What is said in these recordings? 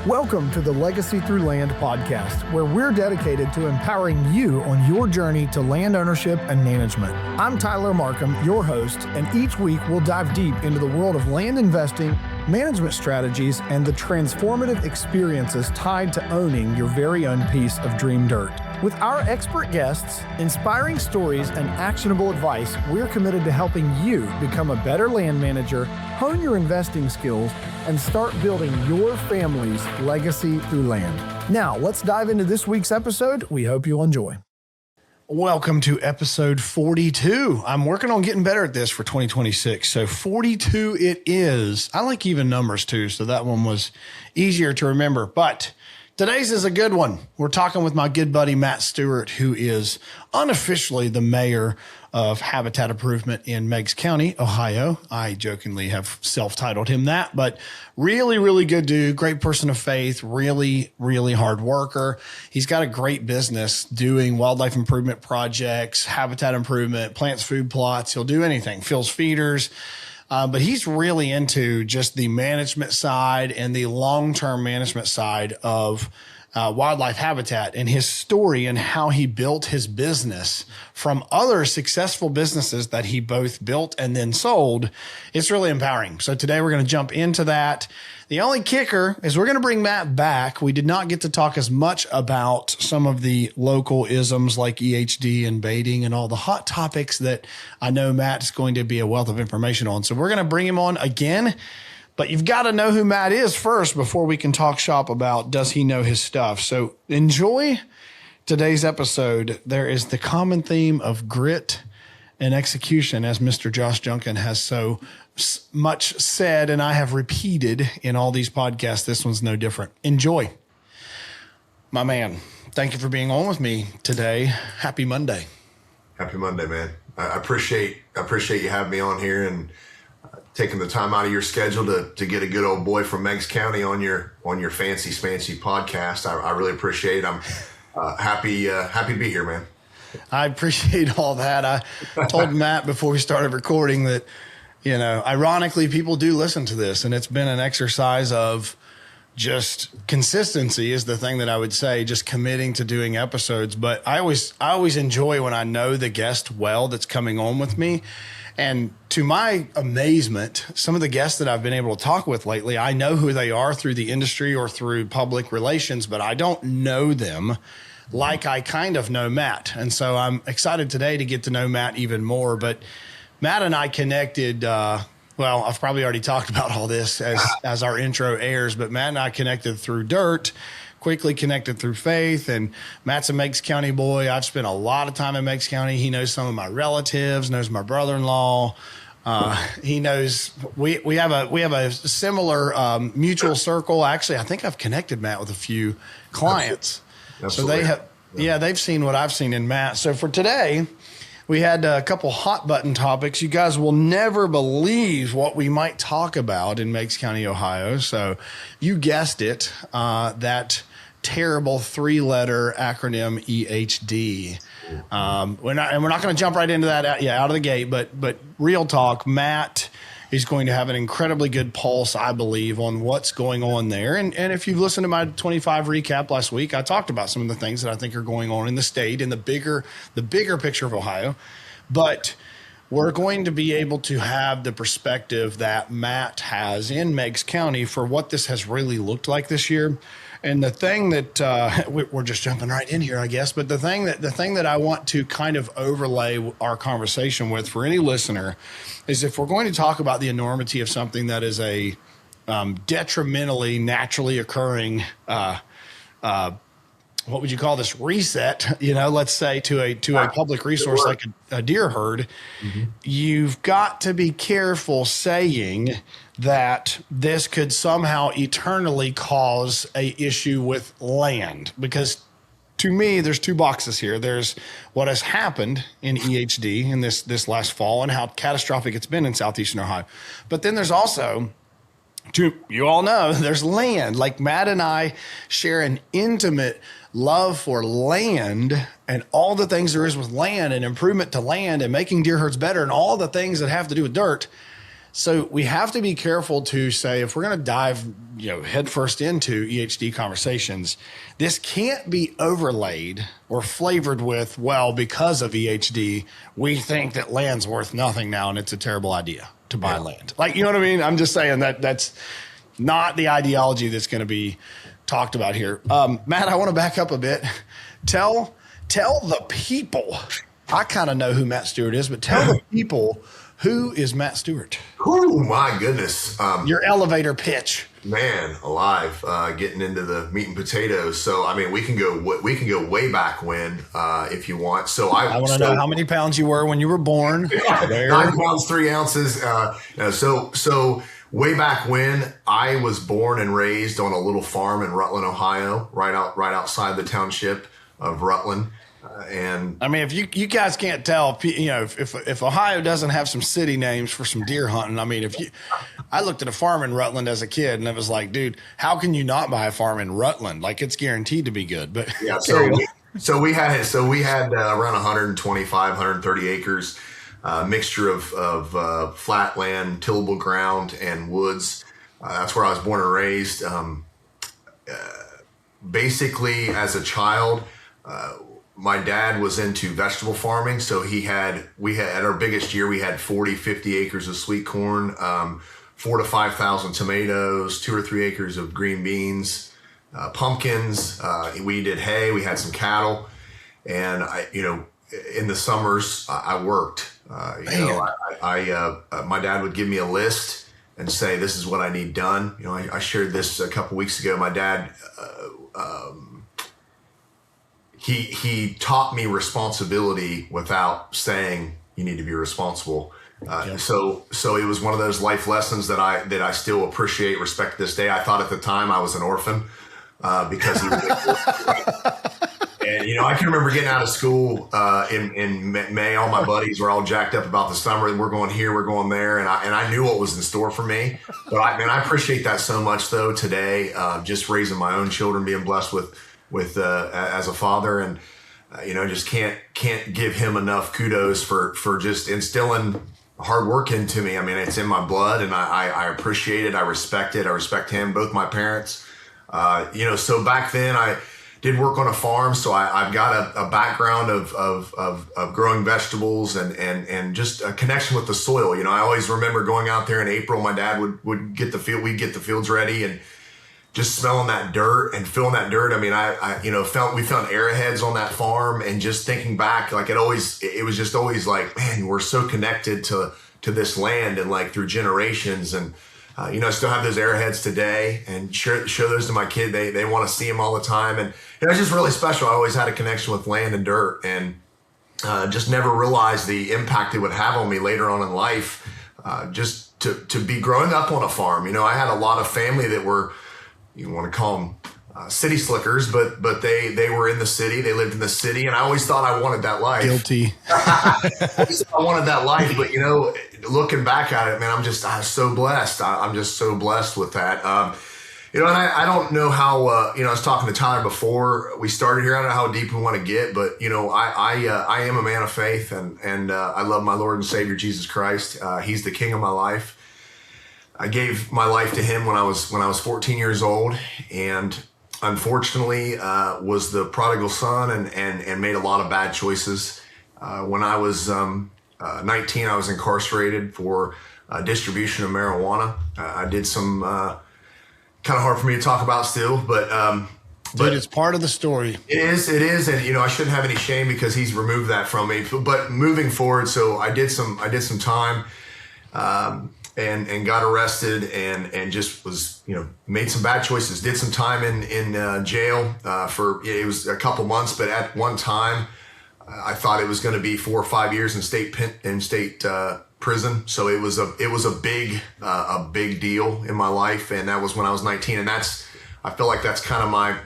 Welcome to the Legacy Through Land podcast, where we're dedicated to empowering you on your journey to land ownership and management. I'm Tyler Markham, your host, and each week we'll dive deep into the world of land investing, management strategies, and the transformative experiences tied to owning your very own piece of dream dirt. With our expert guests, inspiring stories, and actionable advice, we're committed to helping you become a better land manager, hone your investing skills, and start building your family's legacy through land. Now, let's dive into this week's episode. We hope you'll enjoy. Welcome to episode 42. I'm working on getting better at this for 2026. So 42 it is. I like even numbers too, so that one was easier to remember. But today's is a good one. We're talking with my good buddy, Matt Stewart, who is unofficially the mayor of habitat improvement in Meigs County, Ohio. I jokingly have self-titled him that, but really, really good dude, great person of faith, really, really hard worker. He's got a great business doing wildlife improvement projects, habitat improvement, plants food plots. He'll do anything, fills feeders. But he's really into just the management side and the long-term management side of wildlife habitat, and his story and how he built his business from other successful businesses that he both built and then sold. It's really empowering. So today we're going to jump into that. The only kicker is we're going to bring Matt back. We did not get to talk as much about some of the local isms like EHD and baiting and all the hot topics that I know Matt's going to be a wealth of information on. So we're going to bring him on again. But you've got to know who Matt is first before we can talk shop about does he know his stuff. So enjoy today's episode. There is the common theme of grit and execution, as Mr. Josh Junkin has so much said, and I have repeated in all these podcasts. This one's no different. Enjoy. My man, thank you for being on with me today. Happy Monday. Happy Monday, man. I appreciate you having me on here and taking the time out of your schedule to get a good old boy from Meigs County on your fancy smancy podcast. I really appreciate it. I'm happy to be here, man. I appreciate all that. I told Matt before we started recording that, you know, ironically, people do listen to this, and it's been an exercise of just consistency is the thing that I would say, just committing to doing episodes. But I always enjoy when I know the guest well that's coming on with me. And to my amazement, some of the guests that I've been able to talk with lately, I know who they are through the industry or through public relations, but I don't know them like I kind of know Matt. And so I'm excited today to get to know Matt even more. But Matt and I connected, well, I've probably already talked about all this as our intro airs, but Matt and I connected through dirt, quickly connected through faith, and Matt's a Meigs County boy. I've spent a lot of time in Meigs County. He knows some of my relatives, knows my brother-in-law. He knows we have a similar mutual circle. Actually, I think I've connected Matt with a few clients. Absolutely. So they've seen what I've seen in Matt. So for today, we had a couple hot button topics. You guys will never believe what we might talk about in Meigs County, Ohio. So you guessed it, that terrible 3-letter acronym EHD. We're not going to jump right into that out of the gate, but real talk, Matt is going to have an incredibly good pulse, I believe, on what's going on there. And if you've listened to my 25 recap last week, I talked about some of the things that I think are going on in the state, in the bigger picture of Ohio. But we're going to be able to have the perspective that Matt has in Meigs County for what this has really looked like this year. And the thing that we're just jumping right in here, I guess, but the thing that I want to kind of overlay our conversation with for any listener is if we're going to talk about the enormity of something that is a detrimentally naturally occurring, what would you call this, reset, let's say to a public resource like a deer herd, you've got to be careful saying that this could somehow eternally cause a issue with land, because to me, there's two boxes here. There's what has happened in EHD in this last fall and how catastrophic it's been in southeastern Ohio. But then there's also, you all know, there's land. Like Matt and I share an intimate love for land and all the things there is with land and improvement to land and making deer herds better and all the things that have to do with dirt. So we have to be careful to say, if we're going to dive, headfirst into EHD conversations, this can't be overlaid or flavored with, well, because of EHD, we think that land's worth nothing now and it's a terrible idea to buy land. Like, you know what I mean? I'm just saying that's not the ideology that's going to be talked about here. Matt, I want to back up a bit. Tell the people, I kind of know who Matt Stewart is, but tell the people, who is Matt Stewart? Oh my goodness. Your elevator pitch. Man alive, getting into the meat and potatoes. So, I mean, we can go way back when, if you want. So I want to know how many pounds you were when you were born. 9 pounds, 3 ounces. So way back when, I was born and raised on a little farm in Rutland, Ohio, right outside the township of Rutland. And I mean, if you guys can't tell, if Ohio doesn't have some city names for some deer hunting, I mean, I looked at a farm in Rutland as a kid and it was like, dude, how can you not buy a farm in Rutland? Like, it's guaranteed to be good. But yeah, so we had around 125, 130 acres, mixture of flat land, tillable ground, and woods. That's where I was born and raised. Basically, as a child, my dad was into vegetable farming. So we had at our biggest year, we had 40, 50 acres of sweet corn, 4,000 to 5,000 tomatoes, 2 or 3 acres of green beans, pumpkins. We did hay. We had some cattle, and in the summers I worked. My dad would give me a list and say, "This is what I need done." I shared this a couple weeks ago. My dad, he taught me responsibility without saying you need to be responsible. So it was one of those life lessons that I still appreciate, respect to this day. I thought at the time I was an orphan because he was. And I can remember getting out of school in May. All my buddies were all jacked up about the summer. We're going here, we're going there, and I knew what was in store for me. But I appreciate that so much though today. Just raising my own children, being blessed with as a father, and just can't give him enough kudos for just instilling hard work into me. I mean, it's in my blood, and I appreciate it. I respect it. I respect him, both my parents. So back then I did work on a farm, so I've got a background of growing vegetables and just a connection with the soil. I always remember going out there in April. My dad would get we'd get the fields ready, and just smelling that dirt and feeling that dirt. I mean, we found arrowheads on that farm, and just thinking back, like it was just always like, man, we're so connected to this land, and like through generations. And I still have those arrowheads today, and show those to my kid. They want to see them all the time, and it's just really special. I always had a connection with land and dirt, and just never realized the impact it would have on me later on in life. Just to be growing up on a farm. I had a lot of family that were, you want to call them city slickers, but they were in the city. They lived in the city, and I always thought I wanted that life. Guilty. I wanted that life, but looking back at it, man, I'm so blessed. I'm just so blessed with that. And I don't know how. I was talking to Tyler before we started here. I don't know how deep we want to get, but I am a man of faith, and I love my Lord and Savior Jesus Christ. He's the King of my life. I gave my life to him when I was 14 years old, and unfortunately was the prodigal son and made a lot of bad choices. When I was 19, I was incarcerated for distribution of marijuana. I did some kind of hard for me to talk about still, but it's part of the story. It is, and I shouldn't have any shame because he's removed that from me. But moving forward, so I did some time. And got arrested and just was, made some bad choices. Did some time in jail for, it was a couple months, but at one time I thought it was going to be 4 or 5 years in state prison. So it was a big deal in my life, and that was when I was 19. And I feel like that's kind of my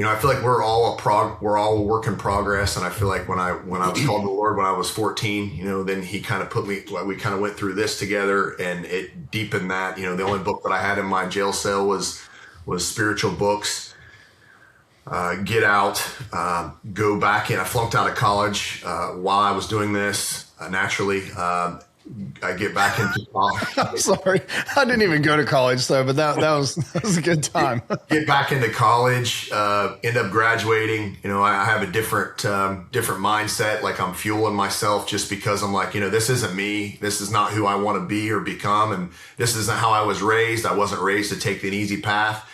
I feel like we're all a work in progress. And I feel like when I was called to the Lord when I was 14, then he kind of we kind of went through this together, and it deepened that. The only book that I had in my jail cell was spiritual books. Get Out, go back in. I flunked out of college while I was doing this naturally. I get back into college. I'm sorry. I didn't even go to college, so, but that was a good time. Get back into college, end up graduating. I have a different mindset. Like I'm fueling myself just because I'm like, this isn't me. This is not who I want to be or become. And this isn't how I was raised. I wasn't raised to take an easy path.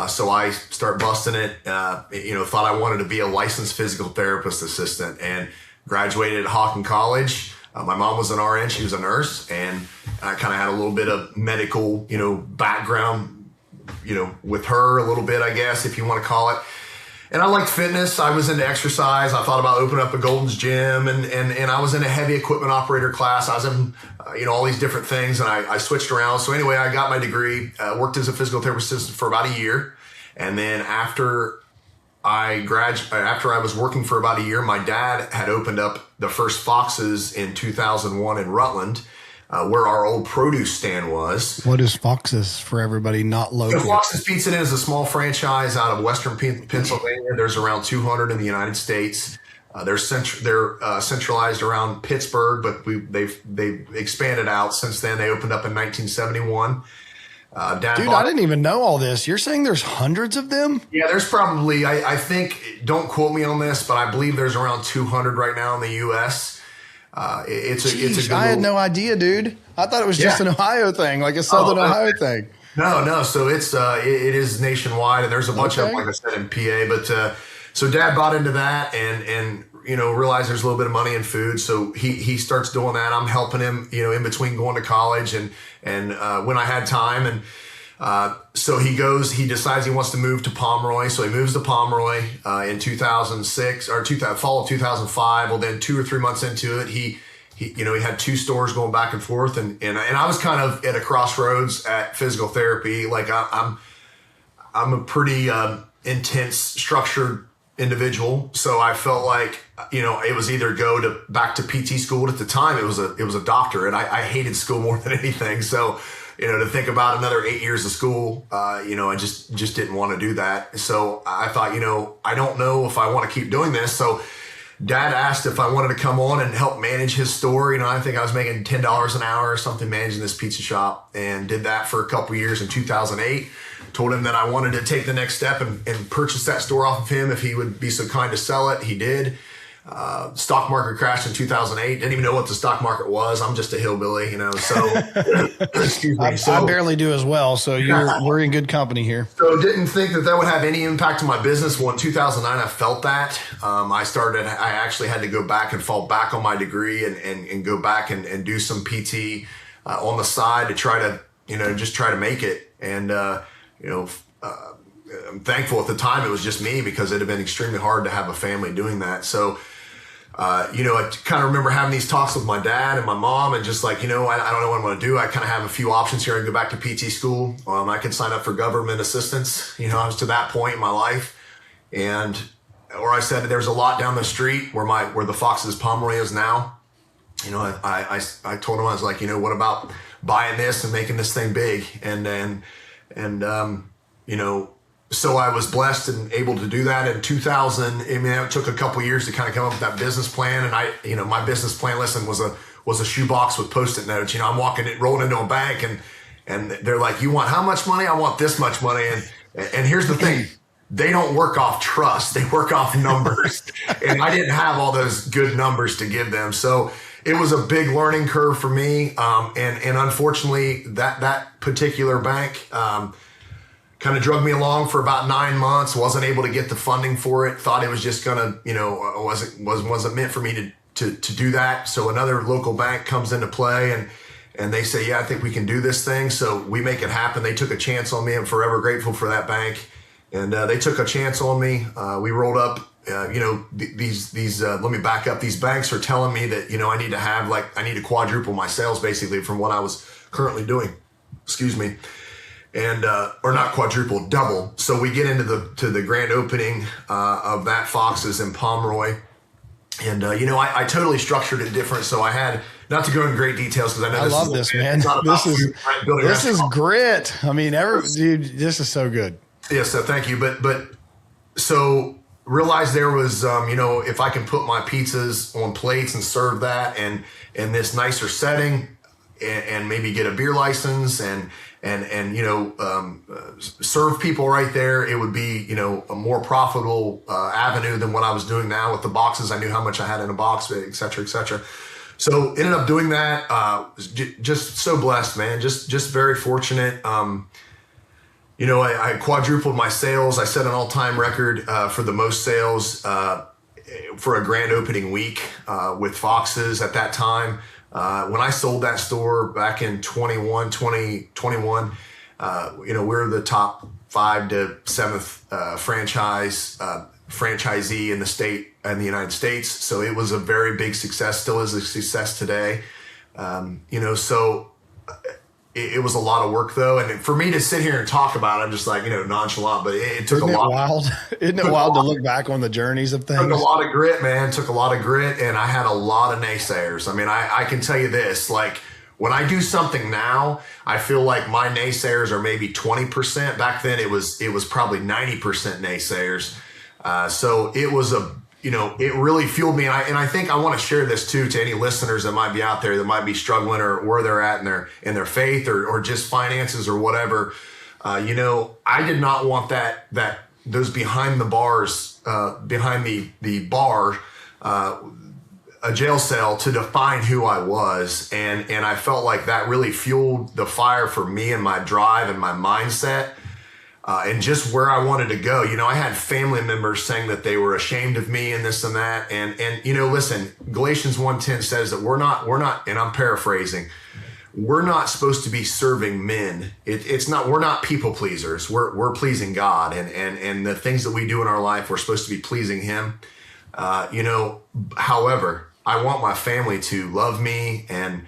So I start busting it, thought I wanted to be a licensed physical therapist assistant and graduated at Hawken College. My mom was an RN, she was a nurse, and I kind of had a little bit of medical, background, with her a little bit, I guess, if you want to call it. And I liked fitness. I was into exercise. I thought about opening up a Gold's Gym, and I was in a heavy equipment operator class. I was in, all these different things, and I switched around. So anyway, I got my degree, worked as a physical therapist assistant for about a year. And then after I was working for about a year, my dad had opened up the first Foxes in 2001 in Rutland, where our old produce stand was. What is Foxes for everybody not local? So Foxes Pizza Inn is a small franchise out of Western Pennsylvania. There's around 200 in the United States. They're centralized around Pittsburgh, but they've expanded out since then. They opened up in 1971. I didn't even know all this. You're saying there's hundreds of them? Yeah, there's probably, I think, don't quote me on this, but I believe there's around 200 right now in the U.S. It's a good I had no idea, dude. I thought it was just an Ohio thing, like a Southern Ohio thing. No. So it is nationwide, and there's a bunch of them, like I said, in PA. But so Dad bought into that, and realized there's a little bit of money in food, so he starts doing that. I'm helping him, in between going to college and when I had time, and so he decides he wants to move to Pomeroy, so he moves to Pomeroy in 2006 or fall of 2005. Well, then 2 or 3 months into it, he had 2 stores going back and forth, and I was kind of at a crossroads at physical therapy. Like I'm a pretty intense, structured individual, so I felt like it was either go back to PT school. At the time it was a doctor, and I hated school more than anything. So to think about another 8 years of school, I just didn't want to do that. So I thought, I don't know if I want to keep doing this. So Dad asked if I wanted to come on and help manage his store. I think I was making $10 an hour or something managing this pizza shop, and did that for a couple years in 2008. Told him that I wanted to take the next step and purchase that store off of him if he would be so kind to sell it. He did. Stock market crashed in 2008. Didn't even know what the stock market was. I'm just a hillbilly, so excuse me. I barely do as well. So we're in good company here. So didn't think that would have any impact on my business. Well, in 2009, I felt that. I actually had to go back and fall back on my degree and go back and do some PT on the side to try to, just try to make it. And, I'm thankful at the time it was just me, because it had been extremely hard to have a family doing that. So, I kind of remember having these talks with my dad and my mom, and just like, I don't know what I'm going to do. I kind of have a few options here. I can go back to PT school. I can sign up for government assistance. I was to that point in my life, or I said there's a lot down the street where the Foxes Pomeroy is now. I told him, I was like, what about buying this and making this thing big? So I was blessed and able to do that in 2000. It took a couple years to kind of come up with that business plan. And my business plan, was a shoebox with Post-it notes. I'm rolling into a bank, and they're like, you want how much money? I want this much money. And here's the thing. They don't work off trust. They work off numbers. And I didn't have all those good numbers to give them. So it was a big learning curve for me. And unfortunately, that particular bank, kind of drug me along for about 9 months. Wasn't able to get the funding for it. Thought it was just gonna, wasn't meant for me to do that. So another local bank comes into play, and they say, yeah, I think we can do this thing. So we make it happen. They took a chance on me. I'm forever grateful for that bank. And they took a chance on me. We rolled up. Let me back up. These banks are telling me that I need to quadruple my sales basically from what I was currently doing. Excuse me. And or not quadruple, double. So we get into the grand opening of that Foxes in Pomeroy, and I totally structured it different. So I had, not to go into great details, because I know I love this, man. This is grit. I mean, dude, this is so good. Yeah. So thank you. But so realized there was if I can put my pizzas on plates and serve that and in this nicer setting, and maybe get a beer license and serve people right there, it would be, a more profitable avenue than what I was doing now with the boxes. I knew how much I had in a box, et cetera, et cetera. So ended up doing that. Just so blessed, man. Just very fortunate. I quadrupled my sales. I set an all-time record for the most sales for a grand opening week with Foxes at that time. When I sold that store back in 2021, we were the top 5 to 7th franchisee in the state and the United States. So it was a very big success, still is a success today. So it was a lot of work though. And for me to sit here and talk about it, I'm just like, nonchalant, but it took a lot. Isn't it wild to look back on the journeys of things? Took a lot of grit, man. Took a lot of grit. And I had a lot of naysayers. I mean, I can tell you this, like when I do something now, I feel like my naysayers are maybe 20%. Back then it was probably 90% naysayers. So it was it really fueled me. And I think I want to share this too to any listeners that might be out there that might be struggling or where they're at in their faith or just finances or whatever. I did not want those behind the bars, behind the bar, a jail cell to define who I was. And I felt like that really fueled the fire for me and my drive and my mindset. And just where I wanted to go. I had family members saying that they were ashamed of me and this and that. And listen, Galatians 1:10 says that we're not, and I'm paraphrasing, we're not supposed to be serving men. We're not people pleasers. We're pleasing God. And the things that we do in our life, we're supposed to be pleasing him. However, I want my family to love me and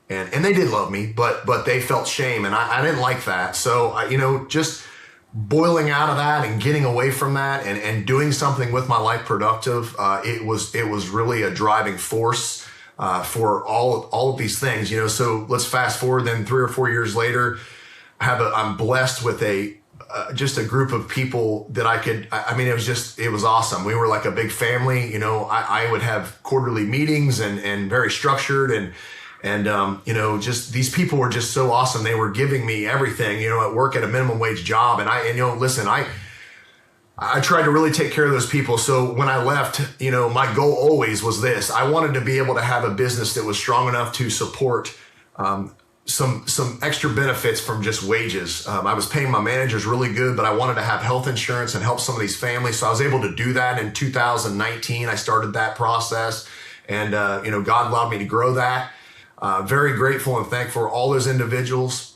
they did love me, but they felt shame and I didn't like that. So, just boiling out of that and getting away from that and doing something with my life productive, it was really a driving force for all of these things. So let's fast forward then 3 or 4 years later, I'm blessed with just a group of people that it was awesome. We were like a big family. I would have quarterly meetings and very structured and just these people were just so awesome. They were giving me everything, at work at a minimum wage job. And listen, I tried to really take care of those people. So when I left, my goal always was this. I wanted to be able to have a business that was strong enough to support some extra benefits from just wages. I was paying my managers really good, but I wanted to have health insurance and help some of these families. So I was able to do that in 2019. I started that process and, God allowed me to grow that. Very grateful and thankful for all those individuals,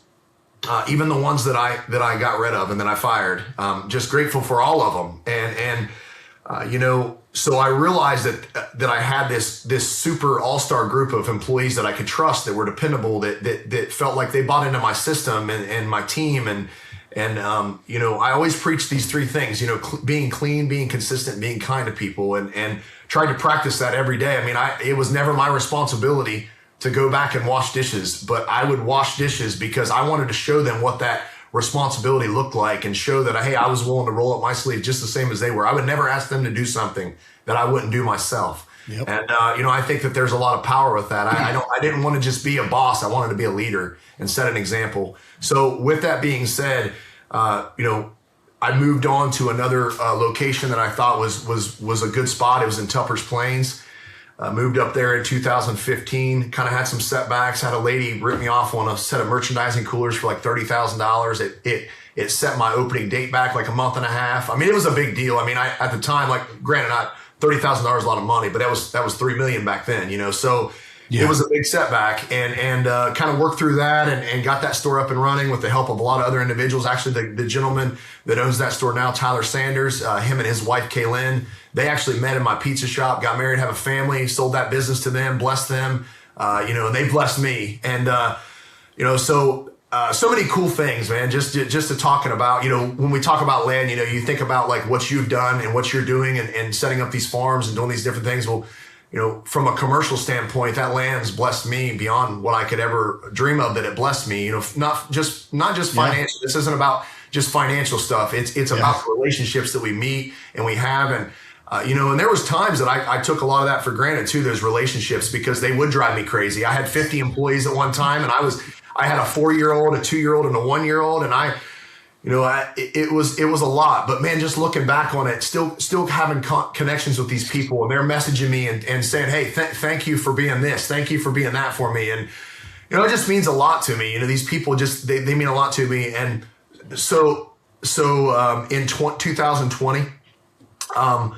even the ones that I got rid of and then I fired. Just grateful for all of them. And so I realized that I had this super all-star group of employees that I could trust, that were dependable, that felt like they bought into my system and my team. And I always preach these 3 things, being clean, being consistent, being kind to people, and tried to practice that every day. I mean, it was never my responsibility to go back and wash dishes, but I would wash dishes because I wanted to show them what that responsibility looked like and show that, hey, I was willing to roll up my sleeve just the same as they were. I would never ask them to do something that I wouldn't do myself. Yep. And, I think that there's a lot of power with that. I didn't want to just be a boss. I wanted to be a leader and set an example. So with that being said, I moved on to another location that I thought was a good spot. It was in Tuppers Plains. Moved up there in 2015, kind of had some setbacks, had a lady rip me off on a set of merchandising coolers for like $30,000. It set my opening date back like a month and a half. I mean, it was a big deal. I mean, at the time, like granted, $30,000 is a lot of money, but that was $3 million back then, so yeah. It was a big setback and kind of worked through that and got that store up and running with the help of a lot of other individuals. Actually, the gentleman that owns that store now, Tyler Sanders, him and his wife, Kaylin, they actually met in my pizza shop, got married, have a family, sold that business to them, blessed them, and they blessed me. And, so many cool things, man, just to talking about, when we talk about land, you think about like what you've done and what you're doing and setting up these farms and doing these different things. Well, from a commercial standpoint, that land's blessed me beyond what I could ever dream of that it blessed me, not just financial. Yeah. This isn't about just financial stuff. It's about the relationships that we meet and we have. And, And there was times that I took a lot of that for granted too, those relationships, because they would drive me crazy. I had 50 employees at one time, and I had a 4-year-old, a 2-year-old, and a 1-year-old, and it was a lot. But man, just looking back on it, still having connections with these people, and they're messaging me and saying, hey, thank you for being this, thank you for being that for me, and it just means a lot to me. These people just they mean a lot to me, and so in 2020. I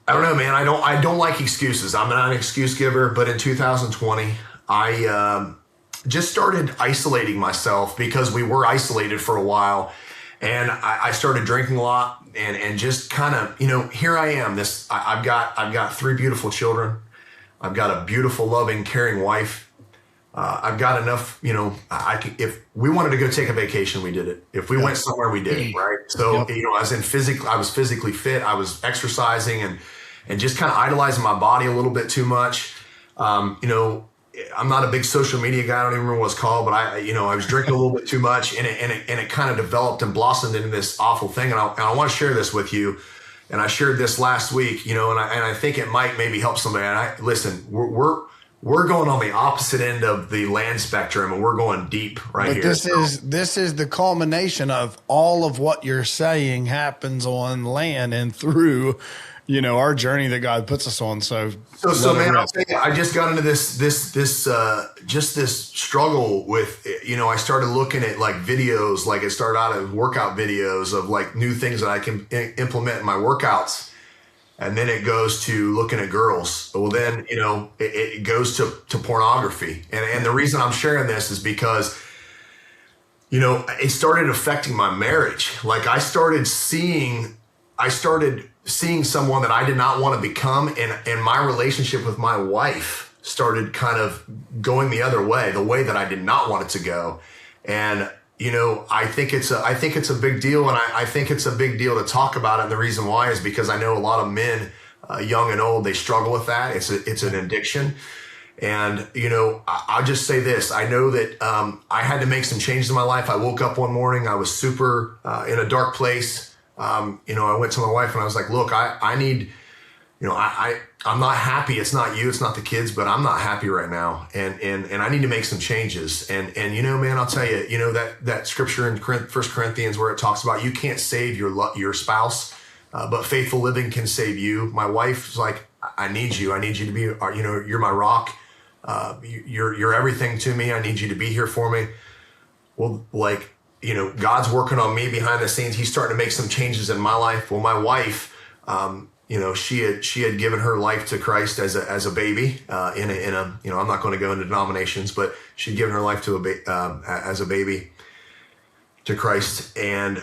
don't know, man. I don't like excuses. I'm not an excuse giver, but in 2020, I just started isolating myself, because we were isolated for a while, and I started drinking a lot, and just kind of, here I am. I've got 3 beautiful children. I've got a beautiful, loving, caring wife. I've got enough, if we wanted to go take a vacation, we did it. If we went somewhere, we did it, right? So, I was physically fit. I was exercising and just kind of idolizing my body a little bit too much. I'm not a big social media guy. I don't even remember what it's called, but I was drinking a little bit too much, and it kind of developed and blossomed into this awful thing. And I want to share this with you. And I shared this last week, and I think it might maybe help somebody. And listen, we're going on the opposite end of the land spectrum, and we're going deep here. This is the culmination of all of what you're saying happens on land and through, our journey that God puts us on. So man, I'll tell you, I just got into this struggle with, I started looking at like videos, like it started out as workout videos of like new things that I can implement in my workouts. And then it goes to looking at girls. Well, then, it goes to pornography. And the reason I'm sharing this is because, it started affecting my marriage. Like I started seeing someone that I did not want to become. And my relationship with my wife started kind of going the other way, the way that I did not want it to go. And I think it's a big deal, and I think it's a big deal to talk about it. And the reason why is because I know a lot of men, young and old, they struggle with that. It's an addiction. And, I'll just say this. I know that I had to make some changes in my life. I woke up one morning. I was super in a dark place. I went to my wife and I was like, look, I need, I'm not happy. It's not you, it's not the kids, but I'm not happy right now. And I need to make some changes. And man, I'll tell you, that scripture in 1 Corinthians where it talks about you can't save your spouse, but faithful living can save you. My wife's like, I need you. I need you to be, you're my rock. You're everything to me. I need you to be here for me. Well, God's working on me behind the scenes. He's starting to make some changes in my life. Well, my wife, she had given her life to Christ as a baby, in a I'm not going to go into denominations, but she'd given her life as a baby to Christ. And,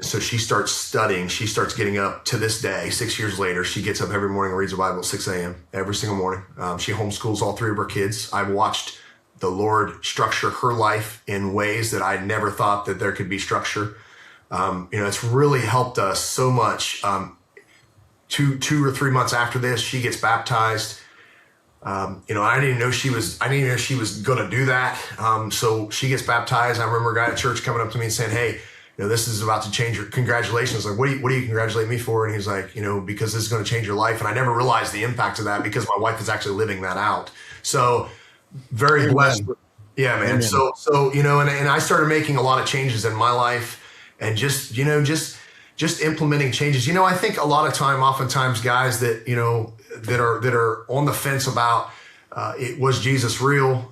so she starts studying, she starts getting up to this day, 6 years later. She gets up every morning and reads the Bible at 6 a.m. every single morning. She homeschools all 3 of her kids. I've watched the Lord structure her life in ways that I never thought that there could be structure. It's really helped us so much. 2 or 3 months after this, she gets baptized. I didn't even know she was going to do that. So she gets baptized. I remember a guy at church coming up to me and saying, hey, this is about to change your congratulations. Like, what do you congratulate me for? And he's like, because this is going to change your life. And I never realized the impact of that because my wife is actually living that out. So very blessed. Yeah, man. Amen. So, and I started making a lot of changes in my life and just implementing changes. I think oftentimes guys that, that are on the fence about, was Jesus real?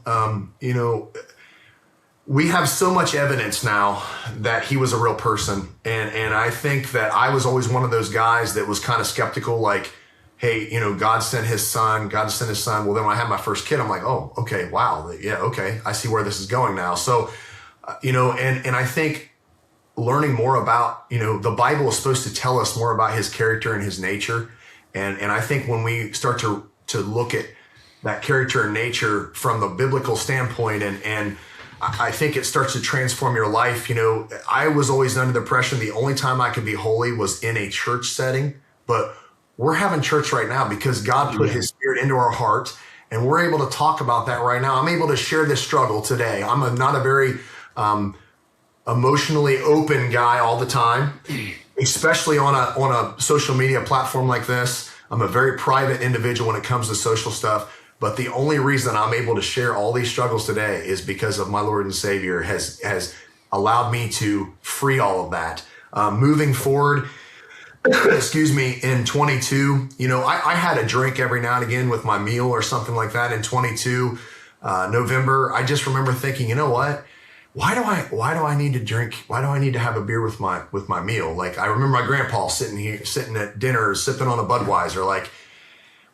We have so much evidence now that he was a real person. And I think that I was always one of those guys that was kind of skeptical, like, hey, God sent his son. Well, then when I had my first kid, I'm like, oh, okay, wow. Yeah, okay. I see where this is going now. So, and I think learning more about, the Bible is supposed to tell us more about his character and his nature. And I think when we start to look at that character and nature from the biblical standpoint, and I think it starts to transform your life. I was always under the impression the only time I could be holy was in a church setting, but we're having church right now because God put his spirit into our heart, and we're able to talk about that right now. I'm able to share this struggle today. I'm not a very emotionally open guy all the time, especially on a social media platform like this. I'm a very private individual when it comes to social stuff. But the only reason I'm able to share all these struggles today is because of my Lord and Savior has allowed me to free all of that. Moving forward, excuse me, in 22, I had a drink every now and again with my meal or something like that in 22, November. I just remember thinking, you know what? Why do I need to drink? Why do I need to have a beer with my meal? Like, I remember my grandpa sitting at dinner, sipping on a Budweiser, like,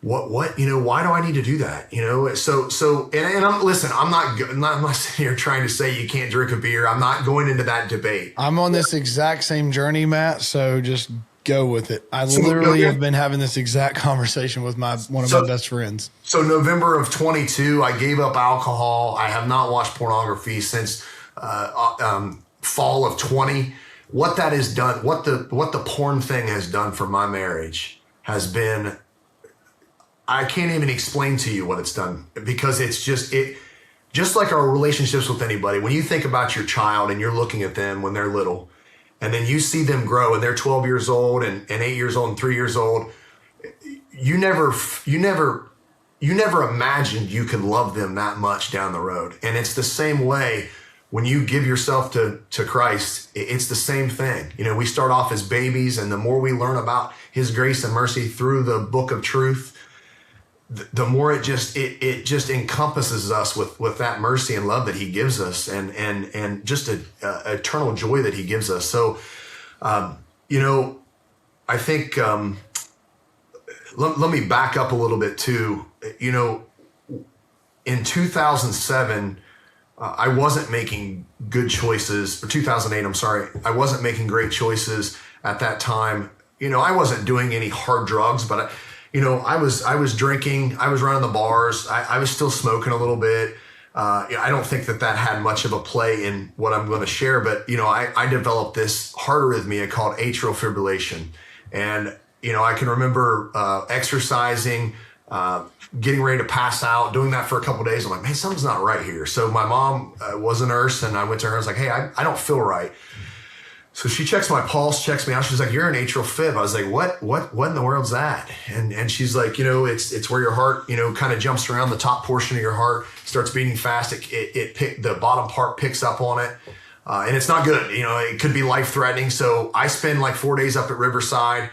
what, why do I need to do that? I'm not sitting here trying to say you can't drink a beer. I'm not going into that debate. I'm on this exact same journey, Matt. So just go with it. I literally have been having this exact conversation with one of my best friends. So November of 22, I gave up alcohol. I have not watched pornography since fall of 20. What that has done, what the porn thing has done for my marriage has been, I can't even explain to you what it's done, because it's just like our relationships with anybody. When you think about your child and you're looking at them when they're little, and then you see them grow and they're 12 years old and 8 years old and 3 years old, you never imagined you could love them that much down the road. And it's the same way when you give yourself to Christ. It's the same thing. We start off as babies, and the more we learn about his grace and mercy through the book of truth, the more it just encompasses us with that mercy and love that he gives us, and just a eternal joy that he gives us. So, I think, let me back up a little bit too. In 2007, I wasn't making good choices, or 2008, I'm sorry. I wasn't making great choices at that time. I wasn't doing any hard drugs, but I was drinking, I was running the bars, I was still smoking a little bit. I don't think that had much of a play in what I'm going to share, but, I developed this heart arrhythmia called atrial fibrillation. And, I can remember exercising, getting ready to pass out, doing that for a couple of days. I'm like, man, something's not right here. So my mom was a nurse, and I went to her. I was like, hey, I don't feel right. So she checks my pulse, checks me out. She's like, you're an atrial fib. I was like, what in the world's that? And she's like, it's where your heart, kind of jumps around. The top portion of your heart starts beating fast. The bottom part picks up on it. And it's not good. It could be life threatening. So I spend like 4 days up at Riverside.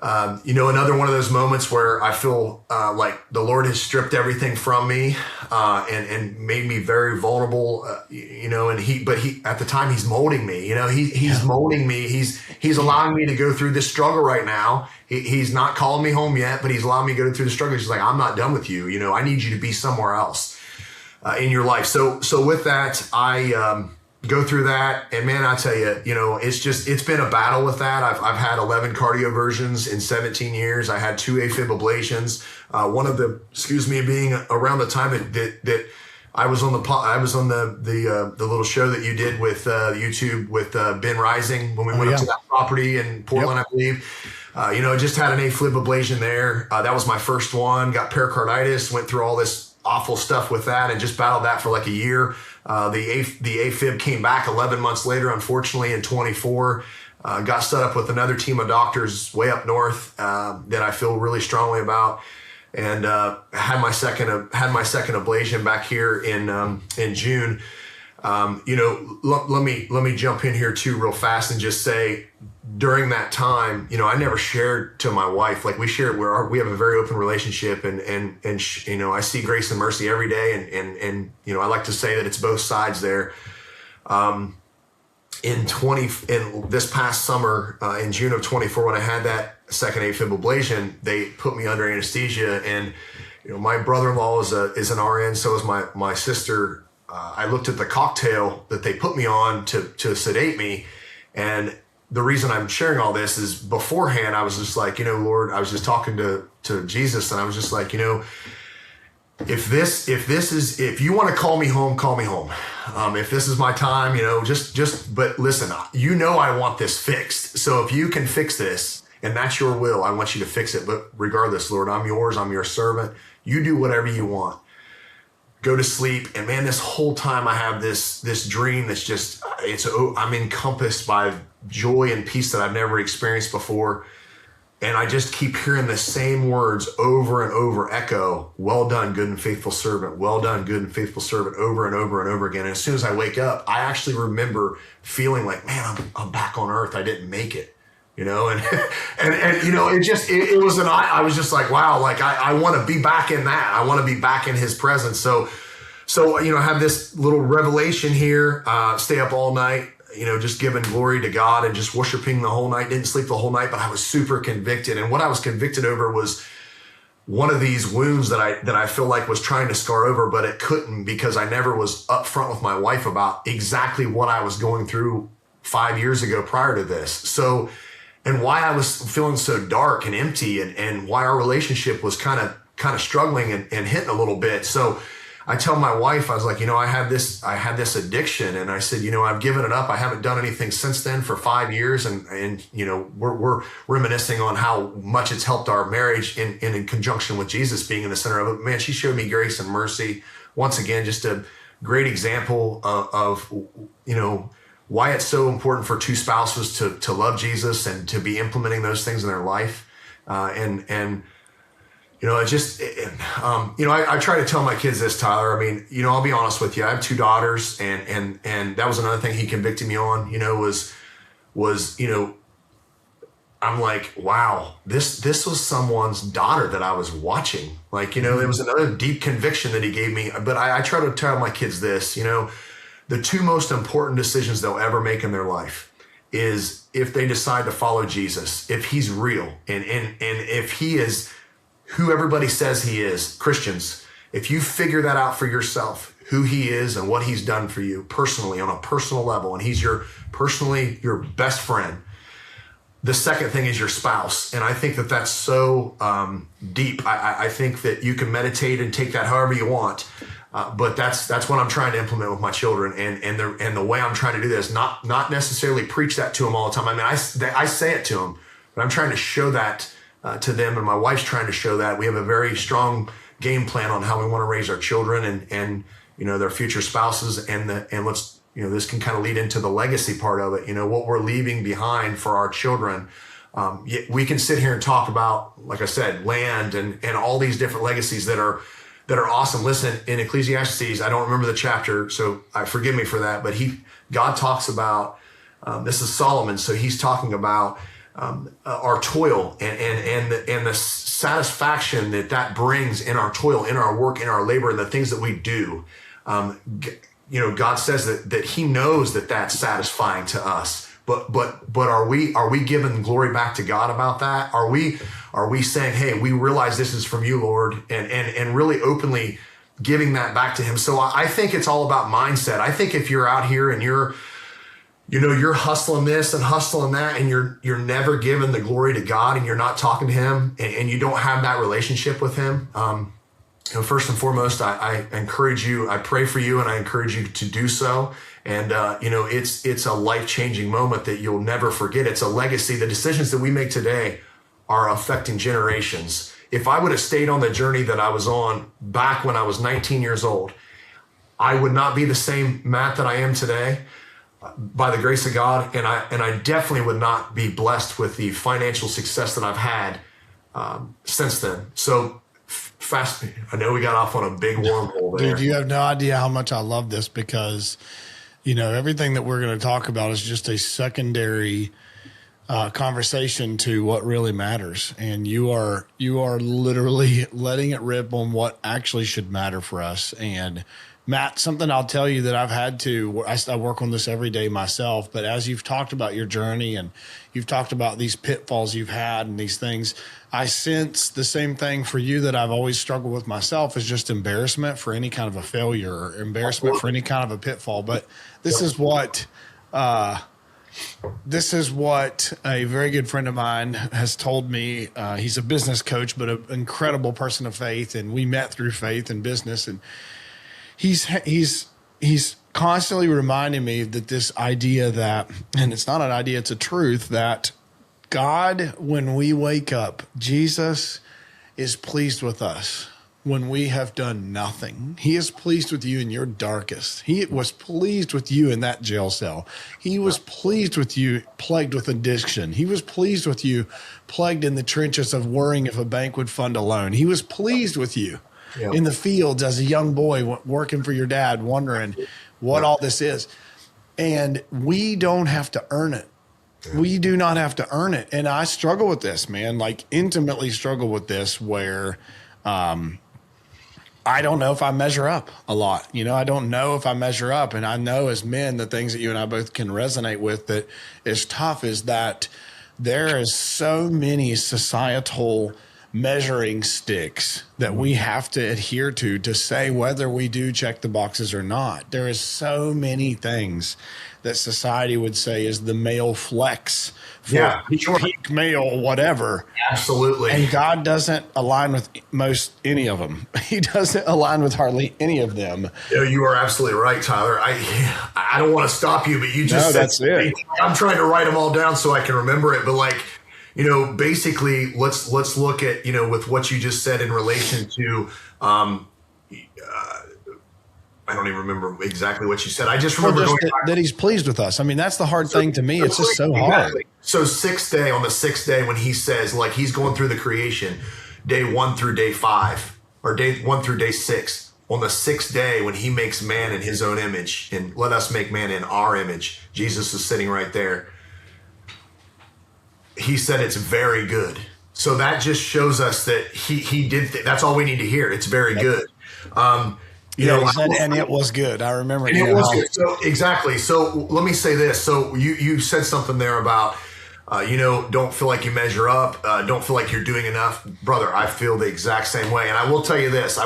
Another one of those moments where I feel like the Lord has stripped everything from me and made me very vulnerable, and he at the time he's molding me, he's molding me. He's allowing me to go through this struggle right now. He's not calling me home yet, but he's allowing me to go through the struggle. He's like, I'm not done with you. I need you to be somewhere else in your life. So with that, I go through that, and man, I tell you, it's been a battle with that. I've had 11 cardioversions in 17 years. I had 2 AFib ablations. One of the, being around the time that I was on the little show that you did with YouTube with Ben Rising when we went up to that property in Portland, I believe. I just had an AFib ablation there. That was my first one. Got pericarditis. Went through all this awful stuff with that, and just battled that for like a year. The AFib came back 11 months later, unfortunately, in 24. Got set up with another team of doctors way up north that I feel really strongly about, and had my second ablation back here in June. Let me jump in here too real fast and just say, during that time, I never shared to my wife. Like, we share, we have a very open relationship, and I see grace and mercy every day, and I like to say that it's both sides there. In this past summer, in June of 24, when I had that second AFib ablation, they put me under anesthesia, and my brother-in-law is an RN, so is my sister. I looked at the cocktail that they put me on to sedate me, and the reason I'm sharing all this is, beforehand, I was just like, Lord, I was just talking to Jesus, and I was just like, if you want to call me home, call me home. If this is my time, but listen, I want this fixed. So if you can fix this, and that's your will, I want you to fix it. But regardless, Lord, I'm yours. I'm your servant. You do whatever you want. Go to sleep. And man, this whole time I have this dream that's just, I'm encompassed by joy and peace that I've never experienced before. And I just keep hearing the same words over and over echo, well done, good and faithful servant, well done, good and faithful servant, over and over and over again. And as soon as I wake up, I actually remember feeling like, man, I'm back on earth. I didn't make it, and it was I was just like, wow, like I want to be back in that. I want to be back in his presence. So, I have this little revelation here, stay up all night, just giving glory to God and just worshiping the whole night. Didn't sleep the whole night, but I was super convicted. And what I was convicted over was one of these wounds that I feel like was trying to scar over, but it couldn't, because I never was upfront with my wife about exactly what I was going through 5 years ago prior to this. So, and why I was feeling so dark and empty, and why our relationship was kind of struggling and hitting a little bit. So I tell my wife, I was like, I had this addiction, and I said, I've given it up. I haven't done anything since then for 5 years. And we're reminiscing on how much it's helped our marriage in conjunction with Jesus being in the center of it. Man, she showed me grace and mercy. Once again, just a great example of why it's so important for two spouses to love Jesus and to be implementing those things in their life. I try to tell my kids this, Tyler. I mean, I'll be honest with you. I have two daughters, and that was another thing he convicted me on, was I'm like, wow, this was someone's daughter that I was watching. Like, it was another deep conviction that he gave me. But I try to tell my kids this, the two most important decisions they'll ever make in their life is if they decide to follow Jesus, if he's real, and if he is who everybody says he is. Christians, if you figure that out for yourself, who he is and what he's done for you personally on a personal level, and he's your best friend. The second thing is your spouse. And I think that that's so deep. I think that you can meditate and take that however you want. But that's what I'm trying to implement with my children, and the way I'm trying to do this, not necessarily preach that to them all the time. I mean, I say it to them, but I'm trying to show that to them, and my wife's trying to show that. We have a very strong game plan on how we want to raise our children and their future spouses, and let's this can kind of lead into the legacy part of it. What we're leaving behind for our children. We can sit here and talk about, like I said, land and all these different legacies that are awesome. Listen, in Ecclesiastes, I don't remember the chapter, so forgive me for that, but God talks about, this is Solomon, so he's talking about our toil and the satisfaction that brings in our toil, in our work, in our labor, and the things that we do. God says that he knows that that's satisfying to us. But are we giving glory back to God about that? Are we saying, hey, we realize this is from you, Lord, and really openly giving that back to him? So I think it's all about mindset. I think if you're out here and you're hustling this and hustling that, and you're never giving the glory to God, and you're not talking to him, and you don't have that relationship with him, first and foremost, I encourage you, I pray for you, and I encourage you to do so. And, it's a life-changing moment that you'll never forget. It's a legacy. The decisions that we make today are affecting generations. If I would have stayed on the journey that I was on back when I was 19 years old, I would not be the same Matt that I am today, by the grace of God. And I definitely would not be blessed with the financial success that I've had since then. So fast, I know we got off on a big wormhole there. Dude, you have no idea how much I love this, because everything that we're going to talk about is just a secondary conversation to what really matters. And you are literally letting it rip on what actually should matter for us. And Matt, something I'll tell you that I've had to, I work on this every day myself, but as you've talked about your journey and you've talked about these pitfalls you've had and these things, I sense the same thing for you that I've always struggled with myself, is just embarrassment for any kind of a failure or embarrassment for any kind of a pitfall. But this is what a very good friend of mine has told me. He's a business coach, but an incredible person of faith. And we met through faith and business. And he's constantly reminding me that this idea that, and it's not an idea, it's a truth, that God, when we wake up, Jesus is pleased with us. when we have done nothing. He is pleased with you in your darkest. He was pleased with you in that jail cell. He was pleased with you plagued with addiction. He was pleased with you plagued in the trenches of worrying if a bank would fund a loan. He was pleased with you in the fields as a young boy working for your dad, wondering what all this is. And we don't have to earn it. We do not have to earn it. And I struggle with this, man, like intimately struggle with this where I don't know if I measure up a lot. I don't know if I measure up. And I know as men, the things that you and I both can resonate with that is tough is that there is so many societal measuring sticks that we have to adhere to say whether we do check the boxes or not. There is so many things that society would say is the male flex for peak male, whatever. Absolutely. And God doesn't align with any of them. He doesn't align with hardly any of them. You are absolutely right, Tyler. I don't want to stop you, but you just said that's it. I'm trying to write them all down so I can remember it. But basically let's look at, with what you just said in relation to, I don't even remember exactly what you said. I just remember that he's pleased with us. I mean, that's the hard thing to me. It's just so hard. So on the sixth day, when he says, like, he's going through the creation, day 1 through day 5, or day 1 through day 6, on the sixth day, when he makes man in his own image, and let us make man in our image, Jesus is sitting right there. He said it's very good. So that just shows us that he did. That's all we need to hear. It's very good. He said, and it was good. I remember. And it was good. So exactly. So let me say this. So you said something there about, don't feel like you measure up. Don't feel like you're doing enough. Brother, I feel the exact same way. And I will tell you this.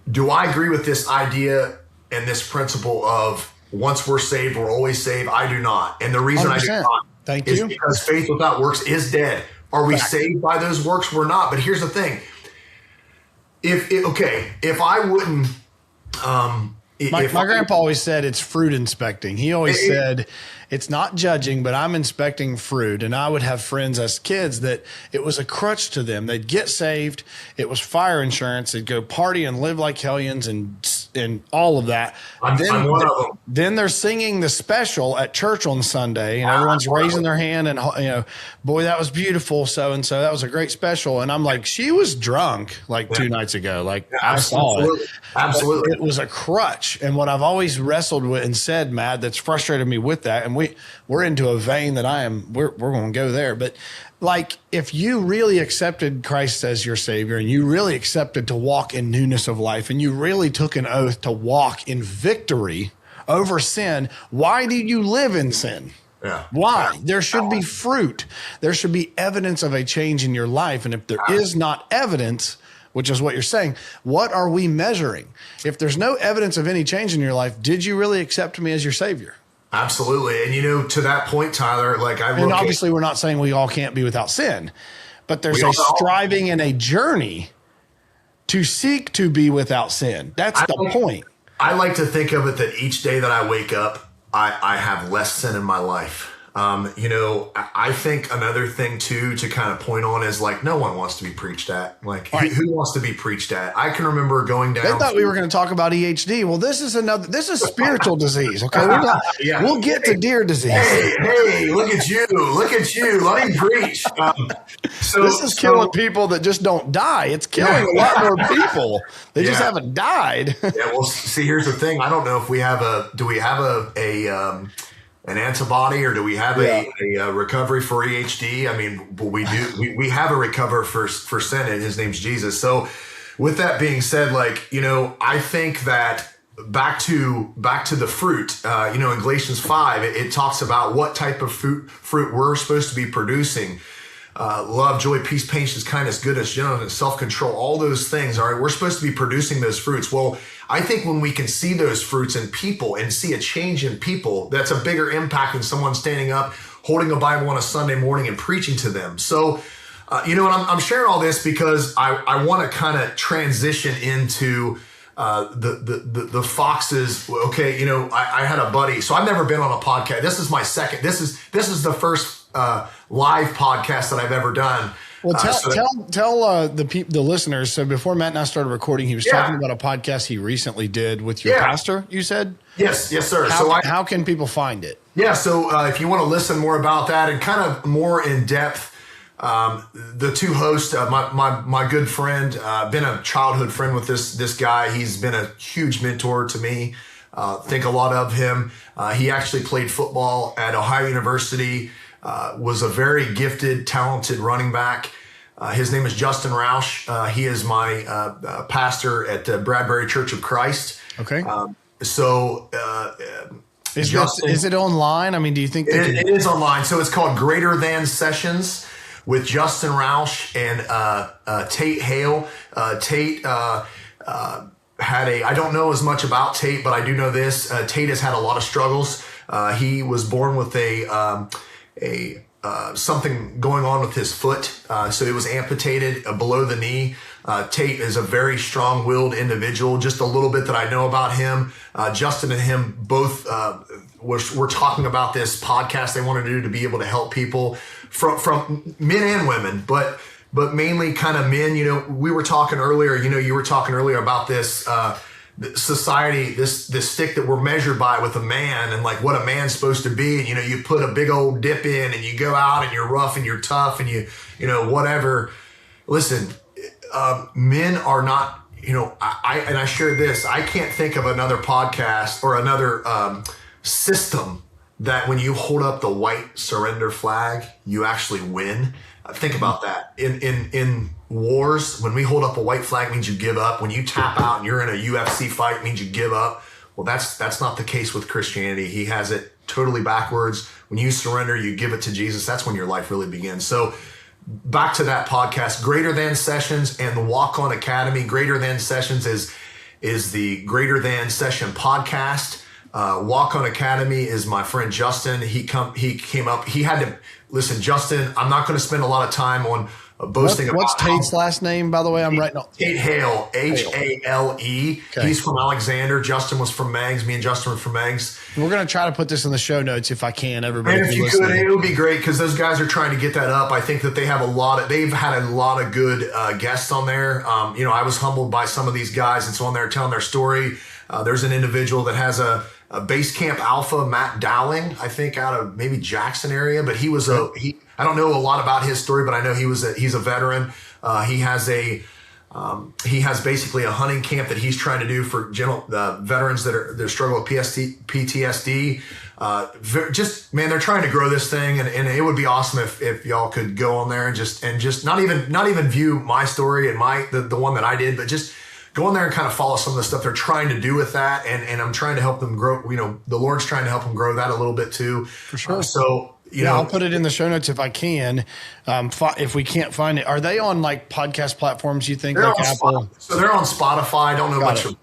Do I agree with this idea and this principle of once we're saved, we're always saved? I do not. And the reason 100%. I do not is because faith without works is dead. Are we saved by those works? We're not. But here's the thing. If I wouldn't, my grandpa always said it's fruit inspecting. He always said it's not judging, but I'm inspecting fruit. And I would have friends as kids that it was a crutch to them. They'd get saved. It was fire insurance. They'd go party and live like hellions and all of that. I'm one of them. Then they're singing the special at church on Sunday, and everyone's raising their hand and, boy, that was beautiful. So-and-so, that was a great special. And I'm like, she was drunk like 2 nights ago. Like I saw it. Absolutely. But it was a crutch. And what I've always wrestled with and said, Matt, that's frustrated me with that. And we're into a vein that we're going to go there. But like, if you really accepted Christ as your Savior and you really accepted to walk in newness of life and you really took an oath to walk in victory over sin, why do you live in sin? Yeah. Why? There should be fruit. There should be evidence of a change in your life. And if there is not evidence, which is what you're saying, what are we measuring? If there's no evidence of any change in your life, did you really accept me as your Savior? Absolutely. And to that point, Tyler, and obviously we're not saying we all can't be without sin, but there's a striving and a journey to seek to be without sin. That's the point. I like to think of it that each day that I wake up, I have less sin in my life. I think another thing too to kind of point on is like no one wants to be preached at. Like who wants to be preached at? I can remember going down. They thought we were going to talk about EHD. Well, this is spiritual disease. Okay, we'll get to deer disease. Hey, look at you! Let him preach. This is killing people that just don't die. It's killing a lot more people. They just haven't died. Well, see, here's the thing. I don't know if we have an antibody, or do we have a recovery for EHD? I mean, we do. We have a recover for sin, and his name's Jesus. So, with that being said, I think that back to the fruit. In Galatians 5, it talks about what type of fruit we're supposed to be producing. Love, joy, peace, patience, kindness, goodness, gentleness, self-control, all those things. All right, we're supposed to be producing those fruits. Well, I think when we can see those fruits in people and see a change in people, that's a bigger impact than someone standing up, holding a Bible on a Sunday morning and preaching to them. So, and I'm sharing all this because I want to kind of transition into the foxes. Okay, I had a buddy. So I've never been on a podcast. This is my second. This is the first live podcast that I've ever done. Well, tell the listeners. So before Matt and I started recording, he was talking about a podcast he recently did with your pastor, you said? Yes, sir. How can people find it? Yeah, so if you want to listen more about that and kind of more in depth, the two hosts, my good friend, been a childhood friend with this guy. He's been a huge mentor to me. Think a lot of him. He actually played football at Ohio University, was a very gifted, talented running back. His name is Justin Roush. He is my pastor at Bradbury Church of Christ. Okay. Is it online? I mean, do you think it is online? So it's called Greater Than Sessions with Justin Roush and Tate Hale. Tate I don't know as much about Tate, but I do know this. Tate has had a lot of struggles. He was born with something going on with his foot. So it was amputated below the knee. Tate is a very strong-willed individual. Just a little bit that I know about him. Justin and him both were talking about this podcast they wanted to do to be able to help people from men and women, but mainly kind of men. We were talking earlier, you were talking earlier about this society, this stick that we're measured by with a man and like what a man's supposed to be. And, you put a big old dip in and you go out and you're rough and you're tough and you whatever. Listen, men are not, I shared this. I can't think of another podcast or another system that when you hold up the white surrender flag, you actually win. Think about that. In wars, when we hold up a white flag, means you give up. When you tap out and you're in a UFC fight, means you give up. Well, that's not the case with Christianity. He has it totally backwards. When you surrender, you give it to Jesus. That's when your life really begins. So back to that podcast, Greater Than Sessions and the Walk On Academy. Greater Than Sessions is the Greater Than Session podcast. Walk On Academy is my friend Justin. He came up. He had to listen, Justin. I'm not going to spend a lot of time on boasting about. What's Tate's last name, by the way? I'm writing. Tate Hale, Hale. Okay. He's from Alexander. Justin was from Meigs. Me and Justin were from Meigs. We're going to try to put this in the show notes if I can. Everybody, and if you could, it would be great because those guys are trying to get that up. I think that they've had a lot of good guests on there. I was humbled by some of these guys that's on there telling their story. There's an individual that has a base camp alpha, Matt Dowling, I think out of maybe Jackson area, but he was I don't know a lot about his story, but I know he's a veteran. He has basically a hunting camp that he's trying to do for veterans that struggle with PTSD. They're trying to grow this thing, and it would be awesome if y'all could go on there and just not even view my story and the one that I did, but just go in there and kind of follow some of the stuff they're trying to do with that. And I'm trying to help them grow, the Lord's trying to help them grow that a little bit too. For sure. I'll put it in the show notes if I can. If we can't find it, are they on like podcast platforms, you think, like Apple? So they're on Spotify. I don't know much. But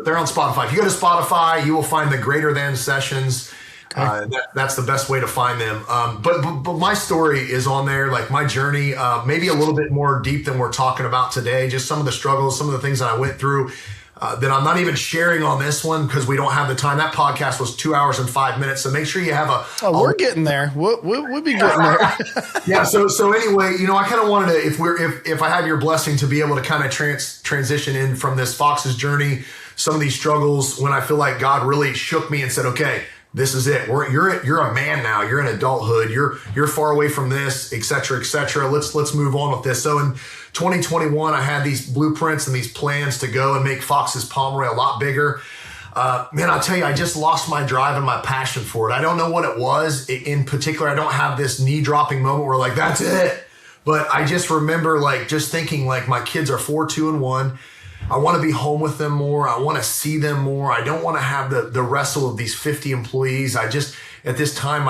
they're on Spotify. If you go to Spotify, you will find the Greater Than Sessions. Okay. That's the best way to find them. But my story is on there, like my journey, maybe a little bit more deep than we're talking about today. Just some of the struggles, some of the things that I went through that I'm not even sharing on this one because we don't have the time. That podcast was 2 hours and 5 minutes. So make sure you have we're getting there. We'll be getting there. Yeah. So anyway, I kind of wanted to, if I have your blessing to be able to kind of transition in from this Fox's journey, some of these struggles when I feel like God really shook me and said, okay, this is it. You're a man now. You're in adulthood. You're far away from this, et cetera, et cetera. Let's move on with this. So in 2021, I had these blueprints and these plans to go and make Fox's Pomeroy a lot bigger. Man, I'll tell you, I just lost my drive and my passion for it. I don't know what it was in particular. I don't have this knee dropping moment where like, that's it. But I just remember like just thinking like my kids are 4, 2, and 1. I want to be home with them more. I want to see them more. I don't want to have the wrestle of these 50 employees. I just, at this time,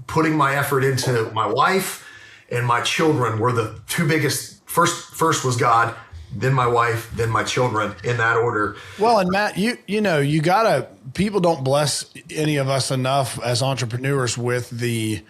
putting my effort into my wife and my children were the two biggest. First was God, then my wife, then my children, in that order. Well, and Matt, you people don't bless any of us enough as entrepreneurs with the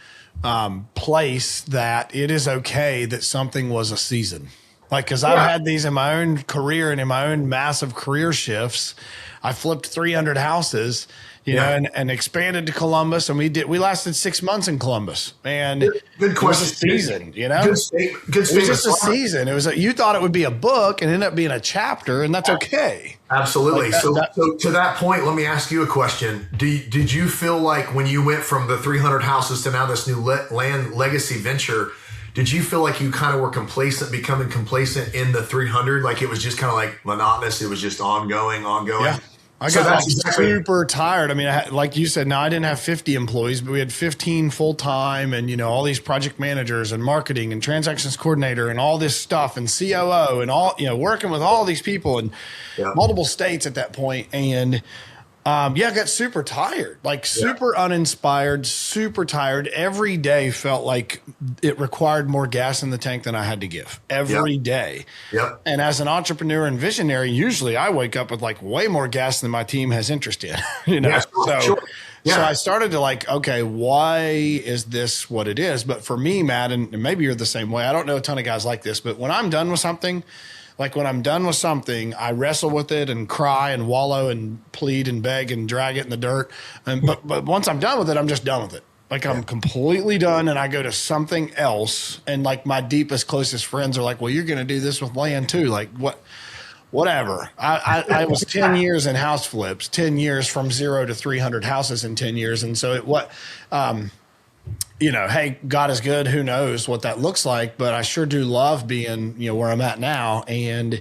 place that it is okay that something was a season. Like, cause I've had these in my own career and in my own massive career shifts. I flipped 300 houses, you know, and expanded to Columbus, and we lasted 6 months in Columbus, and good question. It was a season, you know, good statement. It was just a season. It was you thought it would be a book and ended up being a chapter, and that's okay. Absolutely. Like so to that point, let me ask you a question. Did you feel like when you went from the 300 houses to now this new land legacy venture, did you feel like you kind of were becoming complacent in the 300? Like it was just kind of like monotonous. It was just ongoing. Yeah. I got super tired. I mean, like you said, now I didn't have 50 employees, but we had 15 full time, and all these project managers and marketing and transactions coordinator and all this stuff and COO and all, working with all these people in multiple states at that point. And I got super tired, like super uninspired, super tired. Every day felt like it required more gas in the tank than I had to give every day. Yep. And as an entrepreneur and visionary, usually I wake up with like way more gas than my team has interest in, So I started to like, okay, why is this what it is? But for me, Matt, and maybe you're the same way. I don't know a ton of guys like this, but when I'm done with something, I wrestle with it and cry and wallow and plead and beg and drag it in the dirt. But once I'm done with it, I'm just done with it. Like I'm completely done, and I go to something else. And like my deepest, closest friends are like, well, you're going to do this with land too. Like whatever. I was 10 years in house flips, 10 years from 0 to 300 houses in 10 years. And so hey, God is good. Who knows what that looks like? But I sure do love being, where I'm at now. And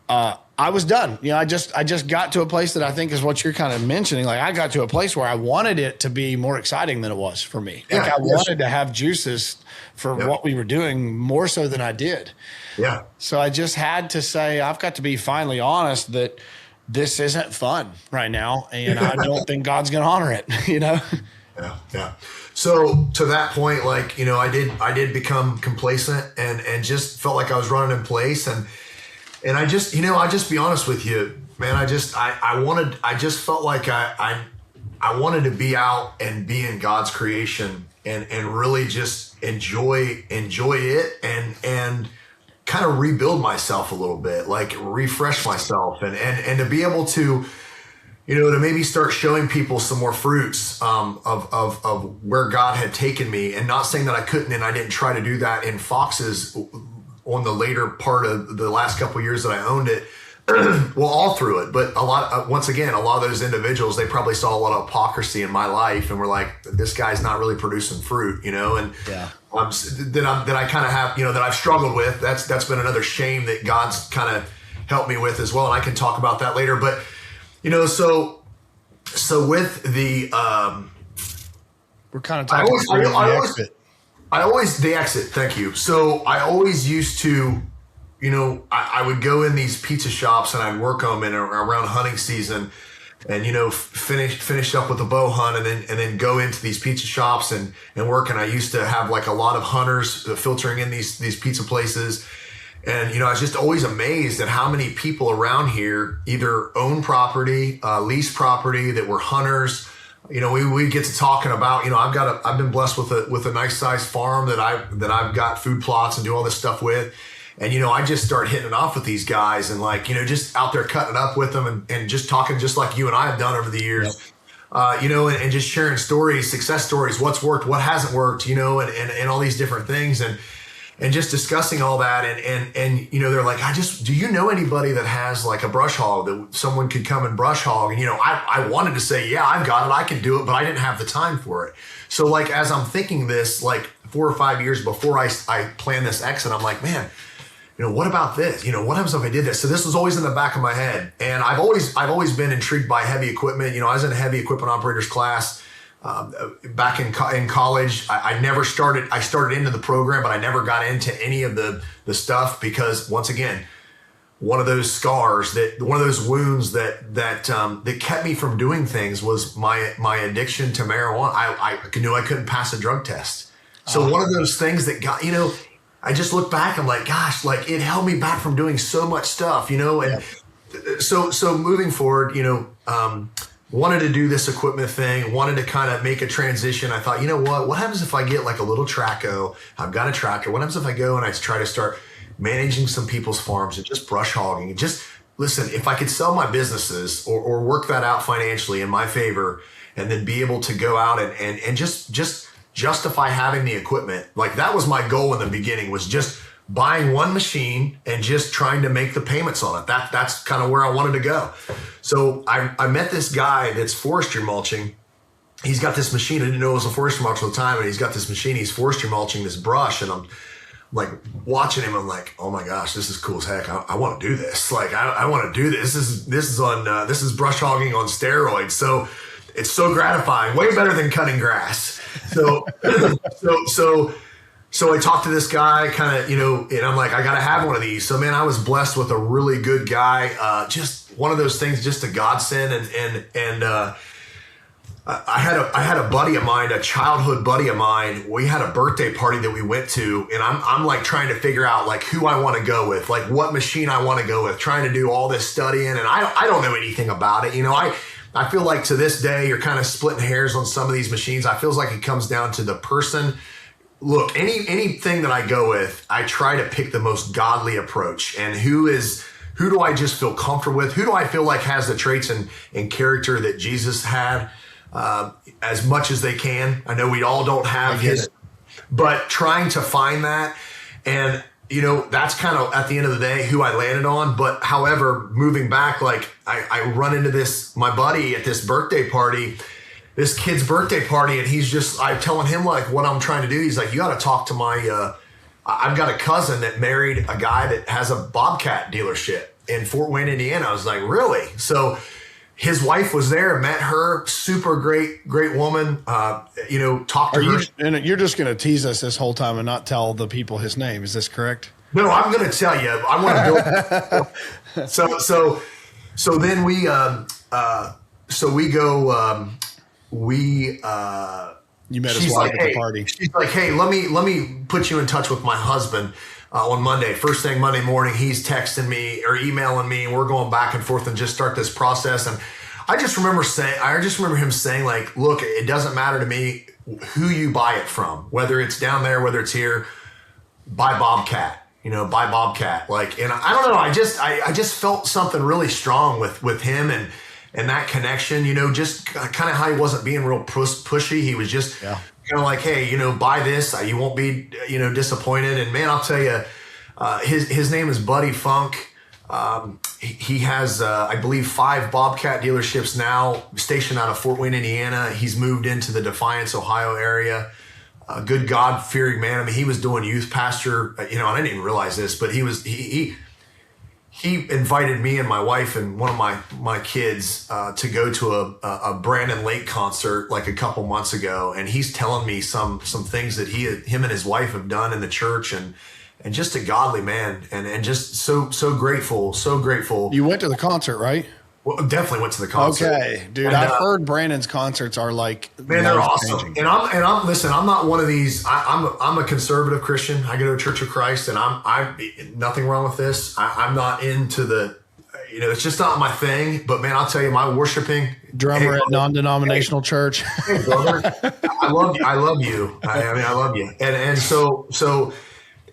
I was done. I just got to a place that I think is what you're kind of mentioning. Like I got to a place where I wanted it to be more exciting than it was for me. Like I wanted to have juices for what we were doing more so than I did. Yeah. So I just had to say, I've got to be finally honest that this isn't fun right now. And I don't think God's going to honor it, Yeah. Yeah. So to that point, like, I did become complacent and just felt like I was running in place. And I just, I just be honest with you, man, I just felt like I wanted to be out and be in God's creation and really just enjoy it and kind of rebuild myself a little bit, like refresh myself and to be able to, to maybe start showing people some more fruits of where God had taken me, and not saying that I couldn't and I didn't try to do that in Fox's on the later part of the last couple of years that I owned it. Well, all through it, but once again, a lot of those individuals, they probably saw a lot of hypocrisy in my life and were like, this guy's not really producing fruit, and that I kind of have, that I've struggled with. That's been another shame that God's kind of helped me with as well. And I can talk about that later, but so with the, we're kind of talking about the exit. The exit. Thank you. So I always used to, I would go in these pizza shops and I'd work them around hunting season and, finish up with a bow hunt and then go into these pizza shops and work. And I used to have like a lot of hunters filtering in these pizza places. And, I was just always amazed at how many people around here either own property, lease property, that were hunters. We get to talking about, I've been blessed with a nice sized farm that I've got food plots and do all this stuff with. And, I just start hitting it off with these guys and like, just out there cutting it up with them and just talking just like you and I have done over the years. Yep. And just sharing stories, success stories, what's worked, what hasn't worked, and all these different things. And just discussing all that and they're like, do you know anybody that has like a brush hog that someone could come and brush hog? And, I wanted to say, yeah, I've got it. I can do it, but I didn't have the time for it. So like, as I'm thinking this, like 4 or 5 years before I planned this exit, I'm like, man, what about this? What happens if I did this? So this was always in the back of my head. And I've always been intrigued by heavy equipment. I was in a heavy equipment operators class. Back in college, I never started. I started into the program, but I never got into any of the stuff because, once again, one of those scars one of those wounds that kept me from doing things was my addiction to marijuana. I knew I couldn't pass a drug test, so one of those things that got I just look back. I'm like, gosh, like it held me back from doing so much stuff, and so moving forward, wanted to do this equipment thing, wanted to kind of make a transition. I thought, what happens if I get like a little Traco? I've got a tractor. What happens if I go and I try to start managing some people's farms and just brush hogging and just listen, if I could sell my businesses or work that out financially in my favor and then be able to go out and just justify having the equipment. Like that was my goal in the beginning, was just buying one machine and just trying to make the payments on it. That's kind of where I wanted to go. So I met this guy that's forestry mulching. He's got this machine. I didn't know it was a forestry mulch at the time. And he's got this machine. He's forestry mulching this brush. And I'm like watching him. I'm like, oh my gosh, this is cool as heck. I want to do this. Like, I want to do this. This is brush hogging on steroids. So it's so gratifying, way better than cutting grass. So I talked to this guy kind of, and I'm like, I got to have one of these. So man, I was blessed with a really good guy. Just one of those things, just a godsend. And I had a buddy of mine, a childhood buddy of mine. We had a birthday party that we went to, and I'm like trying to figure out like who I want to go with, like what machine I want to go with, trying to do all this studying. And I don't know anything about it. I feel like to this day, you're kind of splitting hairs on some of these machines. I feels like it comes down to the person. Look, anything that I go with, I try to pick the most godly approach. And who do I just feel comfortable with? Who do I feel like has the traits and character that Jesus had, as much as they can? I know we all don't have his, but trying to find that. And, that's kind of at the end of the day who I landed on. But however, moving back, like I run into my buddy at this birthday party, this kid's birthday party. And I'm telling him like what I'm trying to do. He's like, you got to talk to I've got a cousin that married a guy that has a Bobcat dealership in Fort Wayne, Indiana. I was like, really? So his wife was there, met her, super great woman. Talked to her. And you're just going to tease us this whole time and not tell the people his name. Is this correct? No, I'm going to tell you. I want to build. So then we go. You met his wife at the party. She's like, hey, let me put you in touch with my husband. On Monday, first thing Monday morning, he's texting me or emailing me, and we're going back and forth and just start this process. And I just remember him saying like, look, it doesn't matter to me who you buy it from, whether it's down there, whether it's here, buy Bobcat, buy Bobcat. Like, and I don't know, I just felt something really strong with him and that connection, just kind of how he wasn't being real pushy. He was just kind of like, hey, buy this. You won't be, disappointed. And man, I'll tell you, his name is Buddy Funk. He has, I believe, 5 Bobcat dealerships now, stationed out of Fort Wayne, Indiana. He's moved into the Defiance, Ohio area. A good God-fearing man. I mean, he was doing youth pastor. I didn't even realize this, but he invited me and my wife and one of my kids to go to a Brandon Lake concert like a couple months ago, and he's telling me some things that him and his wife have done in the church, and just a godly man, and just so grateful. You went to the concert, right? Well, definitely went to the concert. Okay, dude, I've heard Brandon's concerts are like, man, they're awesome. And I'm listen, I'm not one of these. I'm a conservative Christian. I go to Church of Christ, and I'm nothing wrong with this. I'm not into the, it's just not my thing. But man, I'll tell you, my worshiping drummer at non-denominational church. Hey, brother, I love you. I love you. And so.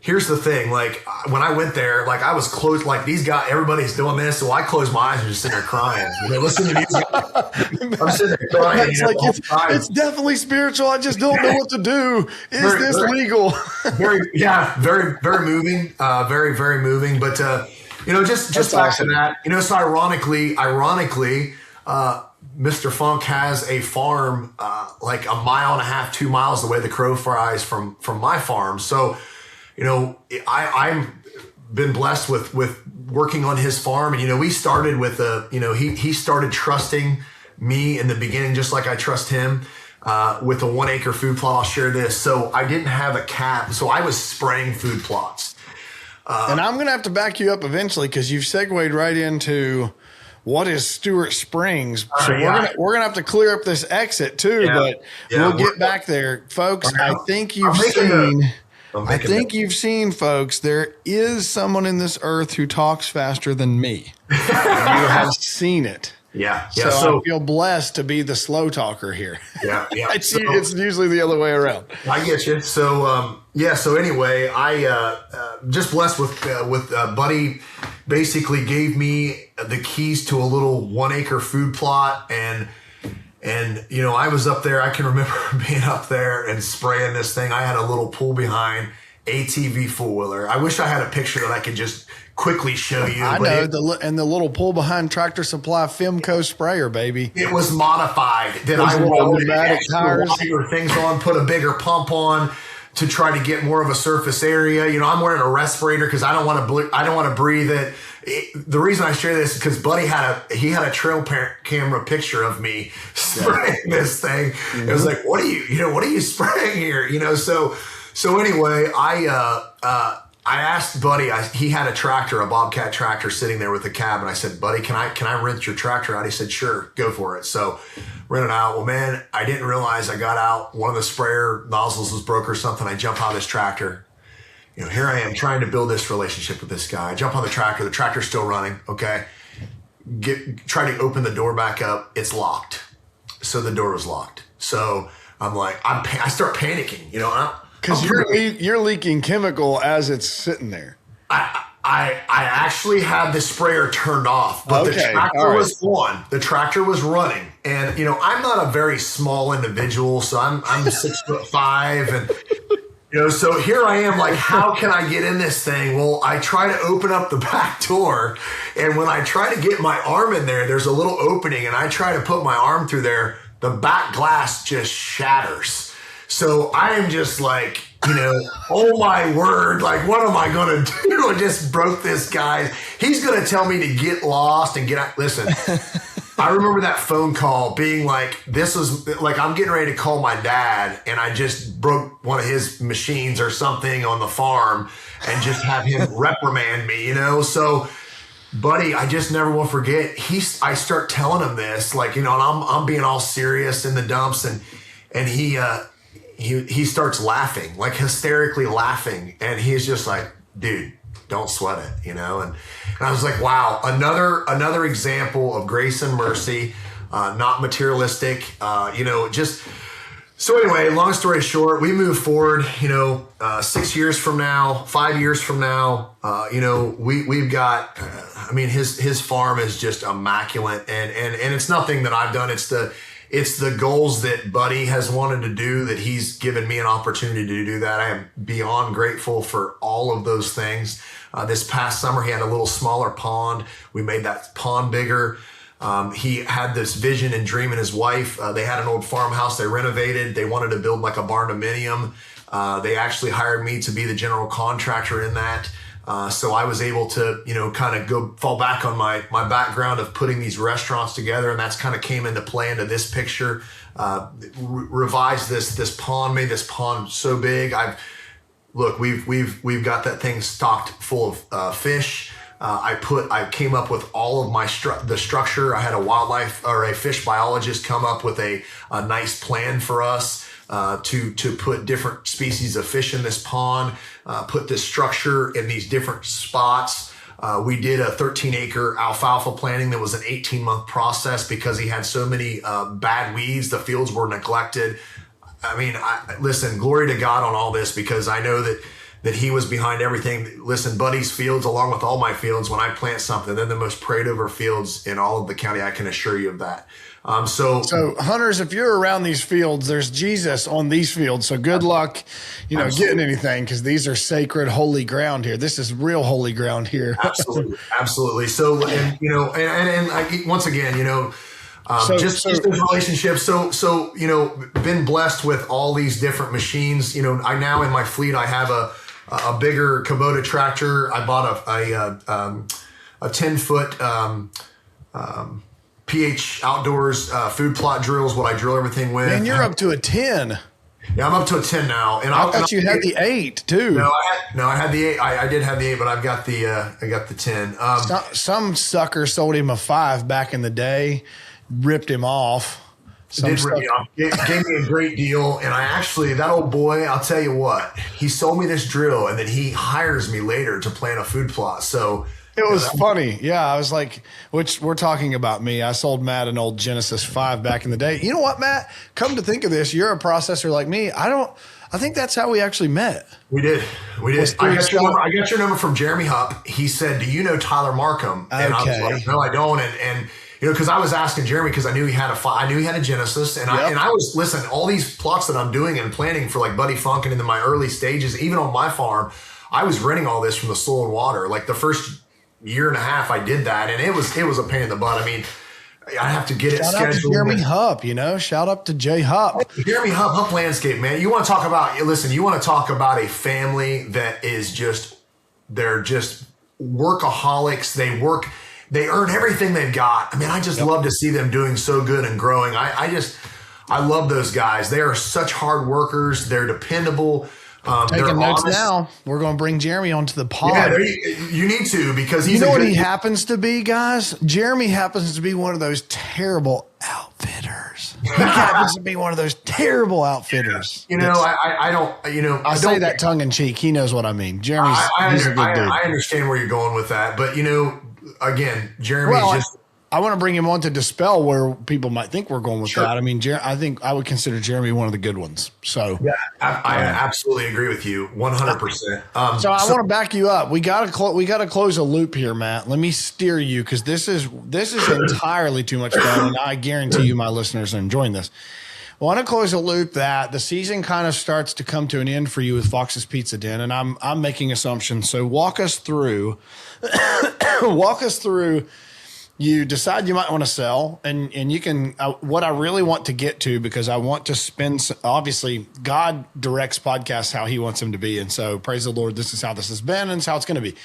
Here's the thing, like when I went there, like I was close, like these guys, everybody's doing this. So I closed my eyes and just sitting there crying. Listen to these guys. I'm sitting there crying. It's definitely spiritual. I just don't know what to do. Is this legal? very, very moving. Very, very moving. But, just back to that, so ironically, Mr. Funk has a farm, like 1.5 miles, 2 miles the way the crow flies from my farm. So, I've been blessed with working on his farm, and we started with he started trusting me in the beginning, just like I trust him, with a 1 acre food plot. I'll share this. So I didn't have a cap, so I was spraying food plots. And I'm going to have to back you up eventually, because you've segued right into what is Stewart Springs. So we're gonna have to clear up this exit too, but we'll get back there, folks. I think you've seen, folks, there is someone in this earth who talks faster than me. You have seen it. Yeah. So I feel blessed to be the slow talker here. Yeah. It's usually the other way around. I get you. So, so anyway, I just blessed with Buddy basically gave me the keys to a little 1 acre food plot. And, I was up there. I can remember being up there and spraying this thing. I had a little pull behind ATV four-wheeler. I wish I had a picture that I could just quickly show you. I know, the little pull behind Tractor Supply Femco sprayer, baby. It was modified. That I would extra things on, put a bigger pump on to try to get more of a surface area. I'm wearing a respirator because I don't want to breathe it. The reason I share this is because Buddy had a trail camera picture of me spraying this thing. Mm-hmm. It was like, what are you spraying here? So anyway, I asked Buddy. He had a tractor, a Bobcat tractor, sitting there with a cab, and I said, "Buddy, can I rent your tractor out?" He said, "Sure, go for it." So rent it out. Well, man, I didn't realize I got out. One of the sprayer nozzles was broke or something. I jump out of this tractor. Here I am trying to build this relationship with this guy. I jump on the tractor. The tractor's still running. Okay, try to open the door back up. It's locked. So the door was locked. So I'm like, I start panicking. Because you're leaking chemical as it's sitting there. I actually had the sprayer turned off, but the tractor was on. The tractor was running, and I'm not a very small individual, so I'm 6'5", and so here I am, like, how can I get in this thing? Well, I try to open up the back door, and when I try to get my arm in there, there's a little opening, and I try to put my arm through there. The back glass just shatters. So I am just like, oh my word, like, what am I going to do? I just broke this guy. He's going to tell me to get lost and get out. Listen, I remember that phone call being like, this was like, I'm getting ready to call my dad, and I just broke one of his machines or something on the farm and just have him reprimand me, So, Buddy, I just never will forget. I start telling him this, like, and I'm being all serious in the dumps, and he starts laughing, like hysterically laughing. And he's just like, dude, don't sweat it, And I was like, wow, another example of grace and mercy, not materialistic, So anyway, long story short, we move forward, 6 years from now, 5 years from now, we've got, his farm is just immaculate, and it's nothing that I've done. It's the goals that Buddy has wanted to do, that he's given me an opportunity to do that. I am beyond grateful for all of those things. This past summer, he had a little smaller pond. We made that pond bigger. He had this vision and dream, and his wife, they had an old farmhouse they renovated. They wanted to build like a barn-dominium. They actually hired me to be the general contractor in that. So I was able to, kind of go fall back on my background of putting these restaurants together. And that's kind of came into play into this picture, revised this pond, made this pond so big. We've got that thing stocked full of fish. I came up with all of the structure. I had a wildlife or a fish biologist come up with a nice plan for us. To put different species of fish in this pond, put this structure in these different spots. We did a 13-acre alfalfa planting that was an 18-month process because he had so many bad weeds. The fields were neglected. Listen, glory to God on all this, because I know that he was behind everything. Listen, Buddy's fields, along with all my fields, when I plant something, they're the most prayed over fields in all of the county. I can assure you of that. So hunters, if you're around these fields, there's Jesus on these fields. So good luck, getting anything, because these are sacred, holy ground here. This is real holy ground here. Absolutely. So, and once again, just those relationships. So, been blessed with all these different machines. I now in my fleet, I have a bigger Kubota tractor. I bought a 10-foot, PH Outdoors food plot drill is what I drill everything with. And you're up to a 10. Yeah, I'm up to a 10 now. And I thought you had the 8 too. No, I had the 8. I did have the 8, but I've got the 10. Some sucker sold him a 5 back in the day, ripped him off. Rip me off. Gave me a great deal. And that old boy, I'll tell you what, he sold me this drill, and then he hires me later to plant a food plot. So It was funny. Yeah. I was like, which we're talking about me. I sold Matt an old Genesis 5 back in the day. You know what, Matt? Come to think of this, you're a processor like me. I think that's how we actually met. We did. I got your number from Jeremy Hupp. He said, "Do you know Tyler Markham?" And I was like, "No, I don't." And because I was asking Jeremy because I knew he had a Genesis, and I was listen. All these plots that I'm doing and planning for like Buddy Funk and in my early stages, even on my farm, I was renting all this from the Soil and Water. Like the first year and a half, I did that, and it was a pain in the butt. I mean, I have to get it scheduled. Shout out to Jeremy Hupp, shout out to Jay Hupp. Jeremy Hupp Landscape, man. You want to talk about a family that is they're just workaholics. They earn everything they've got. I mean, I just love to see them doing so good and growing. I love those guys. They are such hard workers. They're dependable. Taking notes now. We're going to bring Jeremy onto the pod. Yeah, you need to because he's. You know what he happens to be, guys? Jeremy happens to be one of those terrible outfitters. He happens to be one of those terrible outfitters. I don't. I say that tongue in cheek. He knows what I mean. Jeremy's he's a good dude. I understand where you're going with that, but again, Jeremy's just. I want to bring him on to dispel where people might think we're going with that. I mean, I think I would consider Jeremy one of the good ones. So yeah, I absolutely agree with you 100%. So I want to back you up. We got to close a loop here, Matt. Let me steer you because this is entirely too much fun, and I guarantee you, my listeners, are enjoying this. I want to close a loop that the season kind of starts to come to an end for you with Fox's Pizza Den, and I'm making assumptions. So walk us through. You decide you might want to sell, and you can. What I really want to get to, because I want to spend. Obviously, God directs podcasts how He wants them to be, and so praise the Lord. This is how this has been, and it's how it's going to be.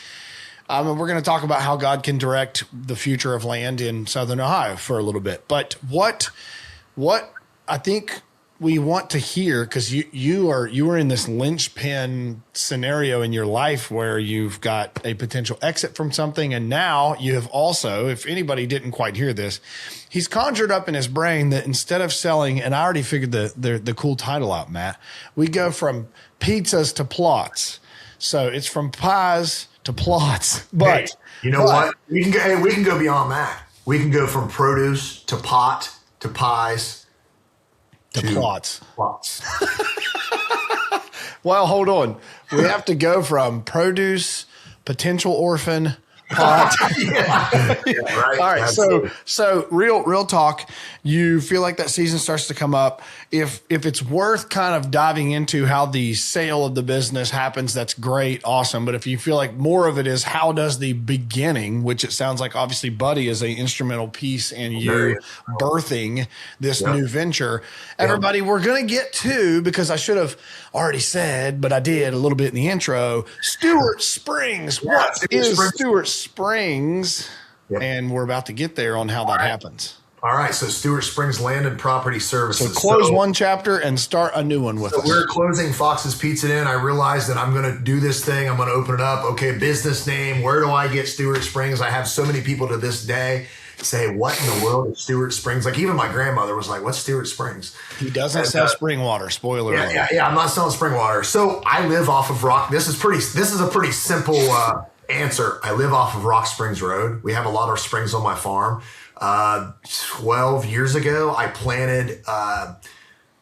We're going to talk about how God can direct the future of land in Southern Ohio for a little bit. But what I think we want to hear, because you are in this linchpin scenario in your life where you've got a potential exit from something, and now you have also, if anybody didn't quite hear this, he's conjured up in his brain that instead of selling, and I already figured the cool title out, Matt, we go from pizzas to plots. So it's from pies to plots. But what? We can go beyond that. We can go from produce to pot to pies. To plots. Well, hold on. We have to go from produce, potential orphan, pot. Right. All right. So real talk. You feel like that season starts to come up. If it's worth kind of diving into how the sale of the business happens, that's great, awesome. But if you feel like more of it is how does the beginning, which it sounds like obviously Buddy is an instrumental piece in you birthing this new venture. Everybody, we're going to get to, because I should have already said, but I did a little bit in the intro, Stewart Springs. What is Stewart Springs? And we're about to get there on how that happens. All right, so Stewart Springs Land and Property Services. So close one chapter and start a new one with us. We're closing Fox's Pizza Den. I realized that I'm going to do this thing. I'm going to open it up. Okay, business name. Where do I get Stewart Springs? I have so many people to this day say, what in the world is Stewart Springs? Like even my grandmother was like, what's Stewart Springs? He doesn't sell spring water. Spoiler alert. Yeah, I'm not selling spring water. So I live off of Rock. This is a pretty simple answer. I live off of Rock Springs Road. We have a lot of springs on my farm. 12 years ago, I planted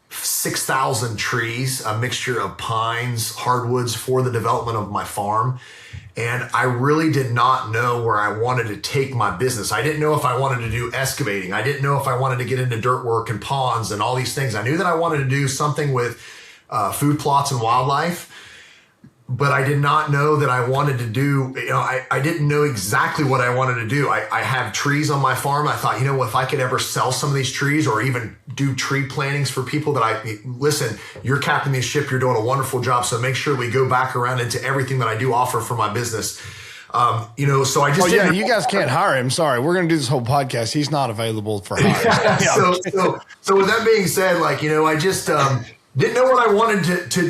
6,000 trees, a mixture of pines, hardwoods for the development of my farm. And I really did not know where I wanted to take my business. I didn't know if I wanted to do excavating. I didn't know if I wanted to get into dirt work and ponds and all these things. I knew that I wanted to do something with food plots and wildlife. But I did not know that I wanted to do, I didn't know exactly what I wanted to do. I have trees on my farm. I thought, if I could ever sell some of these trees or even do tree plantings for people listen, you're captaining this ship. You're doing a wonderful job. So make sure we go back around into everything that I do offer for my business. So I just, you guys can't hire him. Sorry. We're going to do this whole podcast. He's not available for hire. So with that being said, I just, didn't know what I wanted to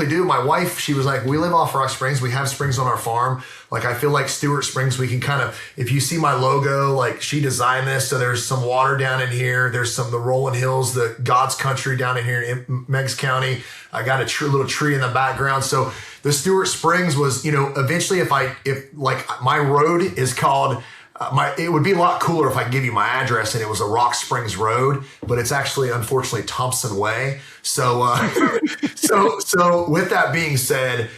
do. My wife, she was like, we live off Rock Springs. We have springs on our farm. Like, I feel like Stewart Springs, we can kind of, if you see my logo, like she designed this. So there's some water down in here. There's the rolling hills, the God's country down in here in Meigs County. I got a little tree in the background. So the Stewart Springs was, eventually if my road is called, it would be a lot cooler if I could give you my address and it was a Rock Springs Road, but it's actually, unfortunately, Thompson Way. So, so with that being said,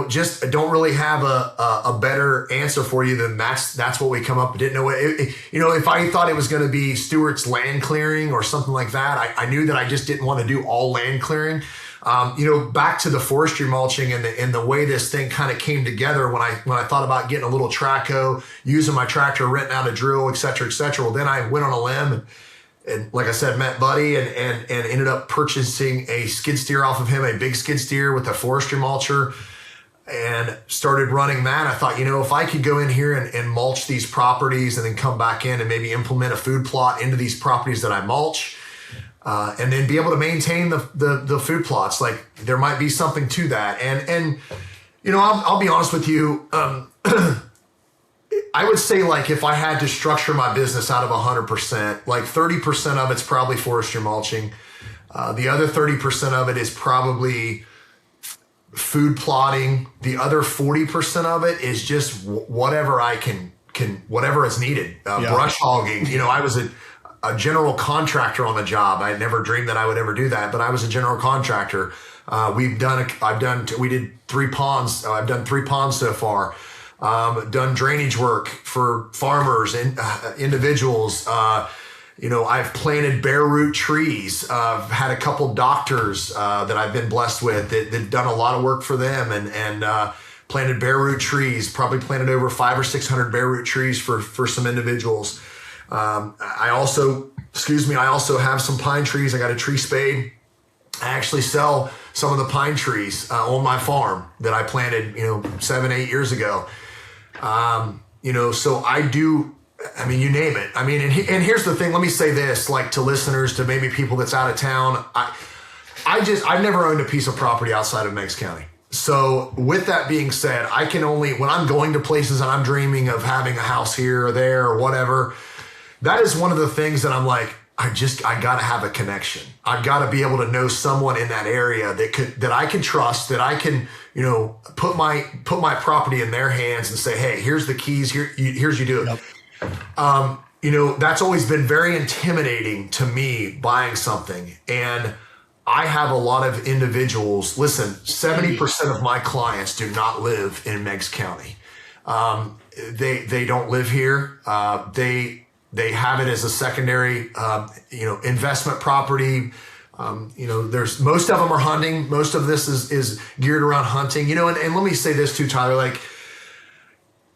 just don't really have a better answer for you than that's what we come up. Didn't know if I thought it was going to be Stewart's land clearing or something like that, I knew that I just didn't want to do all land clearing. Back to the forestry mulching and the way this thing kind of came together when I thought about getting a little traco, using my tractor, renting out a drill, et cetera, et cetera. Well, then I went on a limb and like I said, met Buddy and ended up purchasing a skid steer off of him, a big skid steer with a forestry mulcher, and started running that. I thought, if I could go in here and mulch these properties and then come back in and maybe implement a food plot into these properties that I mulch, and then be able to maintain the food plots, like there might be something to that. And I'll be honest with you. I would say, like, if I had to structure my business out of 100%, like 30% of it's probably forestry mulching. The other 30% of it is probably food plotting. The other 40% of it is just whatever I can whatever is needed. Brush hogging. I was a general contractor on the job. I never dreamed that I would ever do that, but I was a general contractor. We did 3 ponds. I've done 3 ponds so far. Done drainage work for farmers and individuals. I've planted bare root trees. I've had a couple doctors that I've been blessed with that done a lot of work for them and planted bare root trees. Probably planted over 500 or 600 bare root trees for some individuals. I also have some pine trees. I got a tree spade. I actually sell some of the pine trees on my farm that I planted, 7-8 years ago. So I do, you name it. And here's the thing, let me say this, like, to listeners, to maybe people that's out of town. I've never owned a piece of property outside of Meigs County. So with that being said, I can only, when I'm going to places and I'm dreaming of having a house here or there or whatever, that is one of the things that I'm like, I got to have a connection. I've got to be able to know someone in that area that I can trust, that I can, put my property in their hands and say, hey, here's the keys. Here's you do it. Yep. That's always been very intimidating to me, buying something. And I have a lot of individuals. Listen, 70% of my clients do not live in Meigs County. They don't live here. They have it as a secondary, investment property. There's most of them are hunting. Most of this is geared around hunting. And let me say this too, Tyler. Like,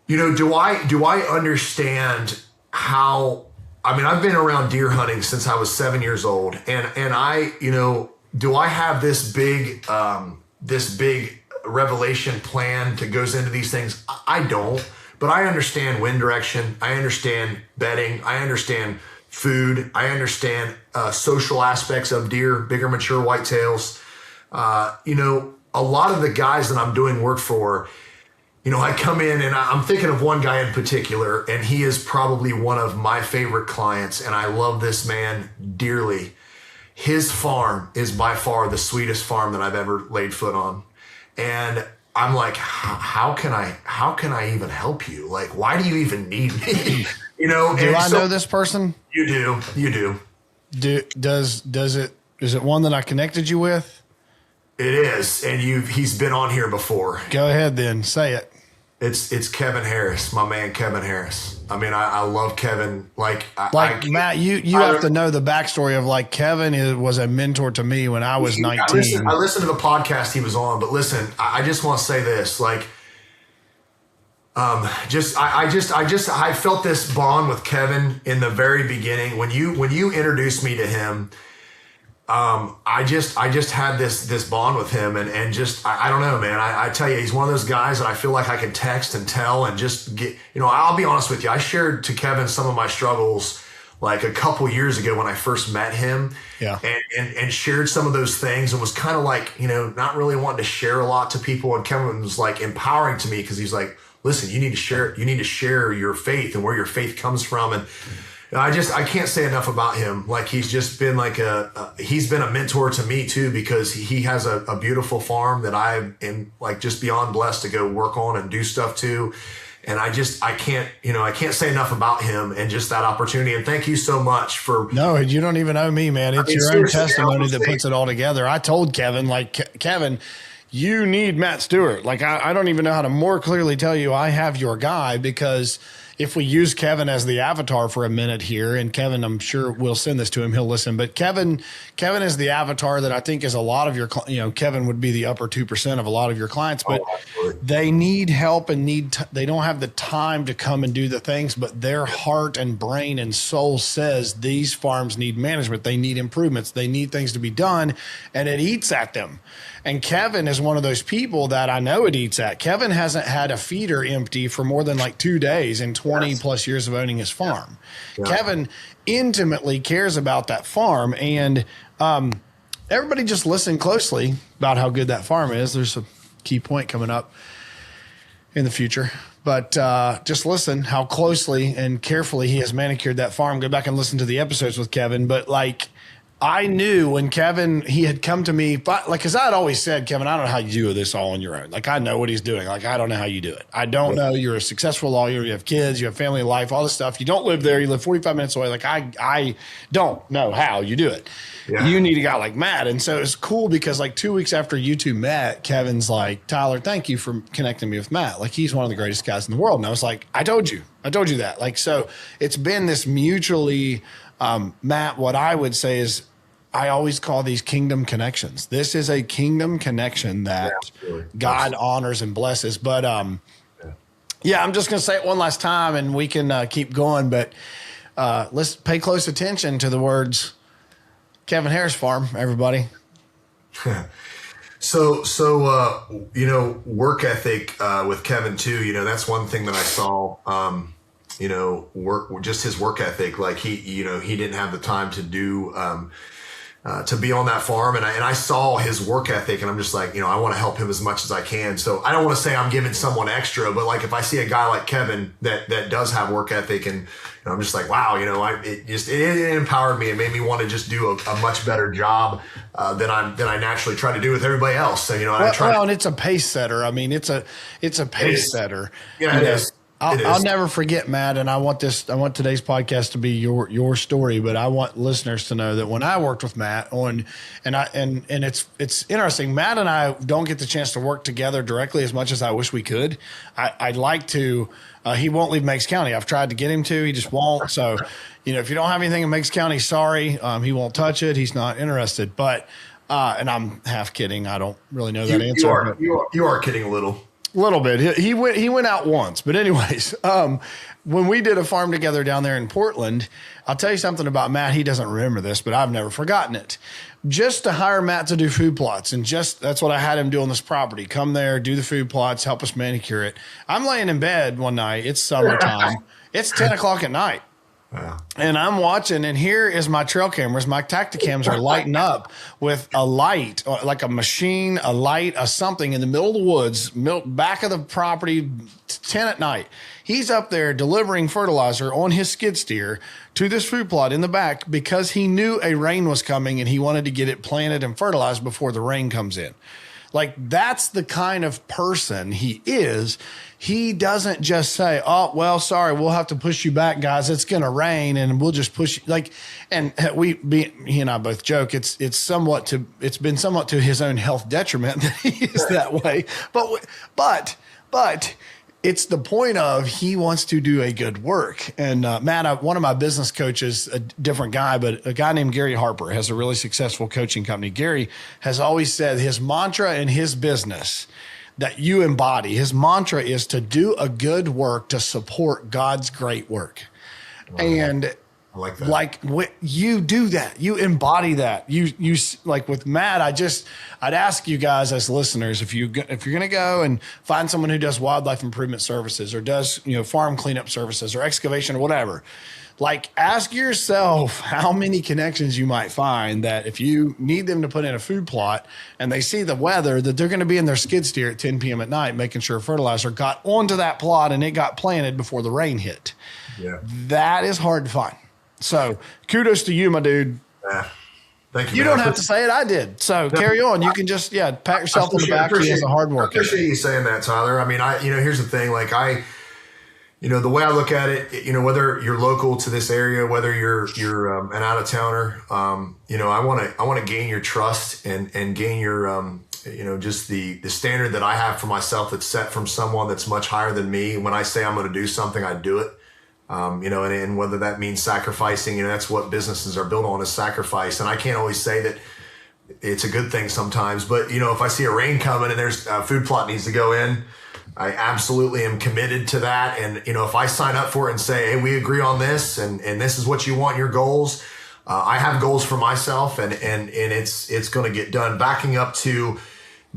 do I understand how? I've been around deer hunting since I was 7 years old, and I, do I have this big revelation plan that goes into these things? I don't. But I understand wind direction. I understand bedding. I understand food. I understand social aspects of deer, bigger mature whitetails. A lot of the guys that I'm doing work for, I come in and I'm thinking of one guy in particular, and he is probably one of my favorite clients, and I love this man dearly. His farm is by far the sweetest farm that I've ever laid foot on. And I'm like, how can I even help you? Like, why do you even need me? Do I know this person? You do. Is it one that I connected you with? It is. And he's been on here before. Go ahead then. Say it. It's Kevin Harris, my man, Kevin Harris. I love Kevin. Matt, you have to know the backstory of, like, Kevin was a mentor to me when I was 19. I listened to the podcast he was on, but listen, I just want to say this, like, I felt this bond with Kevin in the very beginning. When you introduced me to him, I just had this bond with him and just, I don't know, man. I tell you, he's one of those guys that I feel like I can text and tell and just get, I'll be honest with you. I shared to Kevin some of my struggles like a couple years ago when I first met him, and shared some of those things, and was kind of like, you know, not really wanting to share a lot to people. And Kevin was like empowering to me, because he's like, listen, you need to share your faith and where your faith comes from. And I can't say enough about him. Like, he's just been like he's been a mentor to me too, because he has a beautiful farm that I am like just beyond blessed to go work on and do stuff to. And I can't say enough about him and just that opportunity. And thank you so much for. No, you don't even owe me, man. It's your own testimony that puts it all together. I told Kevin, like, Kevin, you need Matt Stewart. Like, I don't even know how to more clearly tell you I have your guy, because if we use Kevin as the avatar for a minute here, and Kevin, I'm sure we'll send this to him, he'll listen. But Kevin is the avatar that I think is a lot of your, Kevin would be the upper 2% of a lot of your clients, but they need help and they don't have the time to come and do the things, but their heart and brain and soul says these farms need management. They need improvements. They need things to be done, and it eats at them. And Kevin is one of those people that I know it eats at. Kevin hasn't had a feeder empty for more than like 2 days in 20 plus years of owning his farm. Yeah. Kevin intimately cares about that farm. And everybody just listen closely about how good that farm is. There's a key point coming up in the future. But just listen how closely and carefully he has manicured that farm. Go back and listen to the episodes with Kevin. But like, I knew when Kevin, he had come to me, but like, cause I had always said, Kevin, I don't know how you do this all on your own. Like, I know what he's doing. Like, I don't know how you do it. I don't know. You're a successful lawyer. You have kids, you have family life, all this stuff. You don't live there. You live 45 minutes away. Like, I don't know how you do it. Yeah. You need a guy like Matt. And so it's cool because like 2 weeks after you two met, Kevin's like, Tyler, thank you for connecting me with Matt. Like, he's one of the greatest guys in the world. And I was like, I told you that. Like, so it's been this mutually, Matt, what I would say is, I always call these kingdom connections. This is a kingdom connection that God honors and blesses. But I'm just going to say it one last time and we can keep going. But let's pay close attention to the words Kevin Harris Farm, everybody. So work ethic with Kevin too, that's one thing that I saw, just his work ethic. Like he didn't have the time to do, to be on that farm. And I saw his work ethic and I'm just like, I want to help him as much as I can. So I don't want to say I'm giving someone extra, but like if I see a guy like Kevin that does have work ethic and I'm just like, wow, it empowered me and made me want to just do a much better job than I naturally try to do with everybody else. So, and it's a pace setter. I mean, it's a pace setter. Yeah, it is. I'll never forget, Matt, and I want today's podcast to be your story, but I want listeners to know that when I worked with Matt and it's interesting. Matt and I don't get the chance to work together directly as much as I wish we could. I'd like to. He won't leave Meigs County. I've tried to get him to. He just won't. So, if you don't have anything in Meigs County, sorry, he won't touch it. He's not interested. But and I'm half kidding. I don't really know that answer. You are kidding a little. A little bit. He went out once, but anyways, when we did a farm together down there in Portland, I'll tell you something about Matt. He doesn't remember this, but I've never forgotten it. Just to hire Matt to do food plots, and that's what I had him do on this property. Come there, do the food plots, help us manicure it. I'm laying in bed one night. It's summertime. It's 10 o'clock at night. Wow. And I'm watching, and here is my trail cameras. My Tacticams are lighting up with a light, like a machine, a light, a something in the middle of the woods, back of the property, 10 at night. He's up there delivering fertilizer on his skid steer to this food plot in the back because he knew a rain was coming and he wanted to get it planted and fertilized before the rain comes in. Like, that's the kind of person he is. He doesn't just say, oh, well, sorry, we'll have to push you back, guys. It's going to rain and we'll just push you. Like, and he and I both joke. It's been somewhat to his own health detriment that he is that way. But it's the point of he wants to do a good work. And Matt, one of my business coaches, a different guy, but a guy named Gary Harper has a really successful coaching company. Gary has always said his mantra in his business that you embody, his mantra is to do a good work to support God's great work. Wow. And I like that. Like you do that, you embody that. You like with Matt. I'd ask you guys as listeners, if you're going to go and find someone who does wildlife improvement services or does, farm cleanup services or excavation or whatever, like ask yourself how many connections you might find that if you need them to put in a food plot and they see the weather, that they're going to be in their skid steer at 10 p.m. at night, making sure fertilizer got onto that plot and it got planted before the rain hit. Yeah. That is hard to find. So kudos to you, my dude. Yeah. Thank you. You don't have to say it. I did. So carry on. You can just, pat yourself on the back as a hard worker. I appreciate you saying that, Tyler. I mean, here's the thing. Like the way I look at it, whether you're local to this area, whether you're an out of towner, I want to gain your trust and gain your, just the standard that I have for myself that's set from someone that's much higher than me. When I say I'm going to do something, I do it. And whether that means sacrificing, that's what businesses are built on, is sacrifice. And I can't always say that it's a good thing sometimes, but if I see a rain coming and there's a food plot needs to go in, I absolutely am committed to that. And, if I sign up for it and say, hey, we agree on this and this is what you want, your goals. I have goals for myself and it's going to get done. Backing up to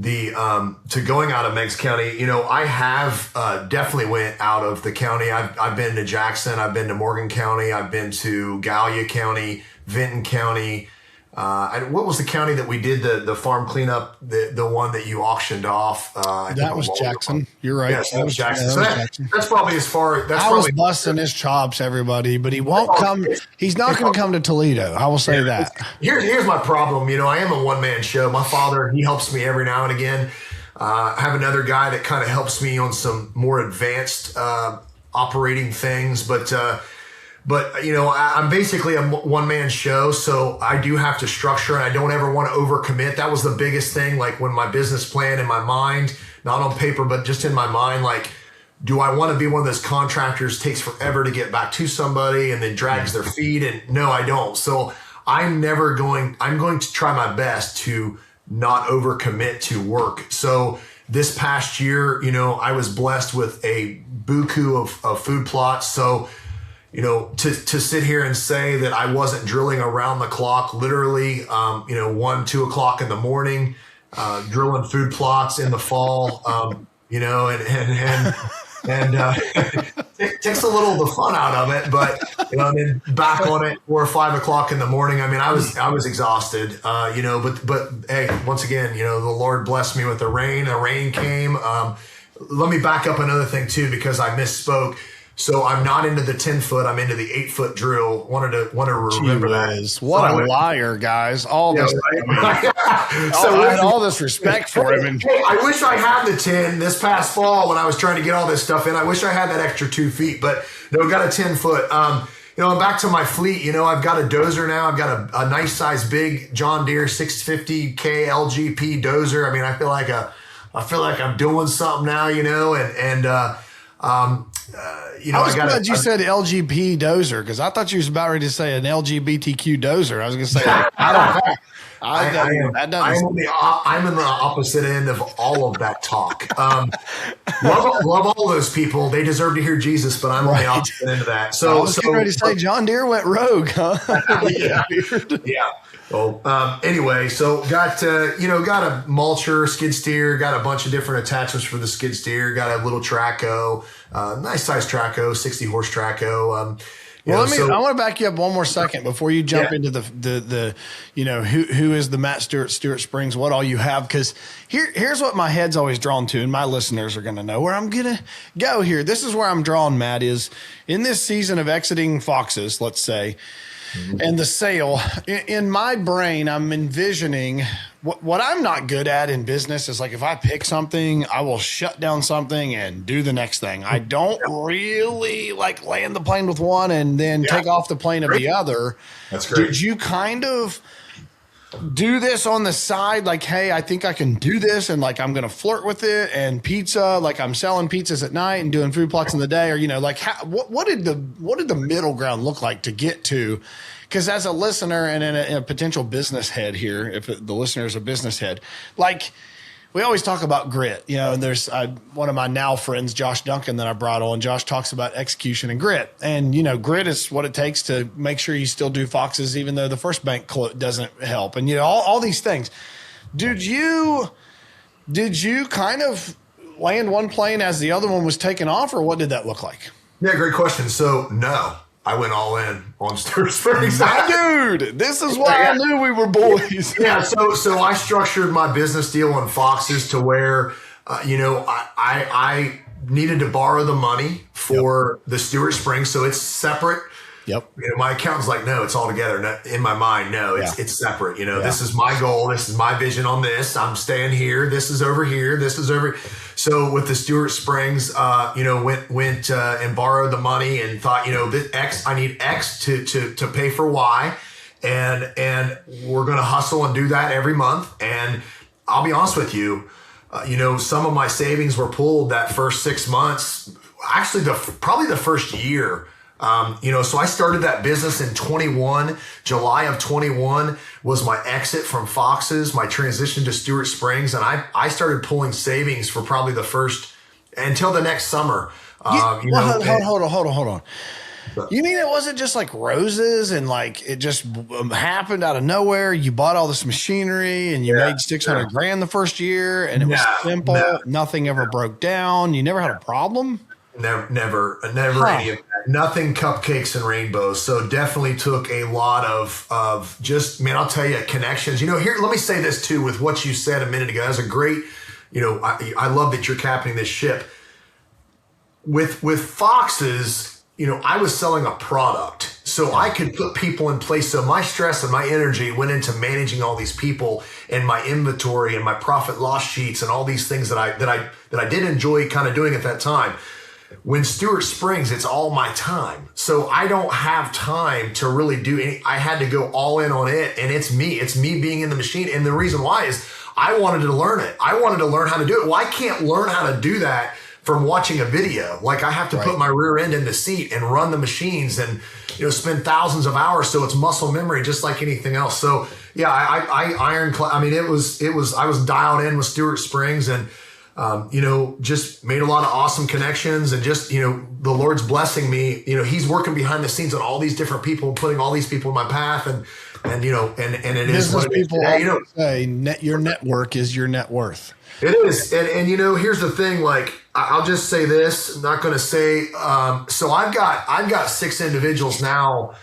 to going out of Meigs County, I have definitely went out of the county. I've been to Jackson, I've been to Morgan County, I've been to Gallia County, Vinton County. What was the county that we did the farm cleanup? The one that you auctioned off? That was Jackson. You're right. Yes, that was Jackson. Yeah, so that's probably as far. I was busting his chops, everybody, but he won't come. He's not going to come to Toledo. I will say that. Here's my problem. I am a one-man show. My father, he helps me every now and again. I have another guy that kind of helps me on some more advanced operating things, but I'm basically a one-man show, so I do have to structure, and I don't ever want to overcommit. That was the biggest thing, like when my business plan in my mind, not on paper, but just in my mind, like, do I want to be one of those contractors takes forever to get back to somebody and then drags their feet? And no, I don't. So I'm going to try my best to not overcommit to work. So this past year, I was blessed with a buku of food plots. So to sit here and say that I wasn't drilling around the clock, literally, 1, 2 o'clock in the morning, drilling food plots in the fall, and it takes a little of the fun out of it, but, and then back on it 4 or 5 o'clock in the morning. I mean, I was exhausted, but hey, once again, the Lord blessed me with the rain. The rain came. Let me back up another thing too, because I misspoke. So I'm not into the 10-foot. I'm into the 8-foot drill. Wanted to remember that. What a liar, guys! All this, I had all this respect for him. And I wish I had the 10 this past fall when I was trying to get all this stuff in. I wish I had that extra 2 feet, but no, got a 10-foot. I'm back to my fleet. I've got a dozer now. I've got a nice size, big John Deere 650K LGP dozer. I mean, I feel like I'm doing something now. I was glad you said LGP dozer, because I thought you was about ready to say an LGBTQ dozer. I was going to say, I'm in the opposite end of all of that talk. Love all those people. They deserve to hear Jesus, but I'm on the opposite end of that. So I was getting ready to say John Deere went rogue, huh? Yeah. Well, anyway, so got a mulcher, skid steer, got a bunch of different attachments for the skid steer, got a little Traco, nice size Traco, 60 horse Traco. I want to back you up one more second before you jump into the who is the Matt Stewart, Stewart Springs, what all you have, because here's what my head's always drawn to, and my listeners are going to know where I'm going to go here. This is where I'm drawn, Matt, is in this season of exiting Foxes, let's say, and the sale, in my brain, I'm envisioning what I'm not good at in business is, like, if I pick something, I will shut down something and do the next thing. I don't really like land the plane with one and then take off the plane of the other. That's great. Did you kind of do this on the side? Like, hey, I think I can do this, and like, I'm going to flirt with it, and pizza, like I'm selling pizzas at night and doing food plots in the day, or, what did the middle ground look like to get to? Because as a listener and a potential business head here, if the listener is a business head, like, we always talk about grit, and there's one of my now friends, Josh Duncan, that I brought on. Josh talks about execution and grit. And, grit is what it takes to make sure you still do foxes, even though the first bank doesn't help. And, all these things. Did you kind of land one plane as the other one was taking off, or what did that look like? Yeah, great question. So, no. I went all in on Stewart Springs. Dude, this is why I knew we were boys. Yeah, so I structured my business deal on foxes to where, I needed to borrow the money for the Stewart Springs, so it's separate. Yep. My accountant's like, no, it's all together. In my mind, no, it's separate. This is my goal. This is my vision on this. I'm staying here. This is over here. This is over. So with the Stewart Springs, went and borrowed the money and thought, I need X to pay for Y, and we're going to hustle and do that every month. And I'll be honest with you, some of my savings were pulled that first 6 months. Actually, probably the first year. So I started that business in 21. July of 21 was my exit from Foxes, my transition to Stewart Springs. And I started pulling savings for probably the first until the next summer. Hold on. You mean it wasn't just like roses and like it just happened out of nowhere? You bought all this machinery and you made $600,000 the first year, and it was simple. No. Nothing ever broke down. You never had a problem? Never any of that. Nothing cupcakes and rainbows. So definitely took a lot of just, man, I'll tell you, connections. Here, let me say this too, with what you said a minute ago. That's a great, I love that you're captaining this ship. With Foxes, I was selling a product, so I could put people in place. So my stress and my energy went into managing all these people and my inventory and my profit loss sheets and all these things that I did enjoy kind of doing at that time. When Stewart Springs, it's all my time. So I don't have time to really do any. I had to go all in on it, and it's me. It's me being in the machine. And the reason why is I wanted to learn it. I wanted to learn how to do it. Well, I can't learn how to do that from watching a video. Like I have to put my rear end in the seat and run the machines and, spend thousands of hours. So it's muscle memory, just like anything else. So yeah, I ironclad. I mean, I was dialed in with Stewart Springs and, just made a lot of awesome connections and just, the Lord's blessing me, he's working behind the scenes on all these different people, putting all these people in my path and it is what it is today. Say your network is your net worth. It is. And here's the thing, like, I'll just say this, I'm not going to say, so I've got 6 individuals now,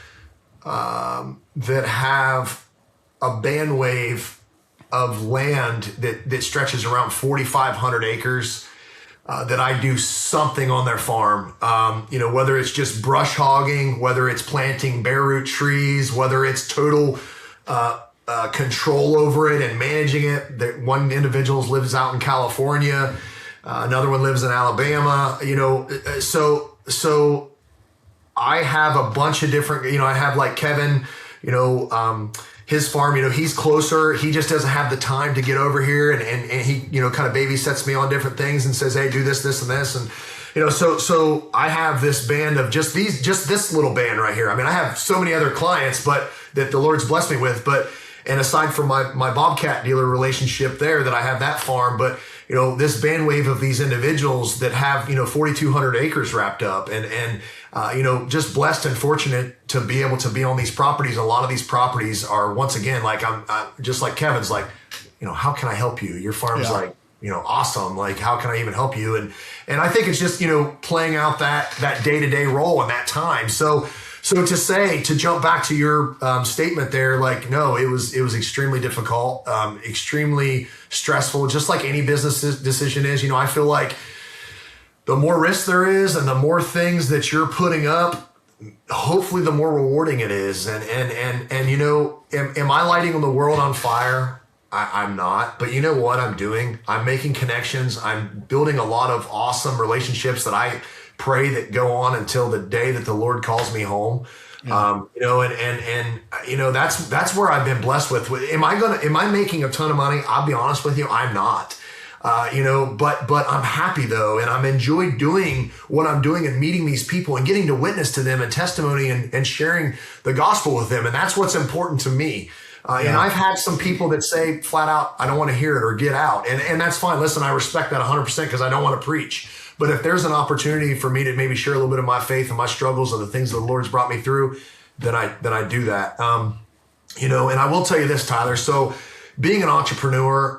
that have a bandwidth of land that stretches around 4,500 acres, that I do something on their farm. Whether it's just brush hogging, whether it's planting bare root trees, whether it's total, control over it and managing it. One individual lives out in California. Another one lives in Alabama, so I have a bunch of different, I have like Kevin, his farm, he's closer. He just doesn't have the time to get over here. And he, kind of babysits me on different things and says, hey, do this, this, and this. And, so I have this band of just this little band right here. I mean, I have so many other clients, but that the Lord's blessed me with, and aside from my Bobcat dealer relationship there, that I have that farm, but this bandwidth of these individuals that have 4,200 acres wrapped up, and just blessed and fortunate to be able to be on these properties. A lot of these properties are, once again, like I'm just like Kevin's, like, how can I help you? Your farm's like, awesome. Like, how can I even help you? And I think it's just playing out that day-to-day role in that time. So to jump back to your statement there, like, no, it was extremely difficult, extremely stressful, just like any business decision is. I feel like the more risk there is and the more things that you're putting up, hopefully the more rewarding it is. And am I lighting the world on fire? I'm not, but you know what I'm doing? I'm making connections. I'm building a lot of awesome relationships that I pray that go on until the day that the Lord calls me home. Yeah. That's where I've been blessed with. Am I making a ton of money? I'll be honest with you, I'm not. But I'm happy though, and I'm enjoying doing what I'm doing and meeting these people and getting to witness to them and testimony and sharing the gospel with them. And that's what's important to me. And I've had some people that say flat out, I don't want to hear it or get out. And that's fine. Listen, I respect that 100% because I don't want to preach. But if there's an opportunity for me to maybe share a little bit of my faith and my struggles and the things that the Lord's brought me through, then I do that. And I will tell you this, Tyler. So being an entrepreneur,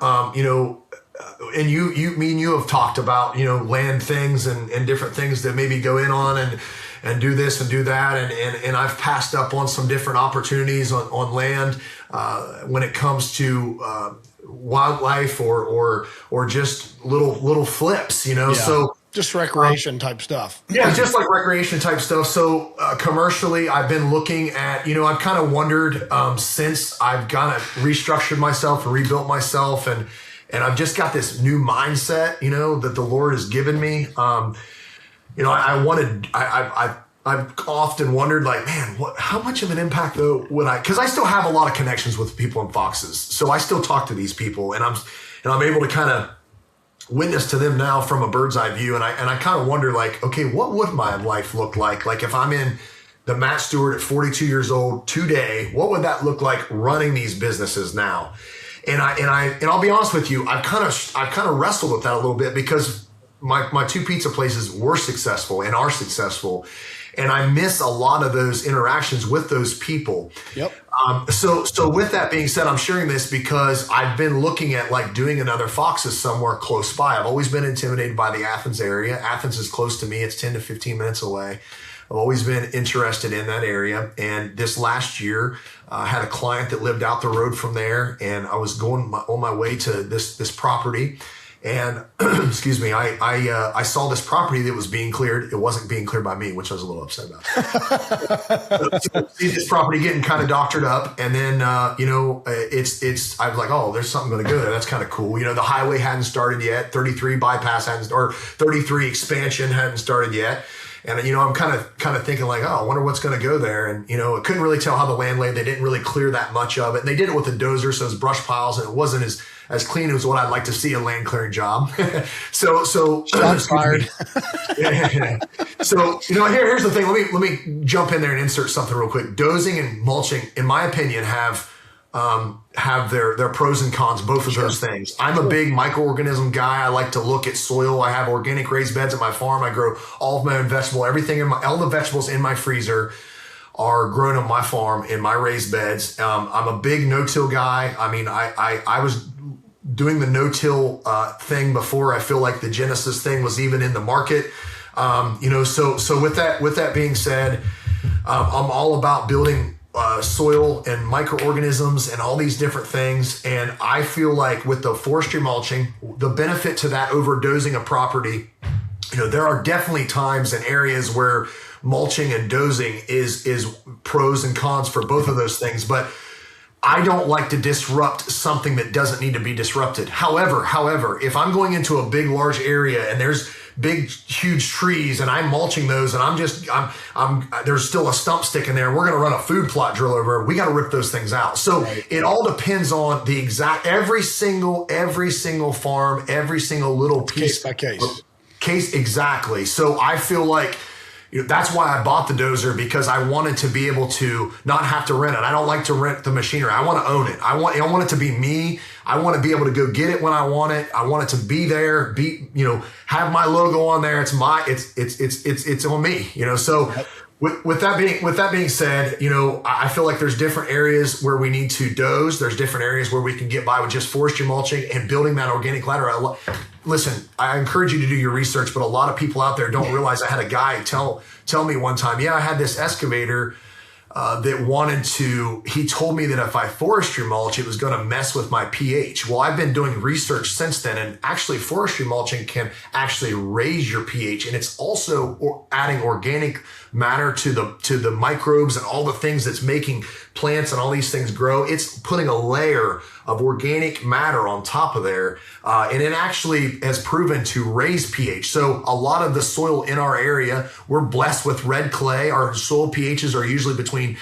and me and you have talked about, land things and different things that maybe go in on and do this and do that. And I've passed up on some different opportunities on land when it comes to wildlife or just little flips, so just recreation type stuff. Yeah, just like recreation type stuff. So commercially, I've been looking at, I've kind of wondered since I've kind of restructured myself and rebuilt myself and I've just got this new mindset, that the Lord has given me. I've often wondered, like, man, how much of an impact though would because I still have a lot of connections with people in Foxes. So I still talk to these people and I'm able to kind of witness to them now from a bird's eye view. And I kind of wonder, like, okay, what would my life look like? Like if I'm in the Matt Stewart at 42 years old today, what would that look like running these businesses now? And I'll be honest with you, I've kind of wrestled with that a little bit because my two pizza places were successful and are successful. And I miss a lot of those interactions with those people. Yep. So with that being said, I'm sharing this because I've been looking at like doing another Foxes somewhere close by. I've always been intimidated by the Athens area. Athens is close to me. It's 10 to 15 minutes away. I've always been interested in that area. And this last year, I had a client that lived out the road from there, and I was going on my way to this property. And excuse me, I saw this property that was being cleared. It wasn't being cleared by me, which I was a little upset about. So see this property getting kind of doctored up, and then I was like, oh, there's something going to go there. That's kind of cool. The highway hadn't started yet. 33 bypass hadn't, or 33 expansion hadn't started yet. And, I'm kind of thinking like, oh, I wonder what's going to go there. And, I couldn't really tell how the land lay. They didn't really clear that much of it. And they did it with a dozer. So it was brush piles and it wasn't as clean as what I'd like to see a land clearing job. so shots fired. Yeah. So, here's the thing. Let me jump in there and insert something real quick. Dozing and mulching, in my opinion, have their pros and cons, both of those things. I'm a big microorganism guy. I like to look at soil. I have organic raised beds at my farm. I grow all of my own vegetable, all the vegetables in my freezer are grown on my farm in my raised beds. I'm a big no-till guy. I mean, I was doing the no-till thing before I feel like the Genesis thing was even in the market. So with that being said, I'm all about building soil and microorganisms and all these different things. And I feel like with the forestry mulching, the benefit to that over dozing a property, there are definitely times and areas where mulching and dozing is pros and cons for both of those things. But I don't like to disrupt something that doesn't need to be disrupted. However, if I'm going into a big, large area and there's big, huge trees and I'm mulching those and there's still a stump sticking there, we're going to run a food plot drill over, we got to rip those things out. So It all depends on the exact, every single farm, every single little piece. Case by case. Case, exactly. So I feel like, that's why I bought the dozer, because I wanted to be able to not have to rent it. I don't like to rent the machinery. I want to own it. I want it to be me. I want to be able to go get it when I want it. I want it to be there, have my logo on there. It's on me, So with that being said, I feel like there's different areas where we need to doze. There's different areas where we can get by with just forestry mulching and building that organic ladder. Listen, I encourage you to do your research, but a lot of people out there don't realize. I had a guy tell me one time, I had this excavator that he told me that if I forestry mulch, it was going to mess with my pH. Well, I've been doing research since then, and actually forestry mulching can actually raise your pH, and it's also adding organic matter to the microbes and all the things that's making plants and all these things grow. It's putting a layer of organic matter on top of there, and it actually has proven to raise pH. So a lot of the soil in our area, we're blessed with red clay. Our soil pHs are usually between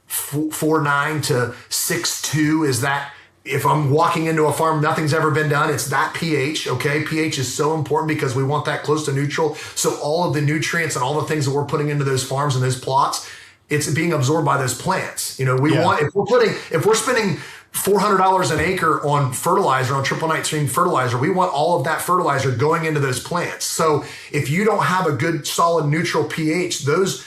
4.9 to 6.2. Is that, if I'm walking into a farm, nothing's ever been done, it's that pH, okay? pH is so important because we want that close to neutral. So all of the nutrients and all the things that we're putting into those farms and those plots, it's being absorbed by those plants. We want, if we're spending $400 an acre on fertilizer, on triple nitrogen fertilizer, we want all of that fertilizer going into those plants. So if you don't have a good, solid, neutral pH, those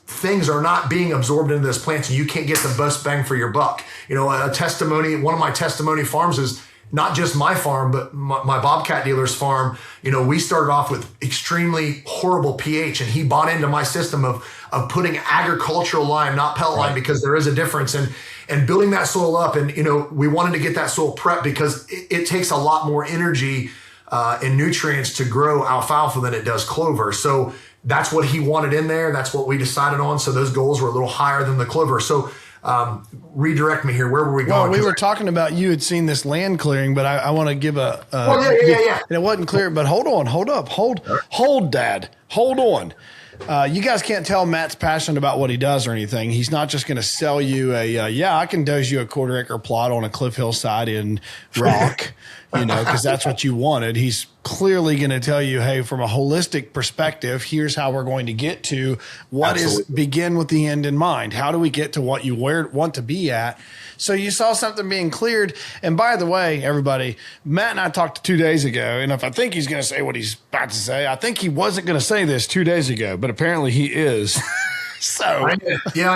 things are not being absorbed into those plants, and you can't get the best bang for your buck. A testimony, one of my testimony farms is not just my farm, but my Bobcat dealer's farm. We started off with extremely horrible pH, and he bought into my system of putting agricultural lime, not pellet lime, because there is a difference, and building that soil up. And, we wanted to get that soil prepped because it takes a lot more energy and nutrients to grow alfalfa than it does clover. So that's what he wanted in there. That's what we decided on. So those goals were a little higher than the clover. So redirect me here. Where were we going? Well, we were talking about you had seen this land clearing, but I want to give a. Yeah. And it wasn't clear, but hold on, Dad. Hold on. You guys can't tell Matt's passionate about what he does or anything. He's not just going to sell you I can doze you a 1/4 acre plot on a cliff hillside in rock, because that's what you wanted. He's clearly going to tell you, hey, from a holistic perspective, here's how we're going to get to what is begin with the end in mind. How do we get to what you want to be at? So you saw something being cleared. And by the way, everybody, Matt and I talked 2 days ago, and if I think he's going to say what he's about to say, I think he wasn't going to say this 2 days ago, but apparently he is. So I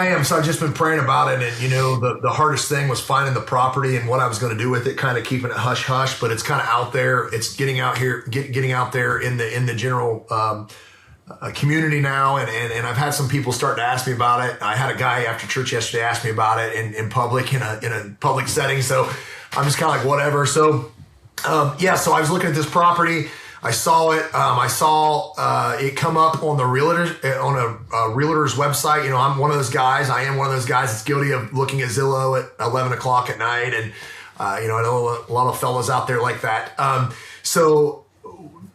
am. So I've just been praying about it, and the hardest thing was finding the property and what I was going to do with it, kind of keeping it hush hush. But it's kind of out there. It's getting out here, getting out there in the general community now, and I've had some people start to ask me about it. I had a guy after church yesterday ask me about it in public in a public setting. So I'm just kind of like whatever. So so I was looking at this property. I saw it. I saw it come up on the realtor's website. I'm one of those guys. I am one of those guys that's guilty of looking at Zillow at 11 o'clock at night, and I know a lot of fellas out there like that. So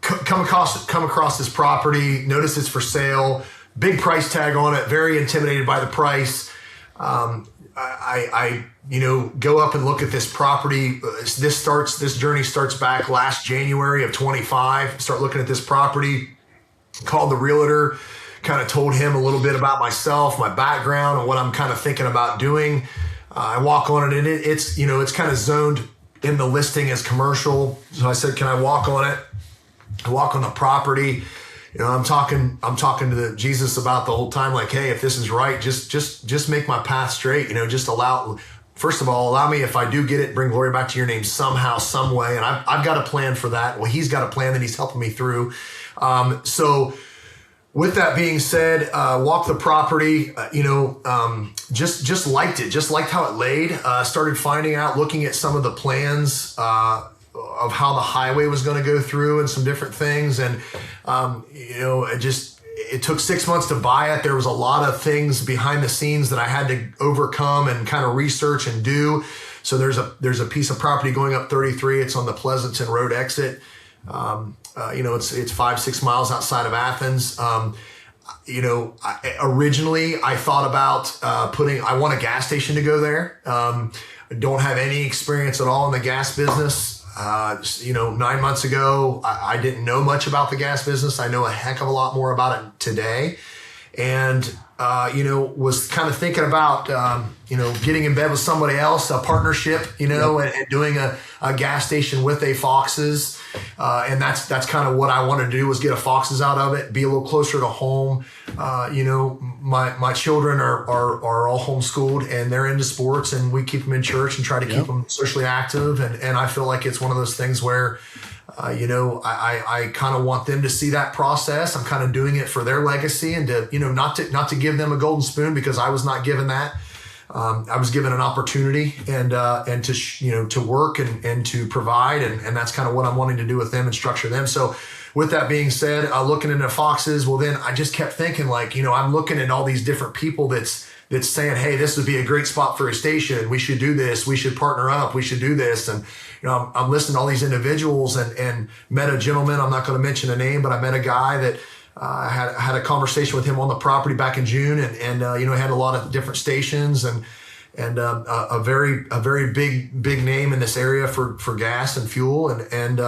come across this property. Notice it's for sale. Big price tag on it. Very intimidated by the price. I go up and look at this property. This journey starts back last January of 25. Start looking at this property, called the realtor, kind of told him a little bit about myself, my background, and what I'm kind of thinking about doing. I walk on it, and it's kind of zoned in the listing as commercial. So I said, can I walk on it? I walk on the property. I'm talking to Jesus about the whole time, like, hey, if this is right, just make my path straight. First of all, allow me, if I do get it, bring glory back to your name somehow, some way. And I've got a plan for that. Well, he's got a plan that he's helping me through. So with that being said, walked the property, just liked it, just liked how it laid. Started finding out, looking at some of the plans, of how the highway was going to go through and some different things. And, it took 6 months to buy it. There was a lot of things behind the scenes that I had to overcome and kind of research and do. So there's a piece of property going up 33. It's on the Pleasanton Road exit. It's 5-6 miles outside of Athens. Originally I thought about I want a gas station to go there. Don't have any experience at all in the gas business. 9 months ago, I didn't know much about the gas business. I know a heck of a lot more about it today. And, was kind of thinking about, getting in bed with somebody else, a partnership, and doing a gas station with a Fox's. And that's kind of what I wanted to do, was get a Fox's out of it, be a little closer to home. My children are all homeschooled, and they're into sports, and we keep them in church and try to keep them socially active. And I feel like it's one of those things where, I kind of want them to see that process. I'm kind of doing it for their legacy, and to, not to give them a golden spoon, because I was not given that. I was given an opportunity and to work and to provide. And that's kind of what I'm wanting to do with them and structure them. So with that being said, looking into Foxes, well, then I just kept thinking, like, I'm looking at all these different people that's saying, hey, this would be a great spot for a station. We should do this. We should partner up. We should do this. And, I'm listening to all these individuals and met a gentleman. I'm not going to mention a name, but I met a guy that had a conversation with him on the property back in June, and had a lot of different stations and a very big name in this area for gas and fuel. And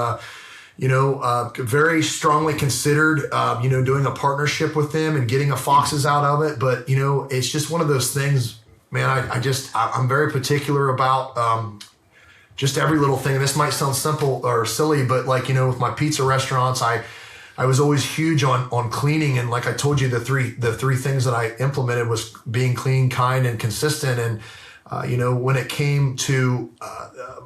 very strongly considered, doing a partnership with them and getting a foxes out of it. But, it's just one of those things, man. I'm very particular about just every little thing. This might sound simple or silly, but with my pizza restaurants, I was always huge on cleaning. And like I told you, the three things that I implemented was being clean, kind, and consistent. And, when it came to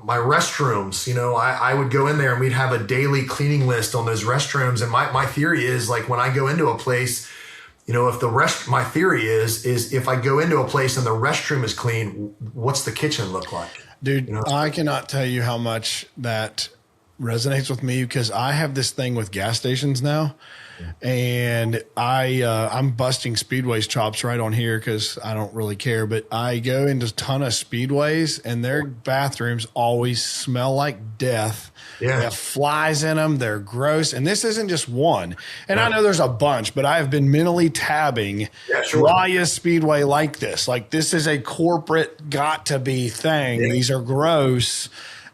my restrooms, I would go in there and we'd have a daily cleaning list on those restrooms. And my theory is, like, when I go into a place, my theory is if I go into a place and the restroom is clean, what's the kitchen look like? Dude, I cannot tell you how much that resonates with me, because I have this thing with gas stations now, and I'm busting Speedway's chops right on here because I don't really care, but I go into a ton of Speedways and their bathrooms always smell like death. Yeah. They have flies in them. They're gross. And this isn't just one. And I know there's a bunch, but I have been mentally tabbing, why is Speedway like this? Like, this is a corporate got to be thing. Yeah. These are gross.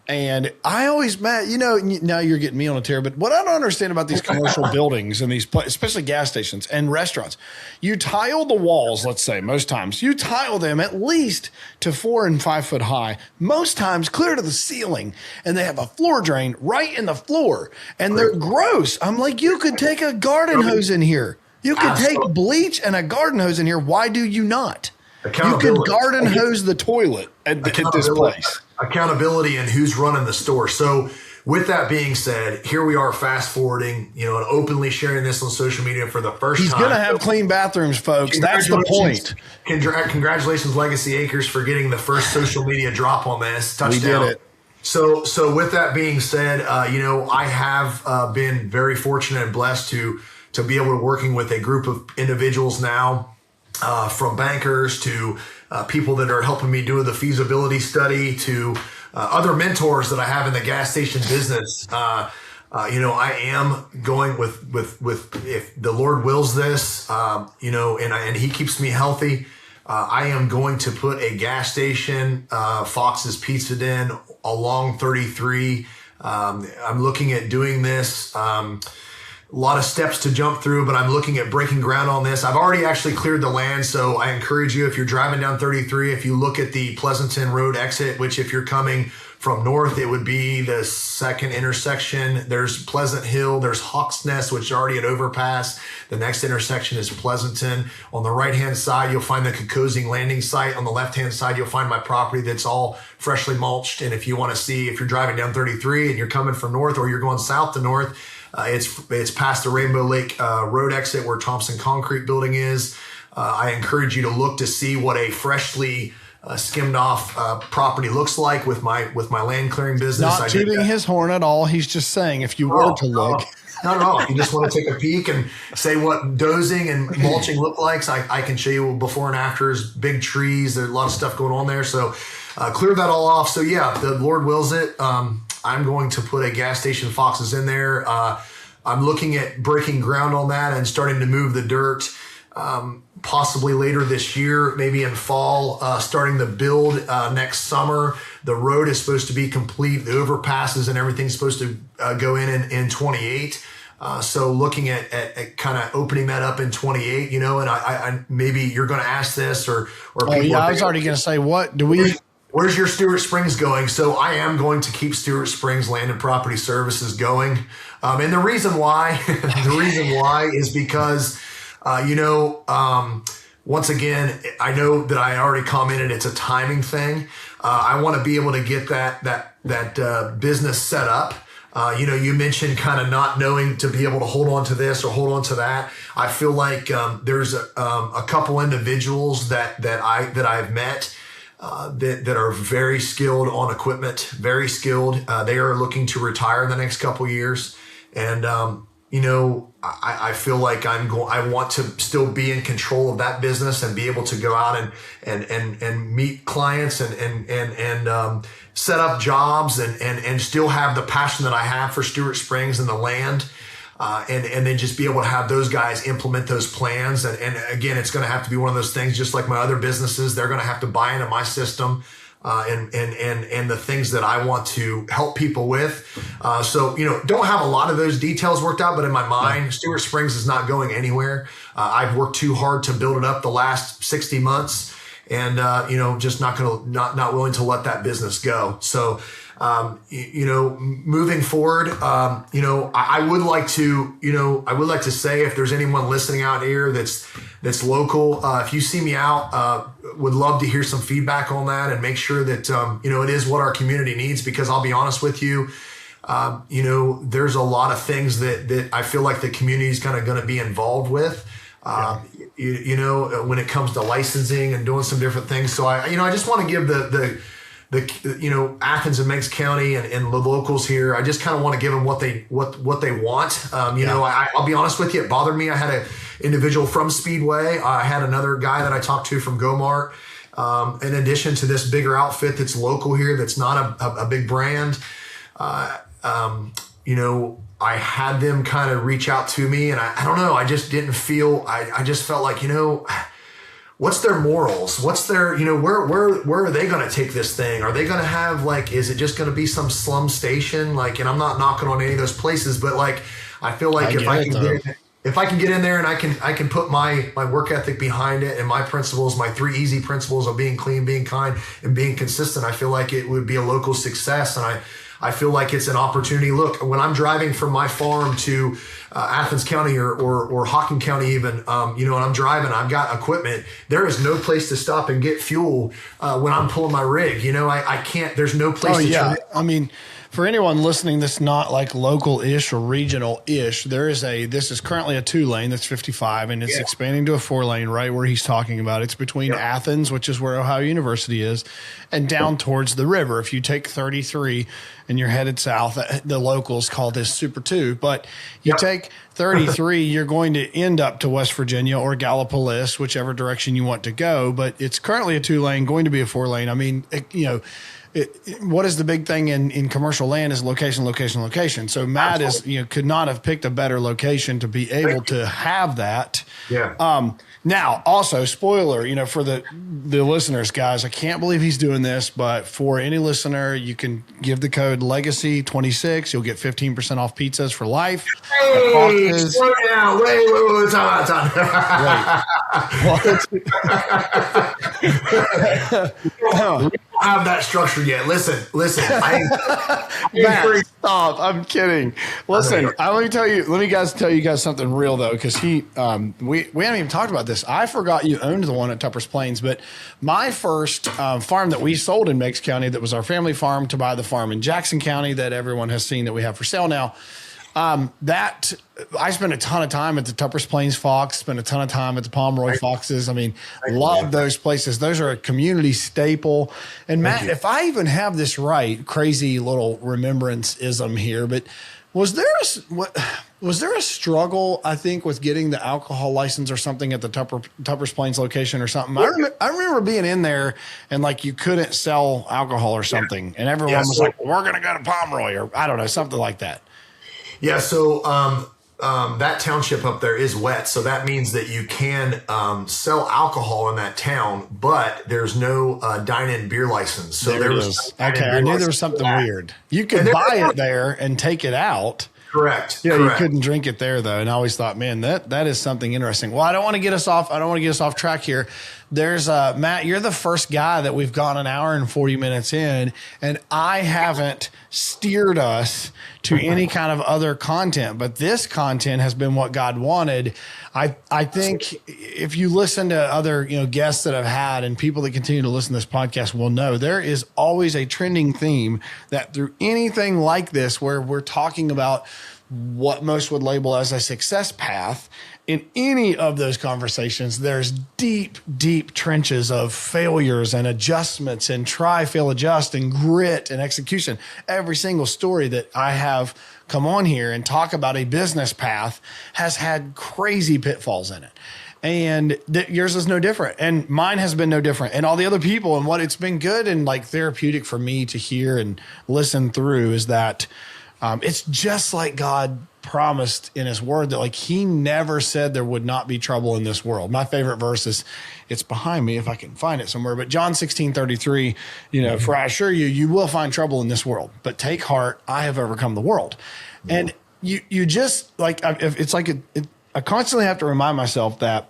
And I always, Matt, now you're getting me on a tear, but what I don't understand about these commercial buildings and these, especially gas stations and restaurants, you tile the walls, let's say, most times, you tile them at least to 4 and 5 foot high, most times clear to the ceiling, and they have a floor drain right in the floor, and they're gross. I'm like, you could take a garden hose in here. You could take bleach and a garden hose in here. Why do you not? You could garden hose the toilet at this place. Accountability and who's running the store. So with that being said, here we are fast forwarding, and openly sharing this on social media for the first time. He's going to have clean bathrooms, folks. That's the point. Congratulations, Legacy Acres, for getting the first social media drop on this. Touchdown. We did it. So with that being said, I have been very fortunate and blessed to be able to working with a group of individuals now, from bankers to people that are helping me do the feasibility study to other mentors that I have in the gas station business. I am going with if the Lord wills this, and he keeps me healthy. I am going to put a gas station, Fox's Pizza Den, along 33. I'm looking at doing this. A lot of steps to jump through, but I'm looking at breaking ground on this. I've already actually cleared the land, so I encourage you, if you're driving down 33, if you look at the Pleasanton Road exit, which if you're coming from north, it would be the second intersection. There's Pleasant Hill, there's Hawk's Nest, which is already an overpass. The next intersection is Pleasanton. On the right-hand side, you'll find the Kokosing landing site. On the left-hand side, you'll find my property that's all freshly mulched. And if you want to see, if you're driving down 33 and you're coming from north or you're going south to north, it's past the Rainbow Lake Road exit where Thompson Concrete Building is. I encourage you to look to see what a freshly skimmed off property looks like with my land clearing business. Not tooting his horn at all. He's just saying, if you were to look. No. If you just want to take a peek and say what dozing and mulching look like, so I can show you before and afters, big trees. There's a lot of stuff going on there. So clear that all off. So yeah, if the Lord wills it, I'm going to put a gas station Foxes in there. I'm looking at breaking ground on that and starting to move the dirt, possibly later this year, maybe in fall, starting the build next summer. The road is supposed to be complete. The overpasses and everything's supposed to go in 28. So looking at kind of opening that up in 28, and I maybe you're going to ask this or people. Oh, yeah, I was already going to say, what do we... Where's your Stewart Springs going? So I am going to keep Stewart Springs Land and Property Services going. And the reason why, is because, once again, I know that I already commented it's a timing thing. I want to be able to get that business set up. You mentioned kind of not knowing to be able to hold on to this or hold on to that. I feel like there's a couple individuals that I've met that are very skilled on equipment, very skilled. They are looking to retire in the next couple years. And, I feel like I want to still be in control of that business and be able to go out and meet clients and set up jobs and still have the passion that I have for Stewart Springs and the land. And then just be able to have those guys implement those plans. And again, it's going to have to be one of those things, just like my other businesses, they're going to have to buy into my system. and the things that I want to help people with. So, don't have a lot of those details worked out, but in my mind, Stewart Springs is not going anywhere. I've worked too hard to build it up the last 60 months and, just not willing to let that business go. So, moving forward, I would like to say if there's anyone listening out here that's local, if you see me out, would love to hear some feedback on that and make sure that, it is what our community needs, because I'll be honest with you, there's a lot of things that I feel like the community is kind of going to be involved with, when it comes to licensing and doing some different things. So I just want to give the Athens and Meigs County and the locals here, I just kind of want to give them what they want. I'll be honest with you, it bothered me. I had an individual from Speedway. I had another guy that I talked to from Gomart. In addition to this bigger outfit that's local here, that's not a big brand, I had them kind of reach out to me, and I don't know, I just didn't feel, I just felt like, what's their morals? What's their, where are they going to take this thing? Are they going to have is it just going to be some slum station? And I'm not knocking on any of those places, but I feel like if I can get in there and I can put my work ethic behind it and my principles, my 3 easy principles of being clean, being kind, and being consistent, I feel like it would be a local success. And I feel like it's an opportunity. Look, when I'm driving from my farm to Athens County or Hocking County even, and I'm driving, I've got equipment. There is no place to stop and get fuel when I'm pulling my rig. I can't, there's no place to turn it. I mean, for anyone listening that's not local-ish or regional-ish, this is currently a 2-lane that's 55, and it's expanding to a 4-lane right where he's talking about. It's between Athens, which is where Ohio University is, and down towards the river. If you take 33 and you're headed south, the locals call this Super 2, but you take 33, you're going to end up to West Virginia or Gallipolis, whichever direction you want to go, but it's currently a 2-lane, going to be a 4-lane. I mean, what is the big thing in commercial land is location, location, location. So Matt could not have picked a better location to be able to have that. Yeah. Now, also, spoiler, for the listeners, guys, I can't believe he's doing this, but for any listener, you can give the code Legacy26. You'll get 15% off pizzas for life. Hey, slow down. Wait, time. What? Have that structured yet. Listen. Matt, stop. I'm kidding. Listen, let me tell you guys something real though, because we haven't even talked about this. I forgot you owned the one at Tuppers Plains, but my first farm that we sold in Meigs County, that was our family farm, to buy the farm in Jackson County that everyone has seen that we have for sale now. That I spent a ton of time at the Tuppers Plains Fox, spent a ton of time at the Pomeroy Foxes. I mean, love those places. Those are a community staple. And Matt, if I even have this right, crazy little remembrance-ism here, but was there a struggle, I think, with getting the alcohol license or something at the Tuppers Plains location or something? I remember being in there and you couldn't sell alcohol or something. And everyone was like, we're going to go to Pomeroy, or I don't know, something like that. Yeah, so that township up there is wet, so that means that you can sell alcohol in that town, but there's no dine-in beer license. So there it is. Okay, I knew there was something weird. You could buy it there and take it out. Correct. Yeah, you couldn't drink it there though. And I always thought, man, that is something interesting. Well, I don't want to get us off track here. There's Matt, you're the first guy that we've gone an hour and 40 minutes in, and I haven't steered us to any kind of other content, but this content has been what God wanted. I think if you listen to other, guests that I've had and people that continue to listen to this podcast will know there is always a trending theme that through anything like this, where we're talking about what most would label as a success path, in any of those conversations, there's deep, deep trenches of failures and adjustments and try, fail, adjust, and grit and execution. Every single story that I have come on here and talk about a business path has had crazy pitfalls in it. And yours is no different. And mine has been no different. And all the other people, and what it's been good and therapeutic for me to hear and listen through is that it's just like God promised in his word that like he never said there would not be trouble in this world. My favorite verse is, it's behind me if I can find it somewhere, but John 16:33, for I assure you, you will find trouble in this world, but take heart, I have overcome the world. And you just like, it's like, I constantly have to remind myself that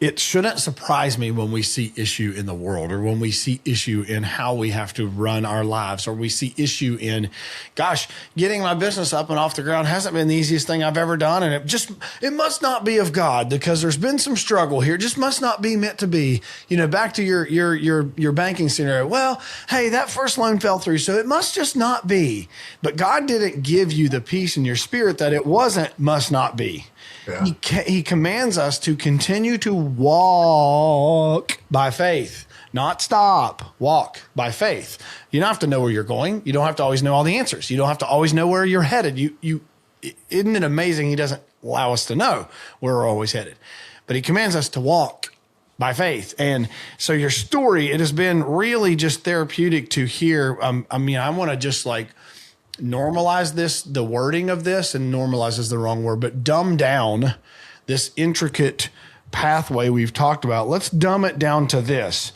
it shouldn't surprise me when we see issue in the world, or when we see issue in how we have to run our lives, or we see issue in, gosh, getting my business up and off the ground hasn't been the easiest thing I've ever done. And it must not be of God, because there's been some struggle here. It just must not be meant to be. Back to your banking scenario. Well, hey, that first loan fell through, so it must just not be. But God didn't give you the peace in your spirit that it must not be. Yeah. He commands us to continue to walk by faith, not stop, walk by faith. You don't have to know where you're going. You don't have to always know all the answers. You don't have to always know where you're headed. Isn't it amazing? He doesn't allow us to know where we're always headed, but he commands us to walk by faith. And so your story, it has been really just therapeutic to hear. I want to just like normalize this, the wording of this, and normalize is the wrong word, but dumb down this intricate pathway we've talked about. Let's dumb it down to this.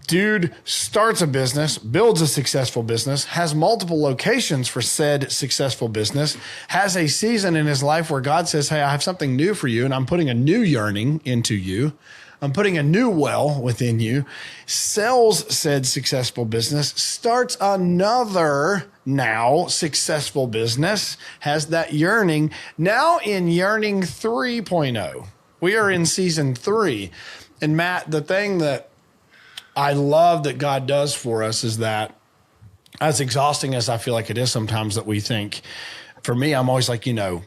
Dude starts a business, builds a successful business, has multiple locations for said successful business, has a season in his life where God says, hey, I have something new for you, and I'm putting a new yearning into you. I'm putting a new well within you, sells said successful business, starts another now successful business, has that yearning. Now in yearning 3.0, we are in season 3. And Matt, the thing that I love that God does for us is that, as exhausting as I feel like it is sometimes that we think, for me, I'm always like, do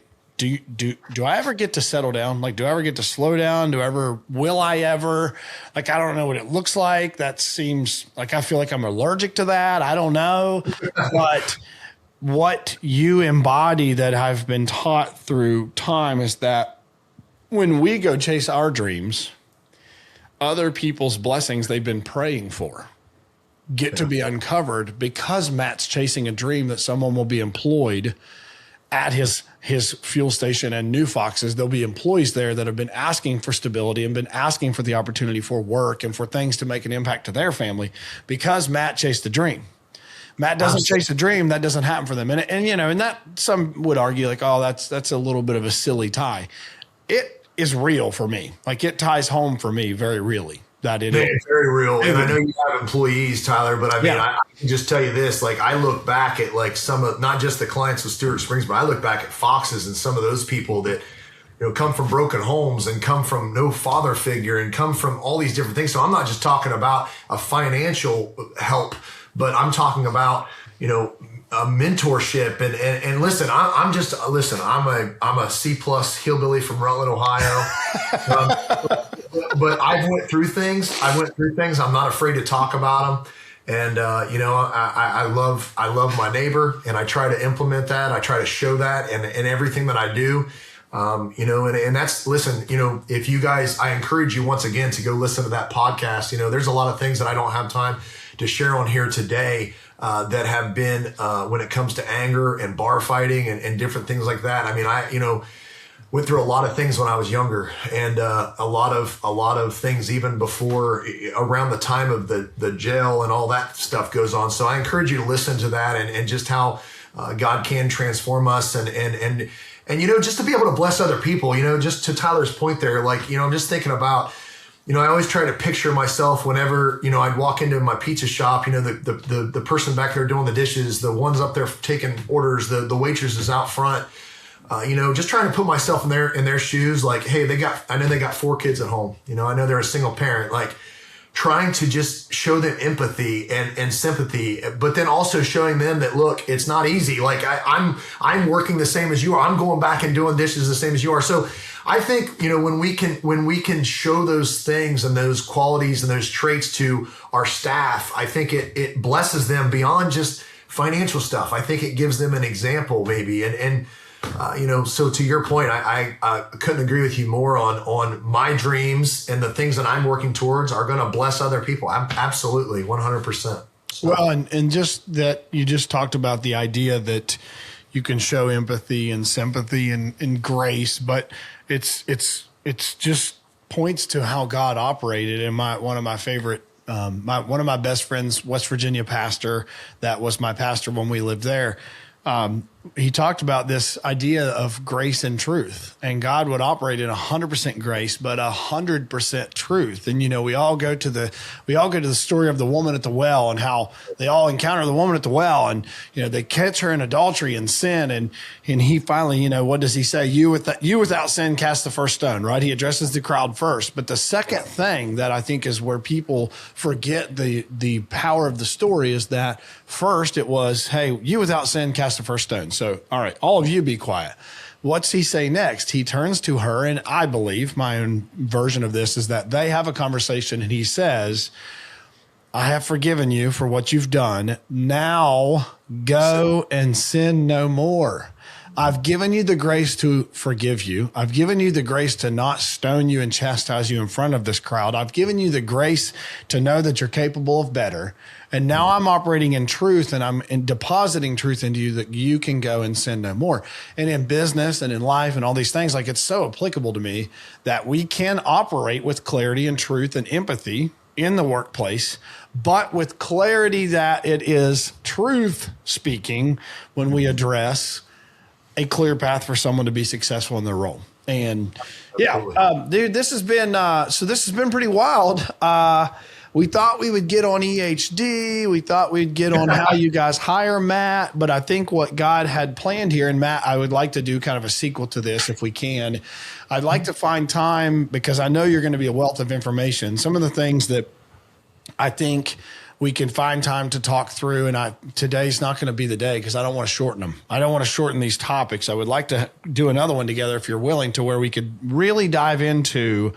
I ever get to settle down? Like, do I ever get to slow down? Will I ever? Like, I don't know what it looks like. That seems like, I feel like I'm allergic to that. I don't know. But what you embody that I've been taught through time is that when we go chase our dreams, other people's blessings they've been praying for get to be uncovered, because Matt's chasing a dream that someone will be employed at his fuel station and New Foxes. There'll be employees there that have been asking for stability and been asking for the opportunity for work and for things to make an impact to their family, because Matt chased the dream. Matt doesn't chase a dream, that doesn't happen for them. And that some would argue like, oh, that's a little bit of a silly tie. It is real for me. Like, it ties home for me very really. That it is. It's very real. And I know you have employees, Tyler, but I can just tell you this, like, I look back at like some of, not just the clients with Stewart Springs, but I look back at Foxes and some of those people that, come from broken homes and come from no father figure and come from all these different things. So I'm not just talking about a financial help, but I'm talking about, a mentorship and listen, I'm a C+ hillbilly from Rutland, Ohio. But I went through things. I'm not afraid to talk about them. And, I love my neighbor, and I try to implement that. I try to show that in everything that I do. And that's, listen, if you guys, I encourage you once again to go listen to that podcast. There's a lot of things that I don't have time to share on here today, that have been, when it comes to anger and bar fighting and different things like that. I mean, I went through a lot of things when I was younger, and a lot of things even before, around the time of the jail and all that stuff goes on. So I encourage you to listen to that and just how God can transform us and just to be able to bless other people. Just to Tyler's point there, like, I'm just thinking about, I always try to picture myself whenever, I'd walk into my pizza shop, the person back there doing the dishes, the ones up there taking orders, the waitress is out front, just trying to put myself in their shoes. Like, hey, I know they got 4 kids at home. I know they're a single parent, like trying to just show them empathy and sympathy, but then also showing them that, look, it's not easy. Like I'm working the same as you are. I'm going back and doing dishes the same as you are. So I think, when we can show those things and those qualities and those traits to our staff, I think it blesses them beyond just financial stuff. I think it gives them an example maybe. So to your point, I couldn't agree with you more on my dreams, and the things that I'm working towards are going to bless other people. I'm absolutely 100%. So. Well, and just that you just talked about the idea that, you can show empathy and sympathy and grace, but it's just points to how God operated. And one of my favorite, one of my best friends, West Virginia pastor, that was my pastor when we lived there. He talked about this idea of grace and truth, and God would operate in 100% grace, but 100% truth. And, we all go to the story of the woman at the well, and how they all encounter the woman at the well, and, they catch her in adultery and sin. And he finally, what does he say? You without sin cast the first stone, right? He addresses the crowd first. But the second thing that I think is where people forget the power of the story is that first it was, hey, you without sin cast the first stone. So, all right, all of you be quiet. What's he say next? He turns to her, and I believe my own version of this is that they have a conversation, and he says, I have forgiven you for what you've done. Now go and sin no more. I've given you the grace to forgive you. I've given you the grace to not stone you and chastise you in front of this crowd. I've given you the grace to know that you're capable of better. And now I'm operating in truth, and I'm depositing truth into you that you can go and sin no more. And in business and in life and all these things, like, it's so applicable to me that we can operate with clarity and truth and empathy in the workplace, but with clarity that it is truth speaking when we address a clear path for someone to be successful in their role. And dude, this has been pretty wild. We thought we would get on EHD. We thought we'd get on how you guys hire Matt. But I think what God had planned here, and Matt, I would like to do kind of a sequel to this if we can. I'd like to find time, because I know you're going to be a wealth of information. Some of the things that I think we can find time to talk through, and today's not going to be the day, because I don't want to shorten them. I don't want to shorten these topics. I would like to do another one together if you're willing, to where we could really dive into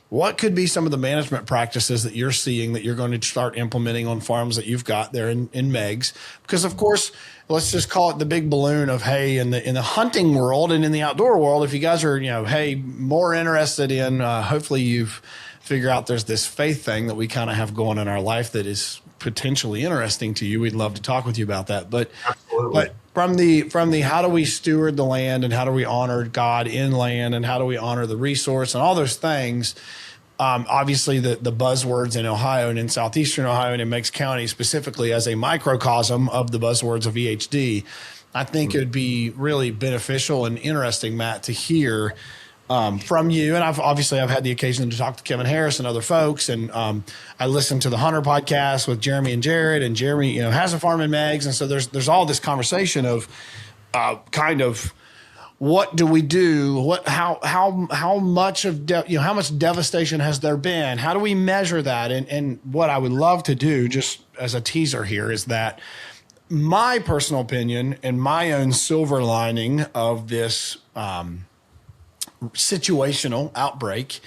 what could be some of the management practices that you're seeing that you're going to start implementing on farms that you've got there in Meigs? Because, of course, let's just call it the big balloon of, hey, in the hunting world and in the outdoor world, if you guys are, hey, more interested in, hopefully you've figured out there's this faith thing that we kind of have going in our life that is potentially interesting to you. We'd love to talk with you about that. But from the how do we steward the land, and how do we honor God in land, and how do we honor the resource and all those things, obviously the buzzwords in Ohio and in southeastern Ohio and in Meigs County specifically as a microcosm of the buzzwords of EHD, I think it would be really beneficial and interesting, Matt, to hear from you. And I've had the occasion to talk to Kevin Harris and other folks. And I listened to the Hunter podcast with Jeremy and Jared, and Jeremy, has a farm in Meigs. And so there's all this conversation of kind of, what do we do? How much how much devastation has there been? How do we measure that? And what I would love to do, just as a teaser here, is that my personal opinion and my own silver lining of this situational outbreak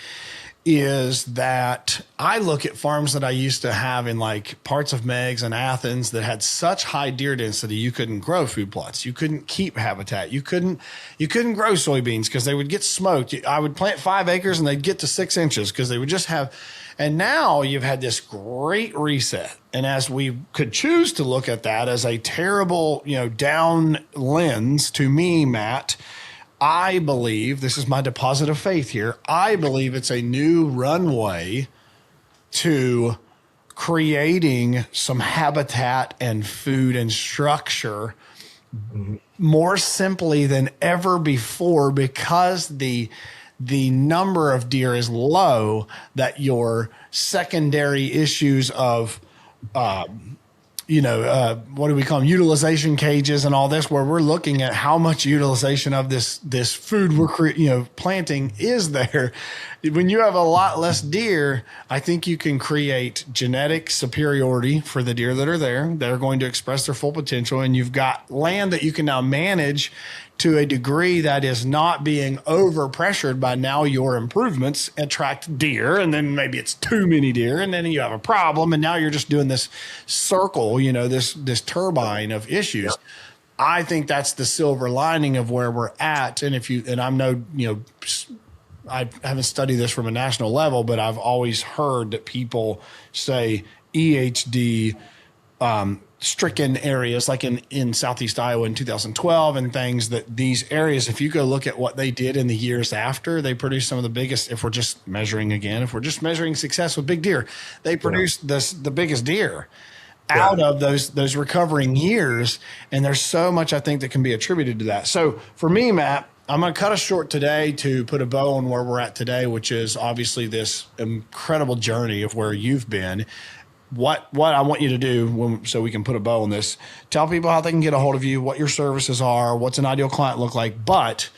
is that I look at farms that I used to have in like parts of Meigs and Athens that had such high deer density, you couldn't grow food plots. You couldn't keep habitat. You couldn't grow soybeans because they would get smoked. I would plant 5 acres and they'd get to 6 inches because they would just have, and now you've had this great reset. And as we could choose to look at that as a terrible, down lens, to me, Matt, I believe, this is my deposit of faith here, I believe it's a new runway to creating some habitat and food and structure more simply than ever before, because the number of deer is low, that your secondary issues of what do we call them? Utilization cages and all this, where we're looking at how much utilization of this food we're planting is there. When you have a lot less deer, I think you can create genetic superiority for the deer that are there. They're going to express their full potential, and you've got land that you can now manage to a degree that is not being overpressured by now your improvements attract deer, and then maybe it's too many deer, and then you have a problem, and now you're just doing this circle, this turbine of issues. Yep. I think that's the silver lining of where we're at. And I haven't studied this from a national level, but I've always heard that people say EHD stricken areas like in Southeast Iowa in 2012 and things, that these areas, if you go look at what they did in the years after, they produced some of the biggest, if we're just measuring success with big deer, they produced the biggest deer out of those recovering years. And there's so much, I think, that can be attributed to that. So for me, Matt, I'm going to cut us short today to put a bow on where we're at today, which is obviously this incredible journey of where you've been. What I want you to do, so we can put a bow on this, tell people how they can get a hold of you, what your services are, what's an ideal client look like. But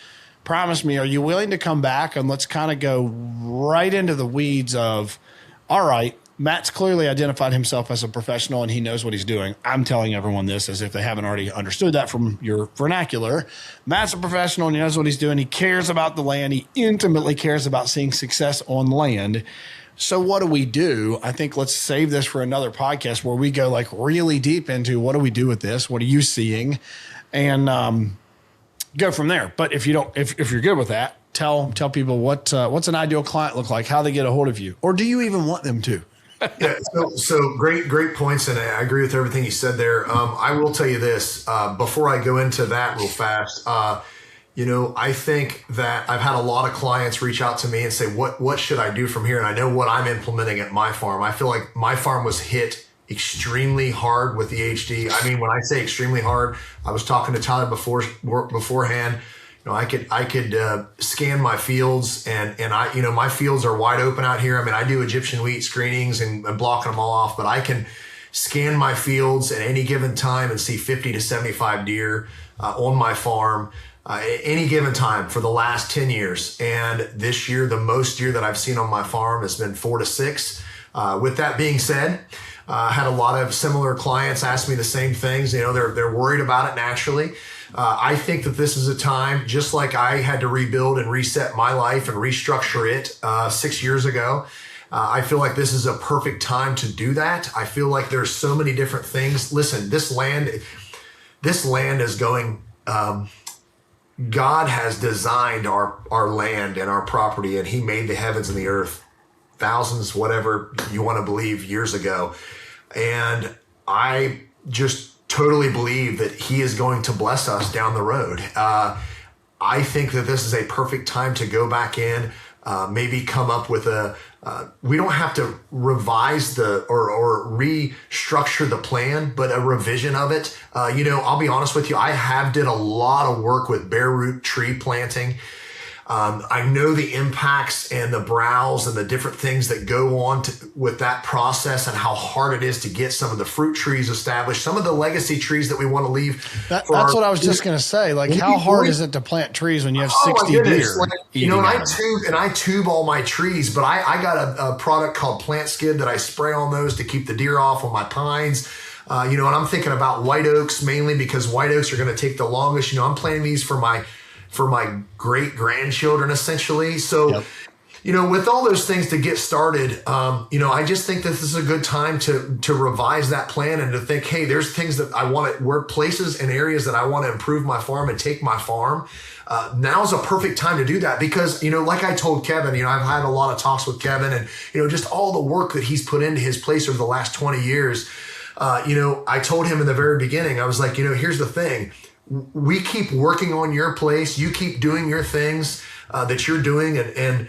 promise me, are you willing to come back and let's kind of go right into the weeds of, all right, Matt's clearly identified himself as a professional and he knows what he's doing. I'm telling everyone this as if they haven't already understood that from your vernacular. Matt's a professional and he knows what he's doing. He cares about the land. He intimately cares about seeing success on land. So what do we do? I think let's save this for another podcast where we go like really deep into what do we do with this? What are you seeing? And go from there. But if you're good with that, tell people what's an ideal client look like, how they get a hold of you, or do you even want them to? Yeah, so great points, and I agree with everything you said there. I will tell you this before I go into that real fast. I think that I've had a lot of clients reach out to me and say, what should I do from here? And I know what I'm implementing at my farm. I feel like my farm was hit extremely hard with the HD. I mean, when I say extremely hard, I was talking to Tyler beforehand. I could scan my fields and my fields are wide open out here. I mean, I do Egyptian wheat screenings and blocking them all off, but I can scan my fields at any given time and see 50 to 75 deer on my farm. Any given time for the last 10 years. And this year, the most deer that I've seen on my farm has been 4 to 6. With that being said, I had a lot of similar clients ask me the same things. They're worried about it naturally. I think that this is a time, just like I had to rebuild and reset my life and restructure it 6 years ago. I feel like this is a perfect time to do that. I feel like there's so many different things. Listen, this land is going, God has designed our land and our property, and he made the heavens and the earth thousands, whatever you want to believe, years ago. And I just totally believe that he is going to bless us down the road. I think that this is a perfect time to go back in, maybe come up with we don't have to revise or restructure the plan, but a revision of it. I'll be honest with you. I have did a lot of work with bare root tree planting. I know the impacts and the browse and the different things that go on with that process and how hard it is to get some of the fruit trees established, some of the legacy trees that we want to leave. That's what I was just going to say. Like, how hard is it to plant trees when you have 60 deer? And I tube all my trees, but I got a product called Plant Skid that I spray on those to keep the deer off on my pines. And I'm thinking about white oaks mainly because white oaks are going to take the longest. I'm planting these for my great grandchildren, essentially. So, with all those things to get started, I just think that this is a good time to revise that plan and to think, hey, there's things that I want to work, places and areas that I want to improve my farm and take my farm. Now's a perfect time to do that because, like I told Kevin, I've had a lot of talks with Kevin and, just all the work that he's put into his place over the last 20 years. I told him in the very beginning, I was like, here's the thing. We keep working on your place. You keep doing your things that you're doing and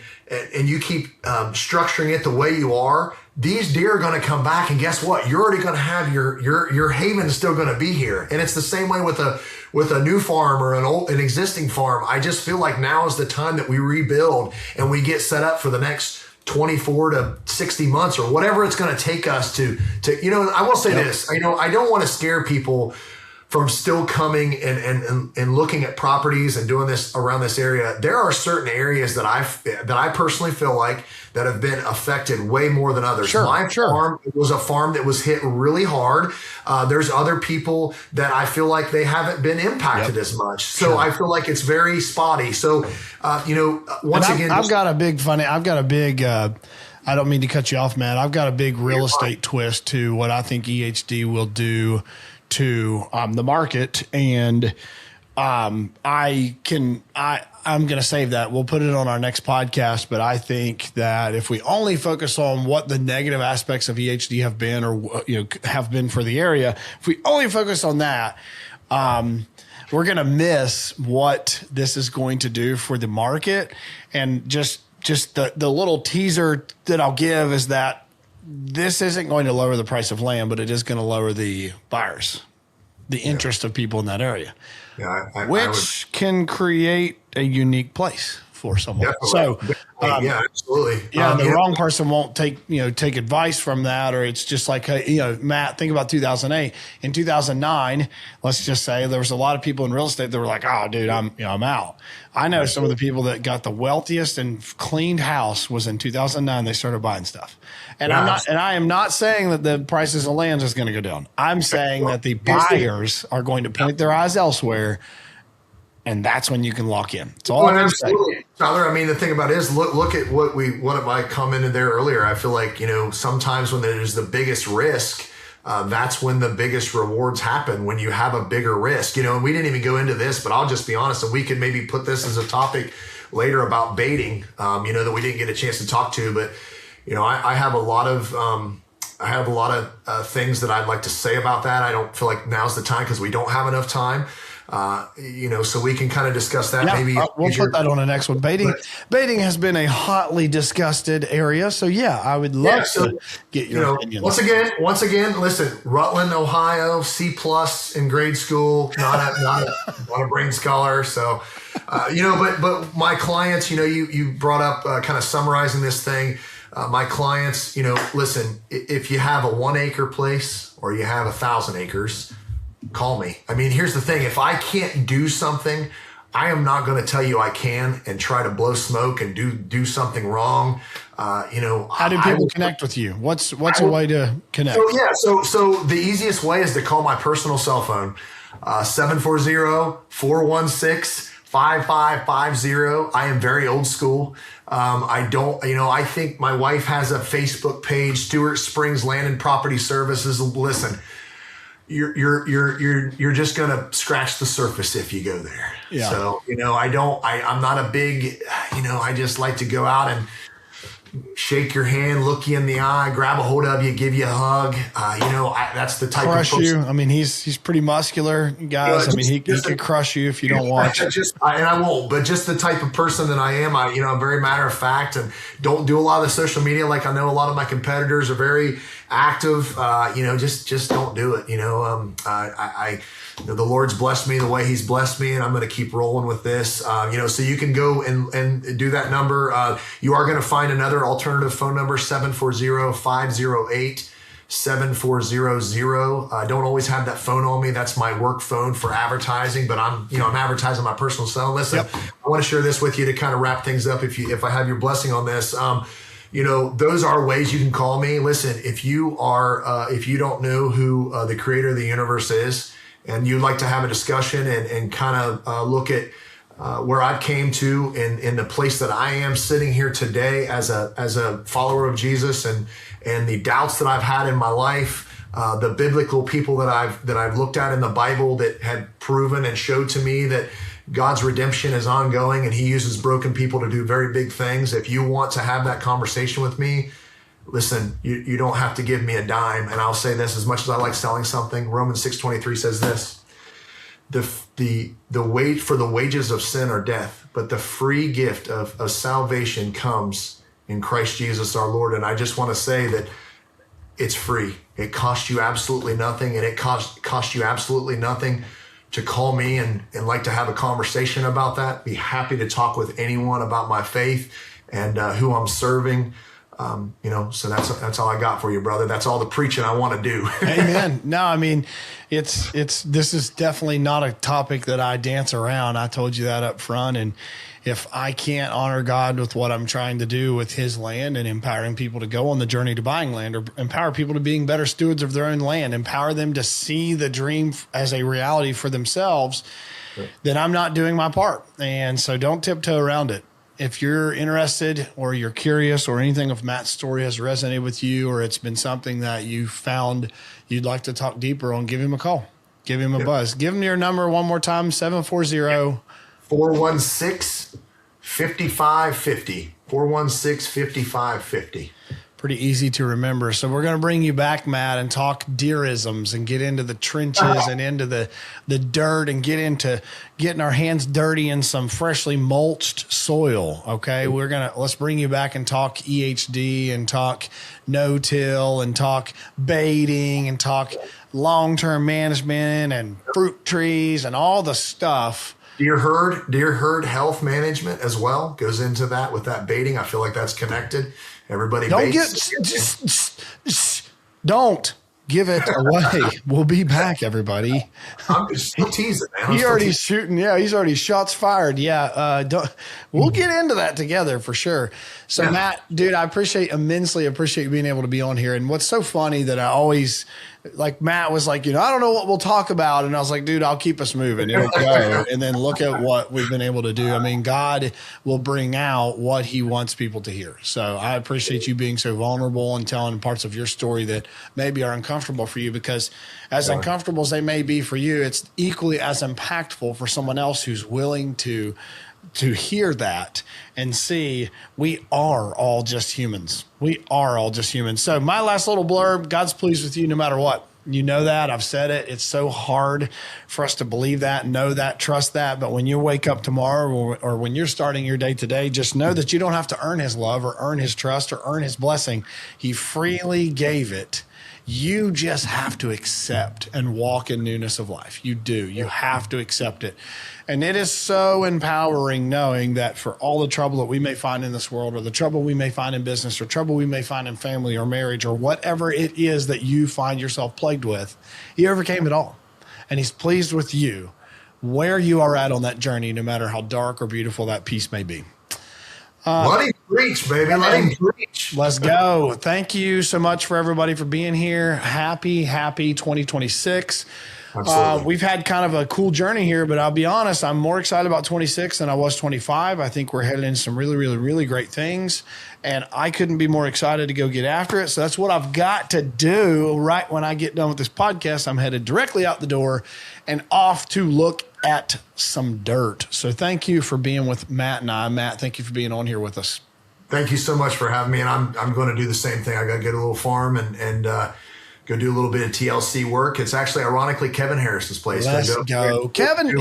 you keep structuring it the way you are. These deer are going to come back, and guess what? You're already going to have your haven is still going to be here. And it's the same way with a new farm or an existing farm. I just feel like now is the time that we rebuild and we get set up for the next 24 to 60 months or whatever it's going to take us to I will say this, I don't want to scare people from still coming and looking at properties and doing this around this area. There are certain areas that I personally feel like that have been affected way more than others. My farm was a farm that was hit really hard. There's other people that I feel like they haven't been impacted as much. So I feel like it's very spotty. So, once again, I've got a big, I don't mean to cut you off, Matt. I've got a big real estate twist to what I think EHD will do to the market. And I'm going to save that. We'll put it on our next podcast. But I think that if we only focus on what the negative aspects of EHD have been, or have been for the area, if we only focus on that, we're going to miss what this is going to do for the market. And just the little teaser that I'll give is that this isn't going to lower the price of land, but it is going to lower the buyers, the interest of people in that area. Yeah, which can create a unique place for someone. Definitely. So, absolutely. The wrong person won't take advice from that, or it's just like, Matt, think about 2008. In 2009, let's just say there was a lot of people in real estate that were like, oh, dude, I'm out. I know some of the people that got the wealthiest and cleaned house was in 2009. They started buying stuff. And I am not saying that the prices of land is going to go down. I'm saying that the buyers are going to point their eyes elsewhere, and that's when you can lock in. That's all I'm saying. Tyler, I mean, the thing about it is look at what I commented there earlier. I feel like, sometimes when there's the biggest risk, that's when the biggest rewards happen, when you have a bigger risk, and we didn't even go into this, but I'll just be honest, and we could maybe put this as a topic later about baiting, that we didn't get a chance to talk to, but I have a lot of things that I'd like to say about that. I don't feel like now's the time because we don't have enough time. So we can kind of discuss that. Yeah, maybe we'll put that on the next one. Baiting has been a hotly discussed area. So I would love to get your opinion. Once again, listen, Rutland, Ohio, C+ in grade school, not a brain scholar. So, but my clients, you brought up kind of summarizing this thing. My clients, listen, if you have a 1 acre place or you have 1,000 acres, call me. I mean, here's the thing. If I can't do something, I am not going to tell you I can and try to blow smoke and do something wrong. How do people connect with you? What's a way to connect? So the easiest way is to call my personal cell phone, 740-416-5550. I am very old school. I think my wife has a Facebook page, Stewart Springs Land and Property Services. Listen, you're just going to scratch the surface if you go there. Yeah. So, I'm not a big, I just like to go out and shake your hand, look you in the eye, grab a hold of you, give you a hug. That's the type crush of person. you. I mean, he's pretty muscular, guys. He could crush you if you don't watch it. And I won't, but just the type of person that I am, I'm very matter of fact and don't do a lot of the social media. Like I know a lot of my competitors are very active. Just don't do it. The Lord's blessed me the way He's blessed me, and I'm going to keep rolling with this. So you can go and do that number. You are going to find another alternative phone number, 740-508-7400. I don't always have that phone on me. That's my work phone for advertising, but I'm advertising my personal cell. Listen, yep. I want to share this with you to kind of wrap things up. If I have your blessing on this, those are ways you can call me. Listen, if you don't know who the creator of the universe is, and you'd like to have a discussion and kind of look at where I've came to in the place that I am sitting here today as a follower of Jesus, and the doubts that I've had in my life, the biblical people that I've looked at in the Bible that had proven and showed to me that God's redemption is ongoing and He uses broken people to do very big things. If you want to have that conversation with me, listen, you don't have to give me a dime. And I'll say this, as much as I like selling something, Romans 6:23 says this: the wages of sin are death, but the free gift of salvation comes in Christ Jesus our Lord. And I just want to say that it's free. It costs you absolutely nothing, and it costs you absolutely nothing to call me and like to have a conversation about that. Be happy to talk with anyone about my faith and who I'm serving. So that's all I got for you, brother. That's all the preaching I want to do. Amen. No, I mean, this is definitely not a topic that I dance around. I told you that up front. And if I can't honor God with what I'm trying to do with His land and empowering people to go on the journey to buying land, or empower people to being better stewards of their own land, empower them to see the dream as a reality for themselves, then I'm not doing my part. And so don't tiptoe around it. If you're interested or you're curious, or anything of Matt's story has resonated with you, or it's been something that you found you'd like to talk deeper on, give him a call. Give him a buzz. Give him your number one more time, 740. 416-5550. 416-5550. Pretty easy to remember. So we're going to bring you back, Matt, and talk deerisms and get into the trenches and into the dirt and get into getting our hands dirty in some freshly mulched soil. Okay. Let's bring you back and talk EHD and talk no-till and talk baiting and talk long-term management and fruit trees and all the stuff. Deer herd health management as well goes into that with that baiting. I feel like that's connected. Everybody don't give it away. We'll be back, everybody. I'm just still teasing, man. He's already shooting. Yeah, he's already shots fired. Yeah, we'll get into that together for sure. So, Matt, dude, I immensely appreciate you being able to be on here. And what's so funny that I always like Matt was like, I don't know what we'll talk about. And I was like, dude, I'll keep us moving. It'll go. And then look at what we've been able to do. I mean, God will bring out what he wants people to hear. So I appreciate you being so vulnerable and telling parts of your story that maybe are uncomfortable for you, because as uncomfortable as they may be for you, it's equally as impactful for someone else who's willing to hear that and see we are all just humans. We are all just humans. So my last little blurb, God's pleased with you no matter what. You know that. I've said it. It's so hard for us to believe that, know that, trust that. But when you wake up tomorrow or when you're starting your day today, just know that you don't have to earn his love or earn his trust or earn his blessing. He freely gave it. You just have to accept and walk in newness of life. You do. You have to accept it. And it is so empowering knowing that for all the trouble that we may find in this world, or the trouble we may find in business, or trouble we may find in family or marriage, or whatever it is that you find yourself plagued with, he overcame it all. And he's pleased with you where you are at on that journey, no matter how dark or beautiful that piece may be. Let him preach, baby. Let him preach. Let's go. Thank you so much for everybody for being here. Happy 2026. We've had kind of a cool journey here, but I'll be honest, I'm more excited about 26 than I was 25. I think we're headed into some really, really, really great things, and I couldn't be more excited to go get after it. So that's what I've got to do right when I get done with this podcast. I'm headed directly out the door and off to look at some dirt. So thank you for being with Matt and I. Matt, thank you for being on here with us. Thank you so much for having me. And I'm going to do the same thing. I got to get a little farm and go do a little bit of TLC work. It's actually ironically Kevin Harris's place. Let's go. Kevin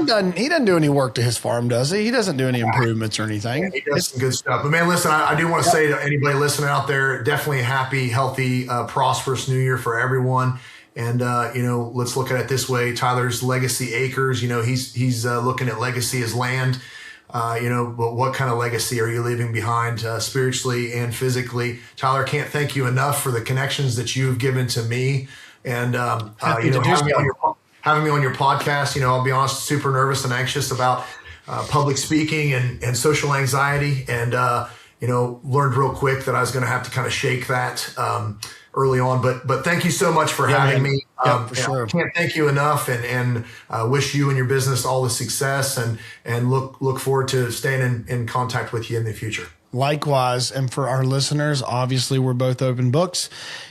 doesn't do any work to his farm, does he? He doesn't do any improvements or anything. Yeah, he does some good stuff. But man, listen, I do want to say to anybody listening out there, definitely a happy, healthy, prosperous new year for everyone. And, let's look at it this way. Tyler's Legacy Acres, he's looking at legacy as land. But what kind of legacy are you leaving behind spiritually and physically? Tyler, can't thank you enough for the connections that you've given to me. And, having me on your podcast. I'll be honest, super nervous and anxious about public speaking and social anxiety. And, learned real quick that I was going to have to kind of shake that early on. But thank you so much for having me. For sure. I can't thank you enough, and wish you and your business all the success, and look forward to staying in contact with you in the future. Likewise. And for our listeners, obviously we're both open books.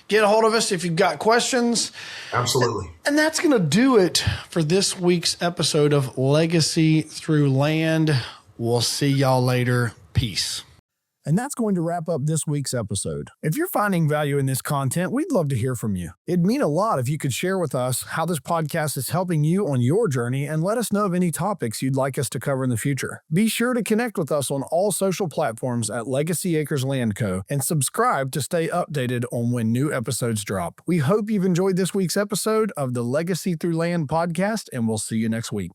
Get a hold of us if you've got questions. Absolutely. And that's going to do it for this week's episode of Legacy Through Land. We'll see y'all later. Peace. And that's going to wrap up this week's episode. If you're finding value in this content, we'd love to hear from you. It'd mean a lot if you could share with us how this podcast is helping you on your journey, and let us know of any topics you'd like us to cover in the future. Be sure to connect with us on all social platforms at Legacy Acres Land Co. and subscribe to stay updated on when new episodes drop. We hope you've enjoyed this week's episode of the Legacy Through Land podcast, and we'll see you next week.